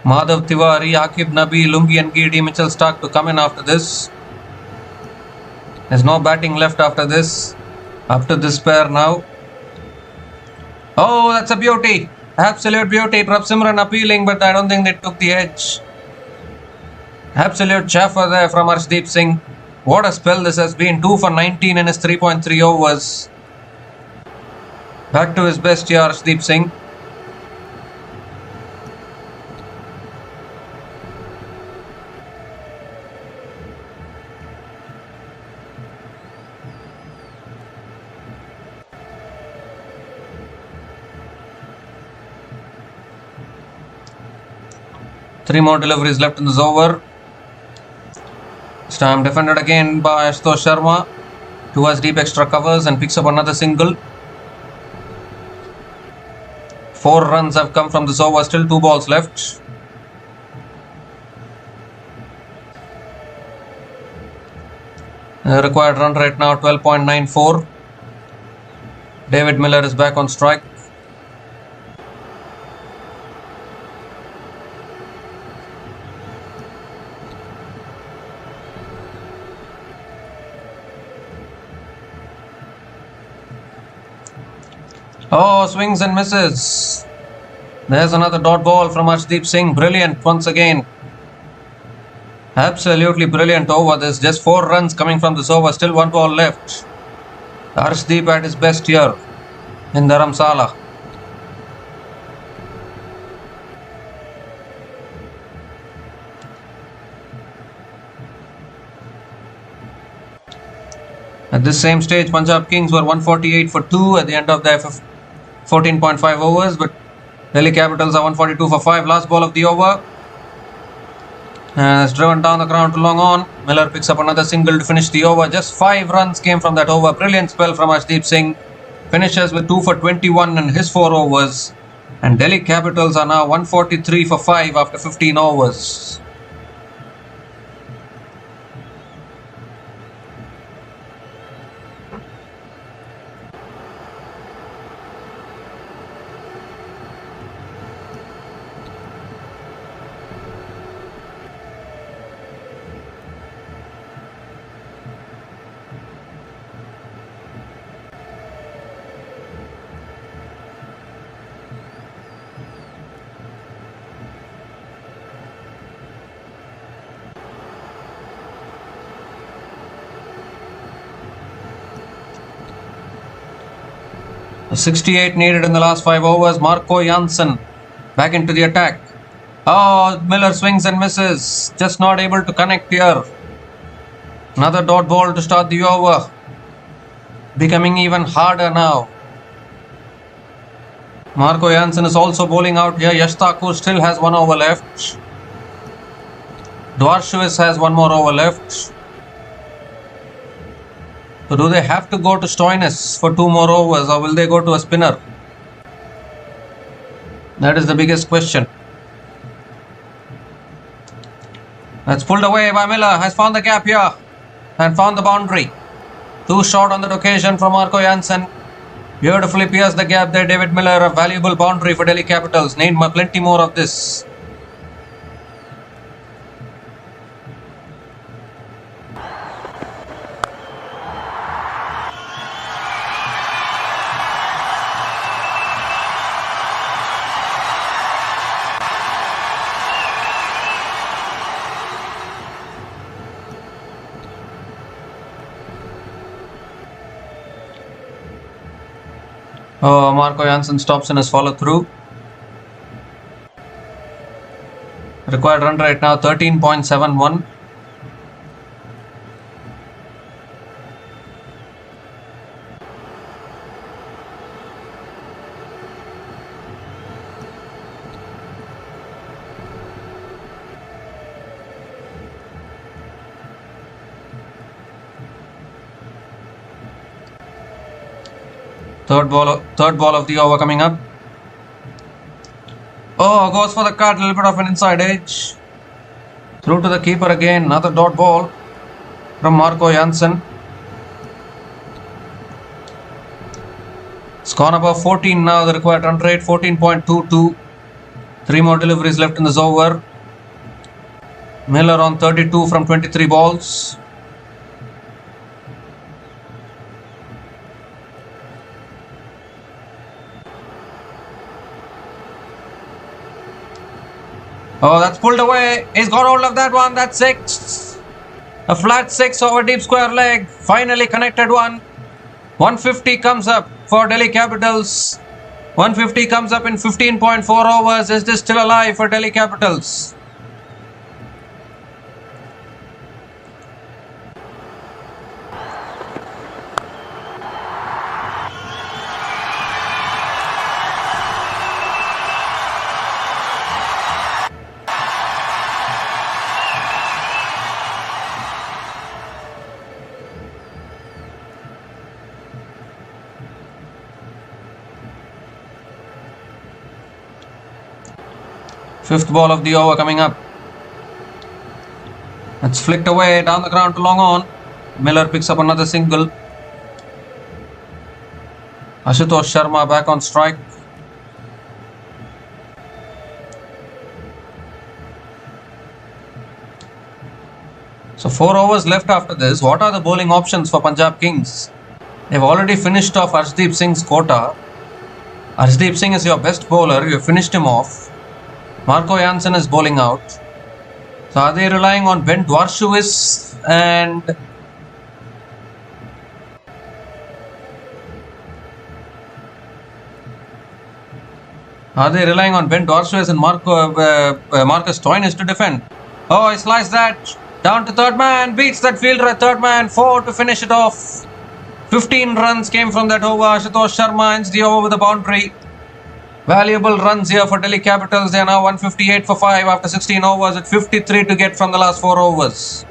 [SPEAKER 1] Madhav Tiwari, Akib Nabi, Lungi and Gidi Mitchell Stark to come in after this. There's no batting left after this. After this pair now. Oh, that's a beauty. Absolute beauty. Prabh Simran appealing, but I don't think they took the edge. Absolute chaffer there from Harshdeep Singh. What a spell this has been. 2 for 19 in his 3.3 overs. Back to his best here, Harshdeep Singh. Three more deliveries left in this over. This time defended again by Ashutosh Sharma. Towards deep extra covers and picks up another single. 4 runs have come from this over. Still 2 balls left. The required run rate now 12.94. David Miller is back on strike. Oh, swings and misses. There's another dot ball from Harshdeep Singh. Brilliant once again. Absolutely brilliant over this. Just 4 runs coming from this over. Still 1 ball left. Harshdeep at his best here in Dharamsala. At this same stage, Punjab Kings were 148 for 2 at the end of their 14.5 overs, but Delhi Capitals are 142 for 5. Last ball of the over. It's driven down the ground to long on. Miller picks up another single to finish the over. Just 5 runs came from that over. Brilliant spell from Harshdeep Singh. Finishes with 2 for 21 in his 4 overs. And Delhi Capitals are now 143 for 5 after 15 overs. 68 needed in the last 5 overs. Marco Jansen back into the attack. Oh, Miller swings and misses. Just not able to connect here. Another dot ball to start the over. Becoming even harder now. Marco Jansen is also bowling out here. Yash Thakur still has 1 over left. Dwarshuis has 1 more over left. So do they have to go to Stoinis for 2 more overs, or will they go to a spinner? That is the biggest question. That's pulled away by Miller. Has found the gap here and found the boundary. Too short on that occasion from Marco Jansen. Beautifully pierced the gap there, David Miller. A valuable boundary for Delhi Capitals. Need plenty more of this. Oh, Marco Jansen stops in his follow through. Required run rate now 13.71. Third ball of the over coming up. Oh, goes for the cut, a little bit of an inside edge. Through to the keeper again, another dot ball from Marco Jansen. It's gone above 14 now, the required run rate 14.22. 3 more deliveries left in this over. Miller on 32 from 23 balls. Oh, that's pulled away. He's got hold of that one. That's 6. A flat 6 over deep square leg. Finally connected one. 150 comes up for Delhi Capitals. 150 comes up in 15.4 overs. Is this still alive for Delhi Capitals? Fifth ball of the over coming up. It's flicked away down the ground to long on. Miller picks up another single. Ashutosh Sharma back on strike. So 4 overs left after this. What are the bowling options for Punjab Kings? They've already finished off Arshdeep Singh's quota. Arshdeep Singh is your best bowler. You finished him off. Marco Jansen is bowling out. So are they relying on Ben Dwarshuis and Marcus Stoinis to defend? Oh, he sliced that down to third man, beats that fielder at third man, 4 to finish it off. 15 runs came from that over. Ashutosh Sharma ends the over with a boundary. Valuable runs here for Delhi Capitals. They are now 158 for 5 after 16 overs with 53 to get from the last 4 overs.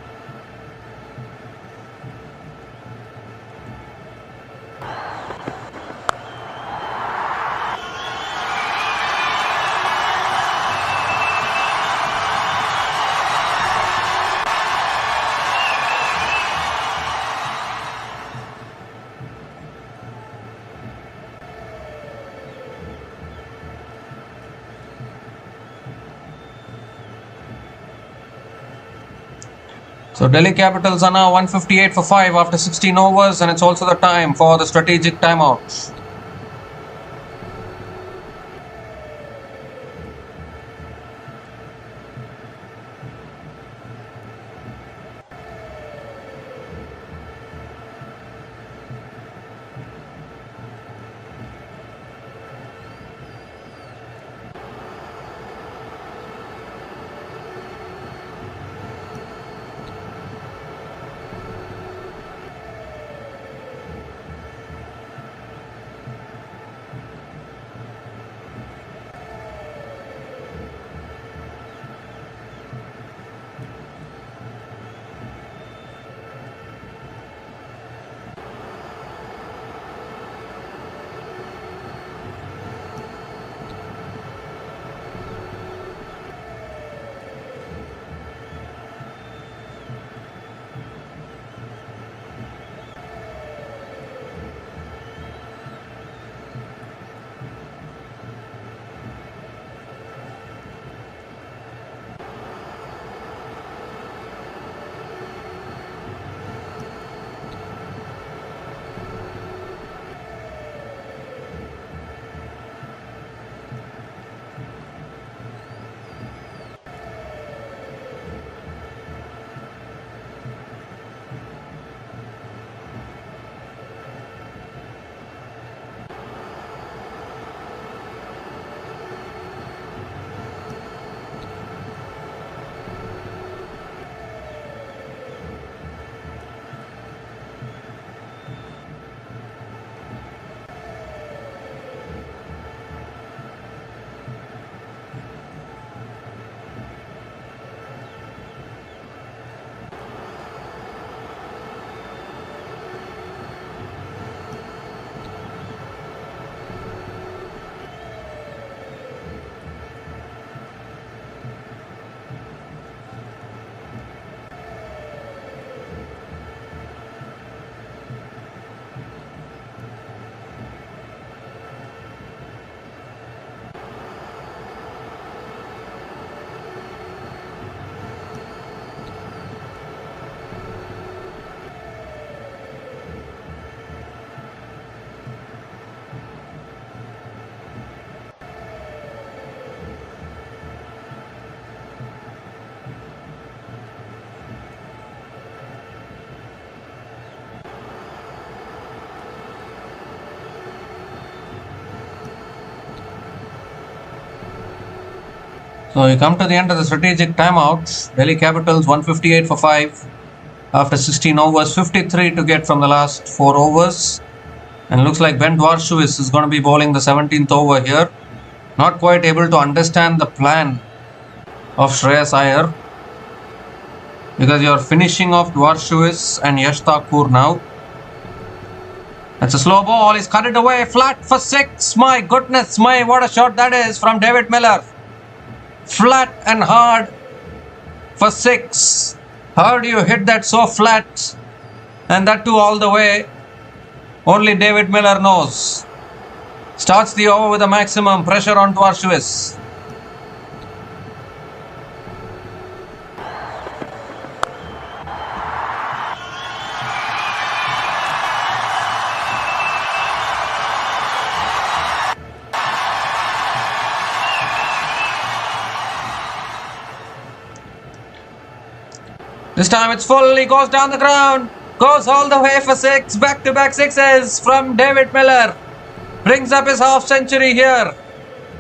[SPEAKER 1] So Delhi Capitals are now 158 for 5 after 16 overs, and it's also the time for the strategic timeout. So we come to the end of the strategic timeout. Delhi Capitals 158 for 5 after 16 overs, 53 to get from the last 4 overs. And looks like Ben Dwarshuis is going to be bowling the 17th over here. Not quite able to understand the plan of Shreyas Iyer, because you're finishing off Dwarshuis and Yash Thakur now. That's a slow ball. He's cut it away. Flat for 6. My goodness, what a shot that is from David Miller. Flat and hard for 6. How do you hit that so flat? And that too all the way. Only David Miller knows. Starts the over with a maximum pressure on Dwarshuis. This time it's full. He goes down the ground. Goes all the way for 6. Back-to-back sixes from David Miller. Brings up his half century here.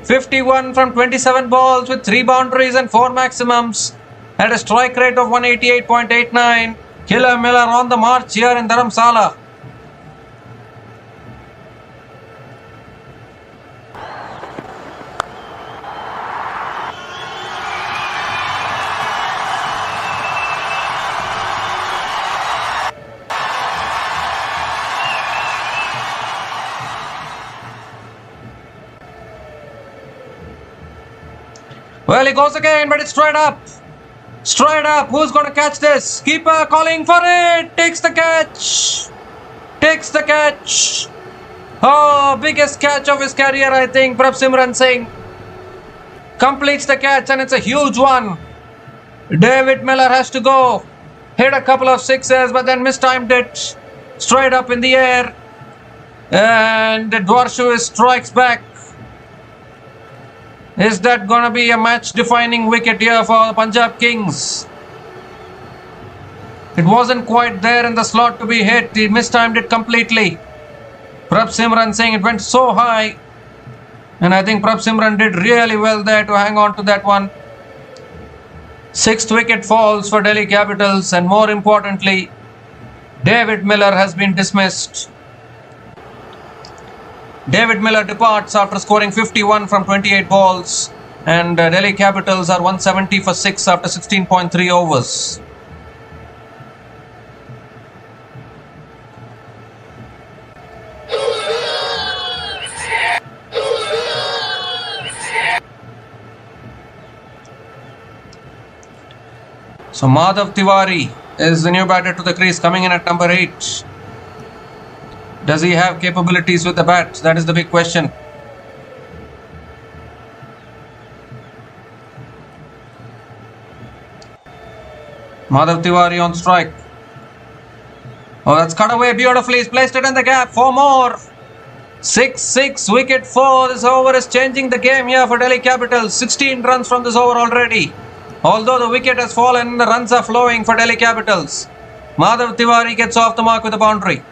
[SPEAKER 1] 51 from 27 balls with 3 boundaries and 4 maximums. At a strike rate of 188.89. Killer Miller on the march here in Dharamsala. Well, he goes again, but it's straight up. Straight up. Who's going to catch this? Keeper calling for it. Takes the catch. Takes the catch. Oh, biggest catch of his career, I think. Prabsimran Singh completes the catch, and it's a huge one. David Miller has to go. Hit a couple of sixes, but then mistimed it. Straight up in the air. And Dwarshuis strikes back. Is that going to be a match-defining wicket here for the Punjab Kings? It wasn't quite there in the slot to be hit. He mistimed it completely. Prabsimran Singh, it went so high. And I think Prabsimran did really well there to hang on to that one. 6th wicket falls for Delhi Capitals, and more importantly, David Miller has been dismissed. David Miller departs after scoring 51 from 28 balls, and Delhi Capitals are 170 for 6 after 16.3 overs. So Madhav Tiwari is the new batter to the crease, coming in at number 8. Does he have capabilities with the bat? That is the big question. Madhav Tiwari on strike. Oh, that's cut away beautifully. He's placed it in the gap. 4 more. 6-6. Wicket 4. This over is changing the game here for Delhi Capitals. 16 runs from this over already. Although the wicket has fallen, the runs are flowing for Delhi Capitals. Madhav Tiwari gets off the mark with a boundary.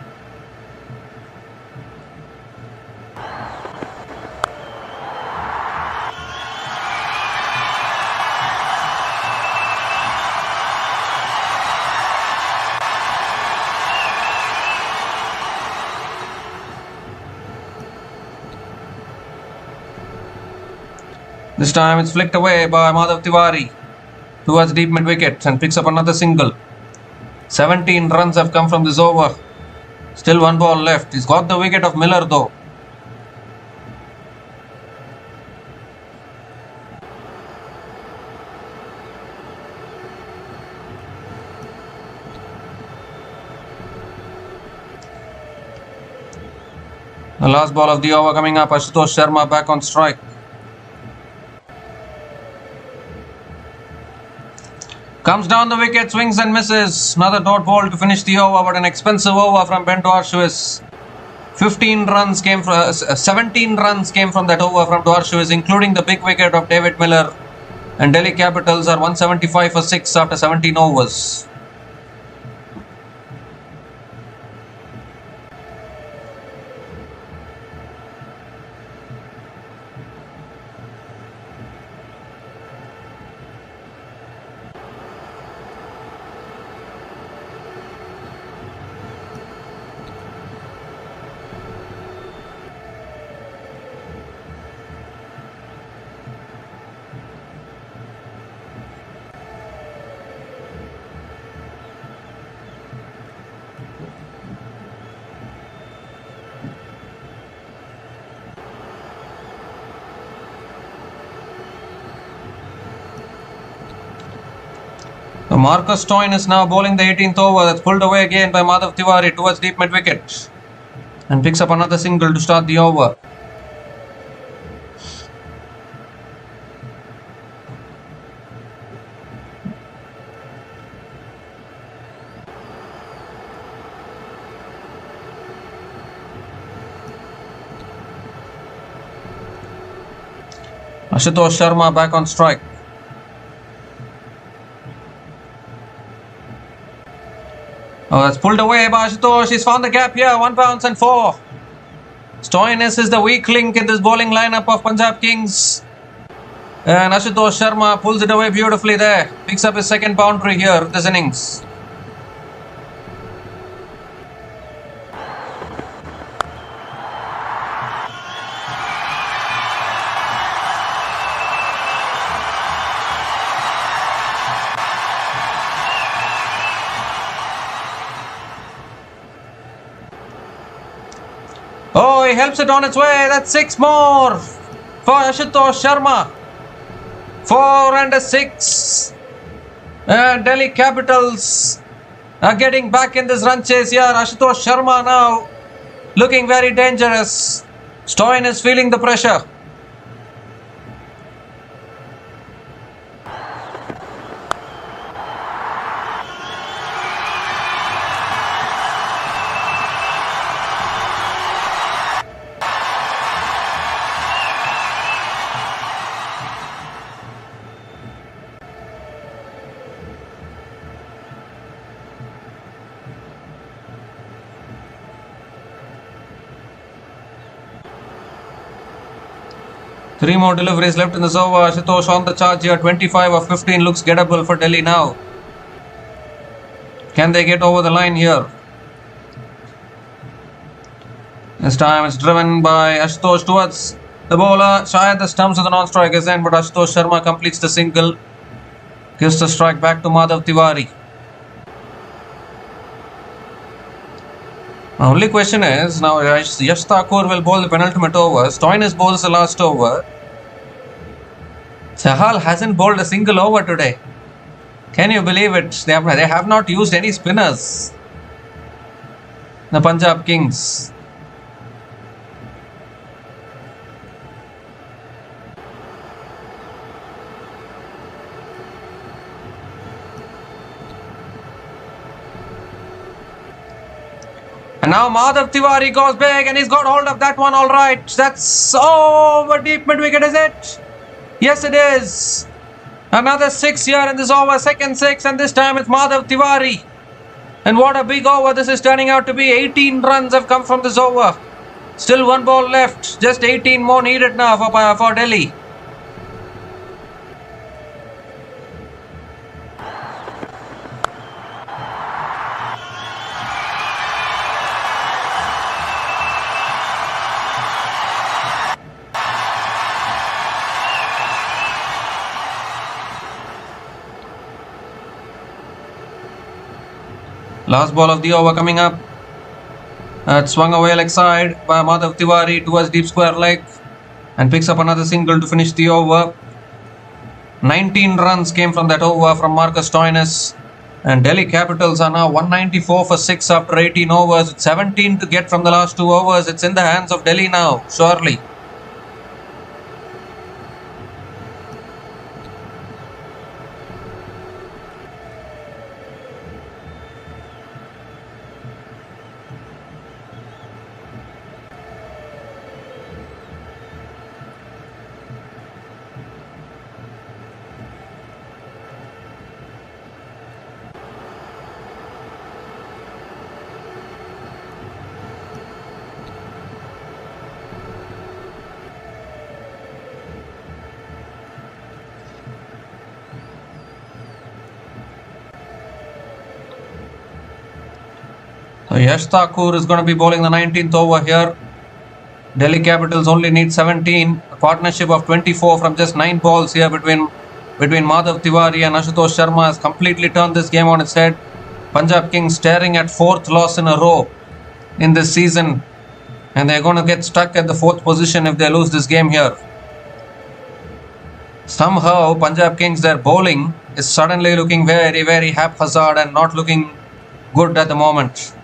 [SPEAKER 1] This time it's flicked away by Madhav Tiwari towards deep mid wicket and picks up another single. 17 runs have come from this over. Still 1 ball left. He's got the wicket of Miller though. The last ball of the over coming up. Ashutosh Sharma back on strike. Comes down the wicket, swings and misses. Another dot ball to finish the over, but an expensive over from Ben Dwarshuis. 17 runs came from that over from Dwarshuis, including the big wicket of David Miller. And Delhi Capitals are 175 for 6 after 17 overs. Marcus Stoin is now bowling the 18th over. That's pulled away again by Madhav Tiwari towards deep mid wicket. And picks up another single to start the over. Ashutosh Sharma back on strike. Oh, that's pulled away by Ashutosh. He's found the gap here. 1 bounce and 4. Stoinis is the weak link in this bowling lineup of Punjab Kings. And Ashutosh Sharma pulls it away beautifully there. Picks up his second boundary here this innings. Oh, he helps it on its way. That's 6 more for Ashutosh Sharma. 4 and a 6. And Delhi Capitals are getting back in this run chase here. Ashutosh Sharma now looking very dangerous. Stoin is feeling the pressure. Three more deliveries left in this over. Ashutosh on the charge here. 25 of 15 looks gettable for Delhi now. Can they get over the line here? This time it's driven by Ashutosh towards the bowler. Shayad the stumps with the non-strike is in, but Ashutosh Sharma completes the single. Gives the strike back to Madhav Tiwari. The only question is, now Yash Thakur will bowl the penultimate over. Stoinis bowls the last over. Chahal hasn't bowled a single over today. Can you believe it? They have not used any spinners. The Punjab Kings. And now Madhav Tiwari goes big and he's got hold of that one all right. That's over deep mid wicket, is it? Yes, it is. Another 6 here in this over, second 6, and this time it's Madhav Tiwari. And what a big over this is turning out to be. 18 runs have come from this over. Still 1 ball left. Just 18 more needed now for Delhi. Last ball of the over coming up. Swung away leg side by Madhav Tiwari towards deep square leg and picks up another single to finish the over. 19 runs came from that over from Marcus Stoinis, and Delhi Capitals are now 194 for 6 after 18 overs. With 17 to get from the last 2 overs. It's in the hands of Delhi now, surely. So Yash Thakur is going to be bowling the 19th over here. Delhi Capitals only need 17. A partnership of 24 from just 9 balls here between Madhav Tiwari and Ashutosh Sharma has completely turned this game on its head. Punjab Kings staring at 4th loss in a row in this season, and they're going to get stuck at the 4th position if they lose this game here. Somehow Punjab Kings, their bowling is suddenly looking very haphazard and not looking good at the moment.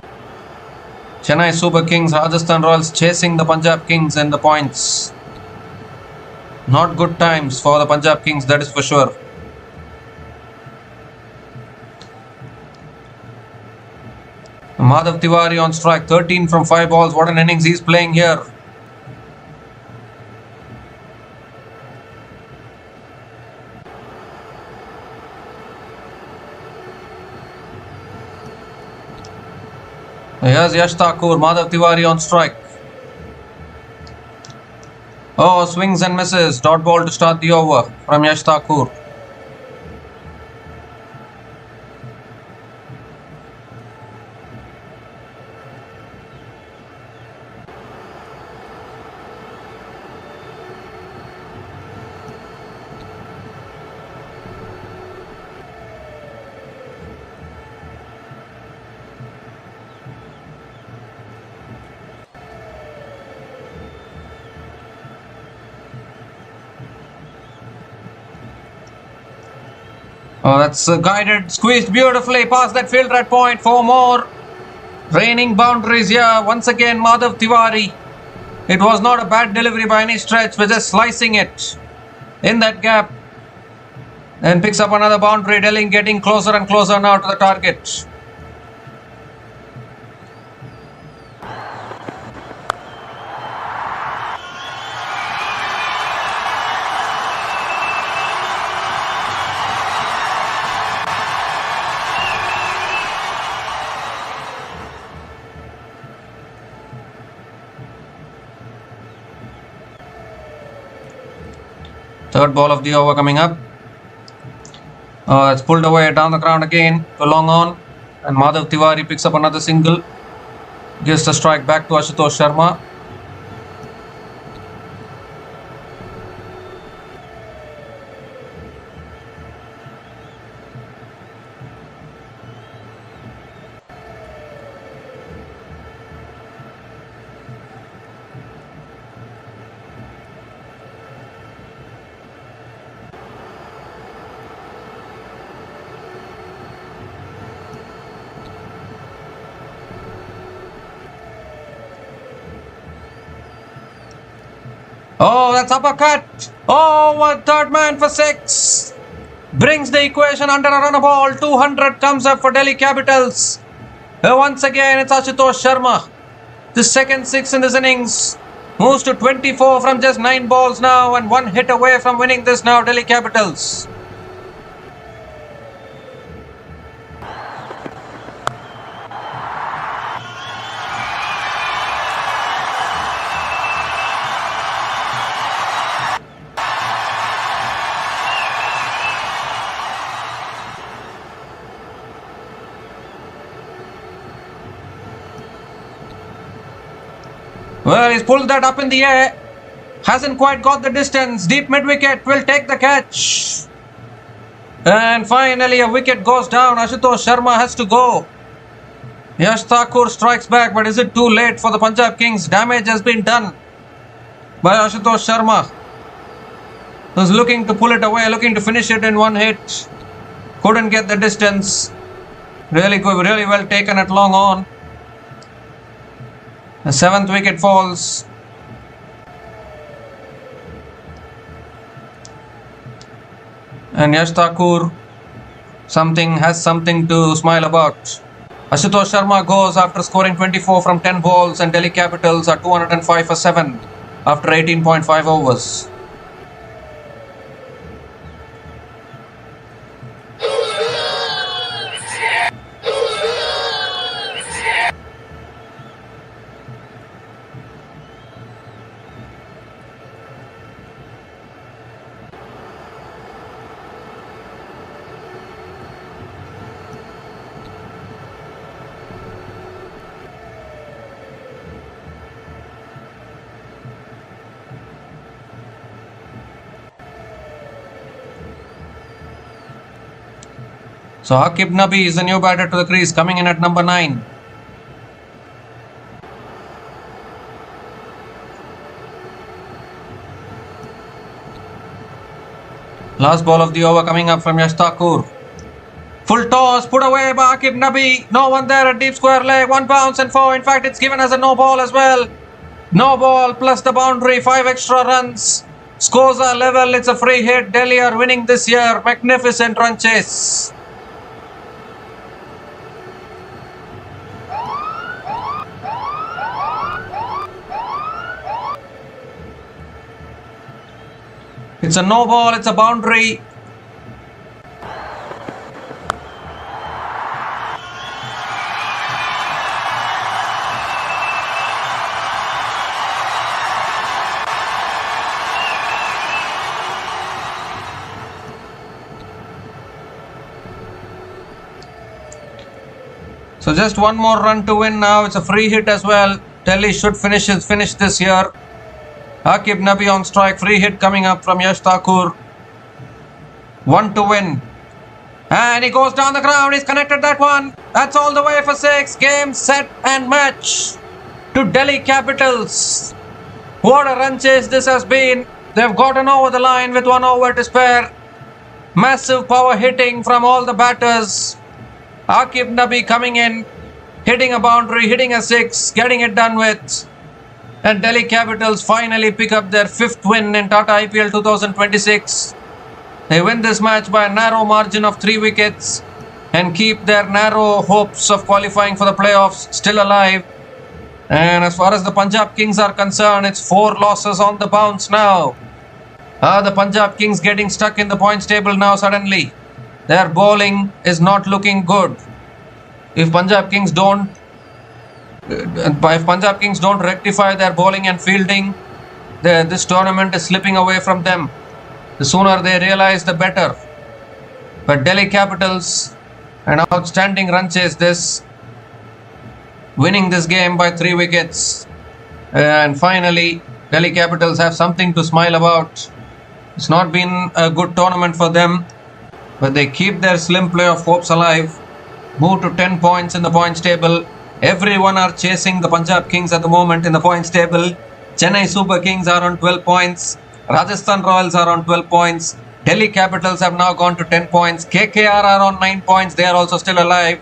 [SPEAKER 1] Chennai Super Kings, Rajasthan Royals chasing the Punjab Kings in the points. Not good times for the Punjab Kings, that is for sure. Madhav Tiwari on strike, 13 from 5 balls. What an innings he's playing here. Here's Yash Thakur, Madhav Tiwari on strike. Oh, swings and misses. Dot ball to start the over from Yash Thakur. Oh, that's guided, squeezed beautifully past that field red point. 4 more. Raining boundaries here. Once again, Madhav Tiwari. It was not a bad delivery by any stretch. We're just slicing it in that gap. And picks up another boundary. Delhi getting closer and closer now to the target. Third ball of the over coming up. It's pulled away down the ground again to long on. And Madhav Tiwari picks up another single. Gives the strike back to Ashutosh Sharma. Oh, that's uppercut. Oh, what, third man for 6. Brings the equation under a run of ball. 200 comes up for Delhi Capitals. Once again, it's Ashutosh Sharma. The second 6 in this innings. Moves to 24 from just 9 balls now. And 1 hit away from winning this now, Delhi Capitals. Well, he's pulled that up in the air. Hasn't quite got the distance. Deep mid-wicket will take the catch. And finally a wicket goes down. Ashutosh Sharma has to go. Yash Thakur strikes back, but is it too late for the Punjab Kings? Damage has been done by Ashutosh Sharma. Was looking to pull it away, looking to finish it in 1 hit. Couldn't get the distance. Really good, really well taken at long on. The 7th wicket falls. And Yash Thakur has something to smile about. Ashutosh Sharma goes after scoring 24 from 10 balls, and Delhi Capitals are 205 for 7 after 18.5 overs. So Aqib Nabi is the new batter to the crease, coming in at number 9. Last ball of the over coming up from Yash Thakur. Full toss, put away by Aqib Nabi. No one there at deep square leg. 1 bounce and 4. In fact, it's given as a no ball as well. No ball plus the boundary. 5 extra runs. Scores are level. It's a free hit. Delhi are winning this year. Magnificent run chase. It's a no ball. It's a boundary. So just one more run to win now. It's a free hit as well. Delhi should finish this here. Aqib Nabi on strike. Free hit coming up from Yash Thakur. 1 to win. And he goes down the ground. He's connected that one. That's all the way for 6. Game, set and match to Delhi Capitals. What a run chase this has been. They've gotten over the line with 1 over to spare. Massive power hitting from all the batters. Aqib Nabi coming in, hitting a boundary, hitting a 6, getting it done with. And Delhi Capitals finally pick up their 5th win in Tata IPL 2026. They win this match by a narrow margin of 3 wickets and keep their narrow hopes of qualifying for the playoffs still alive. And as far as the Punjab Kings are concerned, it's 4 losses on the bounce now. The Punjab Kings getting stuck in the points table now suddenly. Their bowling is not looking good. If Punjab Kings don't rectify their bowling and fielding, this tournament is slipping away from them. The sooner they realize, the better. But Delhi Capitals, an outstanding run chase this, winning this game by 3 wickets. And finally, Delhi Capitals have something to smile about. It's not been a good tournament for them, but they keep their slim playoff hopes alive. Move to 10 points in the points table. Everyone are chasing the Punjab Kings at the moment in the points table. Chennai Super Kings are on 12 points. Rajasthan Royals are on 12 points. Delhi Capitals have now gone to 10 points. KKR are on 9 points. They are also still alive.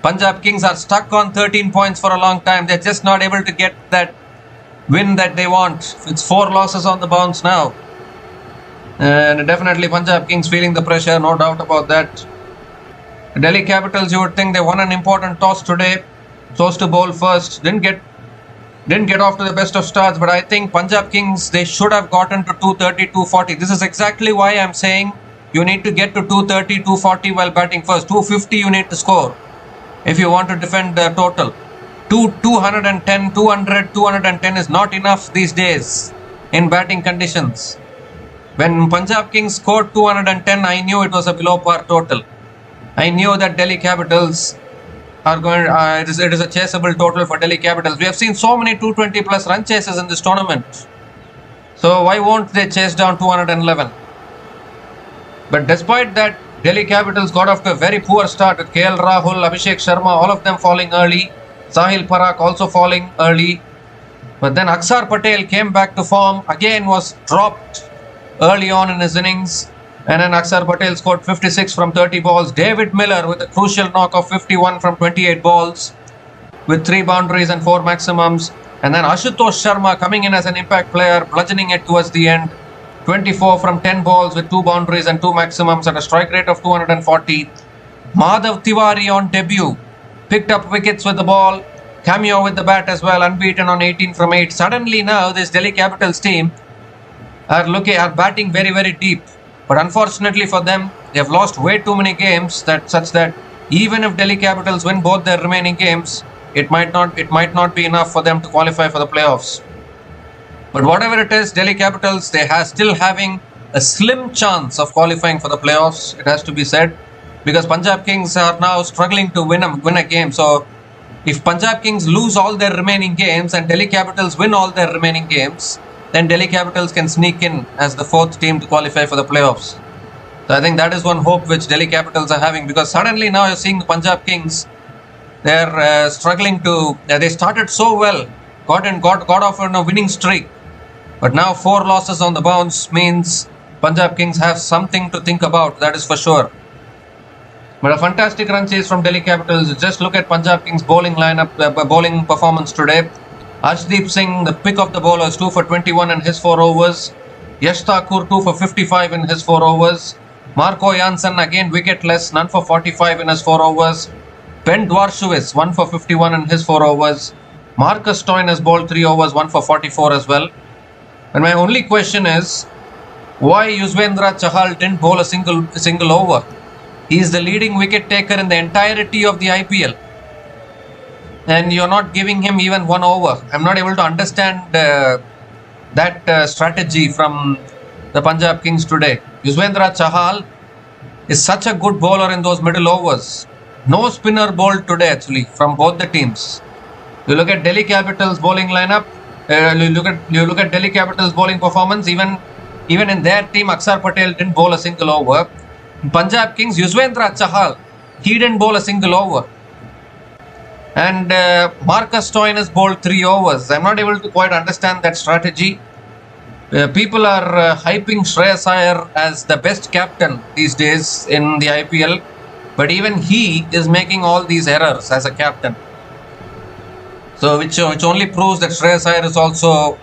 [SPEAKER 1] Punjab Kings are stuck on 13 points for a long time. They're just not able to get that win that they want. It's 4 losses on the bounce now. And definitely Punjab Kings feeling the pressure, no doubt about that. Delhi Capitals, you would think they won an important toss today. Chose to bowl first. Didn't get off to the best of starts, but I think Punjab Kings, they should have gotten to 230, 240. This is exactly why I'm saying you need to get to 230, 240 while batting first. 250 you need to score if you want to defend the total. 210, 200, 210 is not enough these days in batting conditions. When Punjab Kings scored 210, I knew it was a below par total. I knew that Delhi Capitals are going. It is a chaseable total for Delhi Capitals. We have seen so many 220 plus run chases in this tournament. So why won't they chase down 211? But despite that, Delhi Capitals got off to a very poor start with KL Rahul, Abhishek Sharma, all of them falling early. Sahil Parakh also falling early. But then Akshar Patel came back to form. Again was dropped early on in his innings. And then Akshar Patel scored 56 from 30 balls. David Miller with a crucial knock of 51 from 28 balls with 3 boundaries and 4 maximums. And then Ashutosh Sharma coming in as an impact player, bludgeoning it towards the end. 24 from 10 balls with 2 boundaries and 2 maximums at a strike rate of 240. Madhav Tiwari on debut picked up wickets with the ball. Cameo with the bat as well, unbeaten on 18 from 8. Suddenly now this Delhi Capitals team are batting very, very deep. But unfortunately for them, they have lost way too many games such that even if Delhi Capitals win both their remaining games, it might not be enough for them to qualify for the playoffs. But whatever it is, Delhi Capitals, they are still having a slim chance of qualifying for the playoffs, it has to be said, because Punjab Kings are now struggling to win a game. So if Punjab Kings lose all their remaining games and Delhi Capitals win all their remaining games, then Delhi Capitals can sneak in as the 4th team to qualify for the playoffs. So I think that is one hope which Delhi Capitals are having, because suddenly now you're seeing the Punjab Kings, they're struggling to. They started so well, got off on a winning streak, but now 4 losses on the bounce means Punjab Kings have something to think about, that is for sure. But a fantastic run chase from Delhi Capitals. Just look at Punjab Kings bowling lineup, bowling performance today. Arshdeep Singh, the pick of the bowlers, 2 for 21 in his 4 overs. Yash Thakur, 2 for 55 in his 4 overs. Marco Janssen, again wicketless, none for 45 in his 4 overs. Ben Dwarshuis, 1 for 51 in his 4 overs. Marcus Stoinis has bowled 3 overs, 1 for 44 as well. And my only question is, why Yuzvendra Chahal didn't bowl a single over? He is the leading wicket taker in the entirety of the IPL. And you're not giving him even 1 over. I'm not able to understand that strategy from the Punjab Kings today. Yuzvendra Chahal is such a good bowler in those middle overs. No spinner bowled today actually from both the teams. You look at Delhi Capitals bowling lineup. You look at Delhi Capitals bowling performance. Even in their team, Akshar Patel didn't bowl a single over. In Punjab Kings, Yuzvendra Chahal, he didn't bowl a single over. And Marcus Stoinis bowled 3 overs. I'm not able to quite understand that strategy. People are hyping Shreyas Iyer as the best captain these days in the IPL. But even he is making all these errors as a captain. So which only proves that Shreyas Iyer is also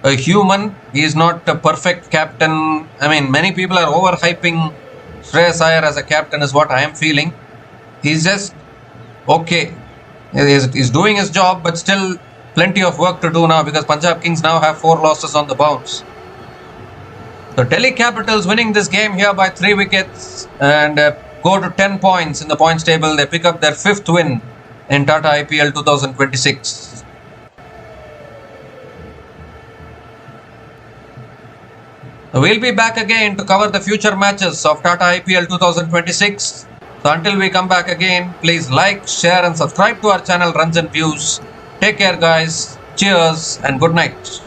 [SPEAKER 1] a human. He is not a perfect captain. I mean, many people are overhyping Shreyas Iyer as a captain is what I am feeling. He's just okay. He's doing his job, but still plenty of work to do now because Punjab Kings now have 4 losses on the bounce. So Delhi Capitals winning this game here by 3 wickets and go to 10 points in the points table. They pick up their 5th win in Tata IPL 2026. We'll be back again to cover the future matches of Tata IPL 2026. So until we come back again, please like, share and subscribe to our channel Runs and Views. Take care guys. Cheers and good night.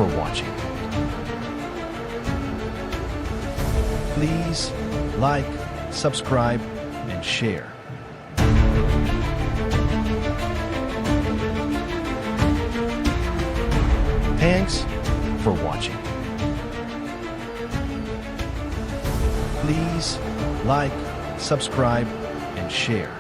[SPEAKER 2] for watching. Please like, subscribe, and share. Thanks for watching. Please like, subscribe, and share.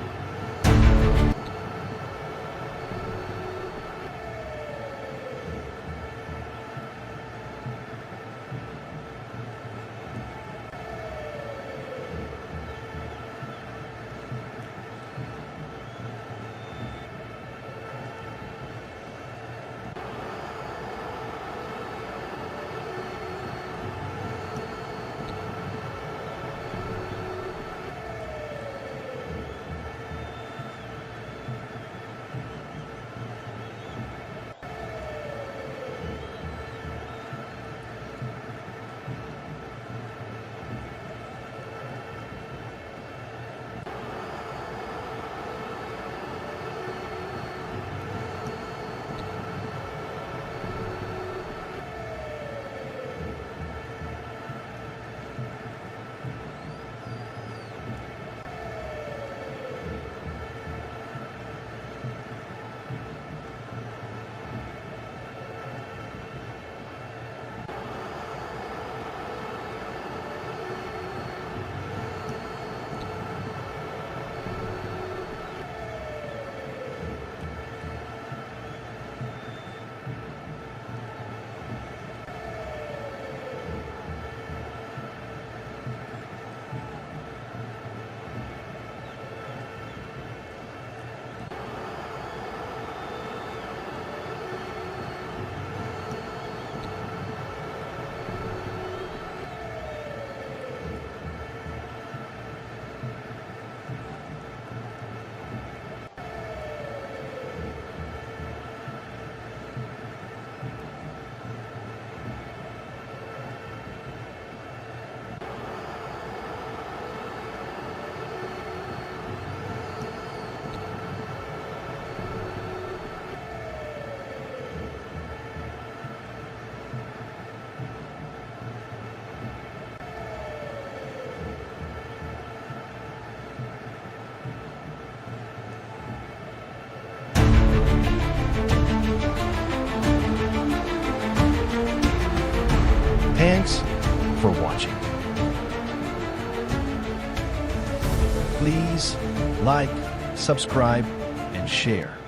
[SPEAKER 2] Thanks for watching. Please like, subscribe, and share.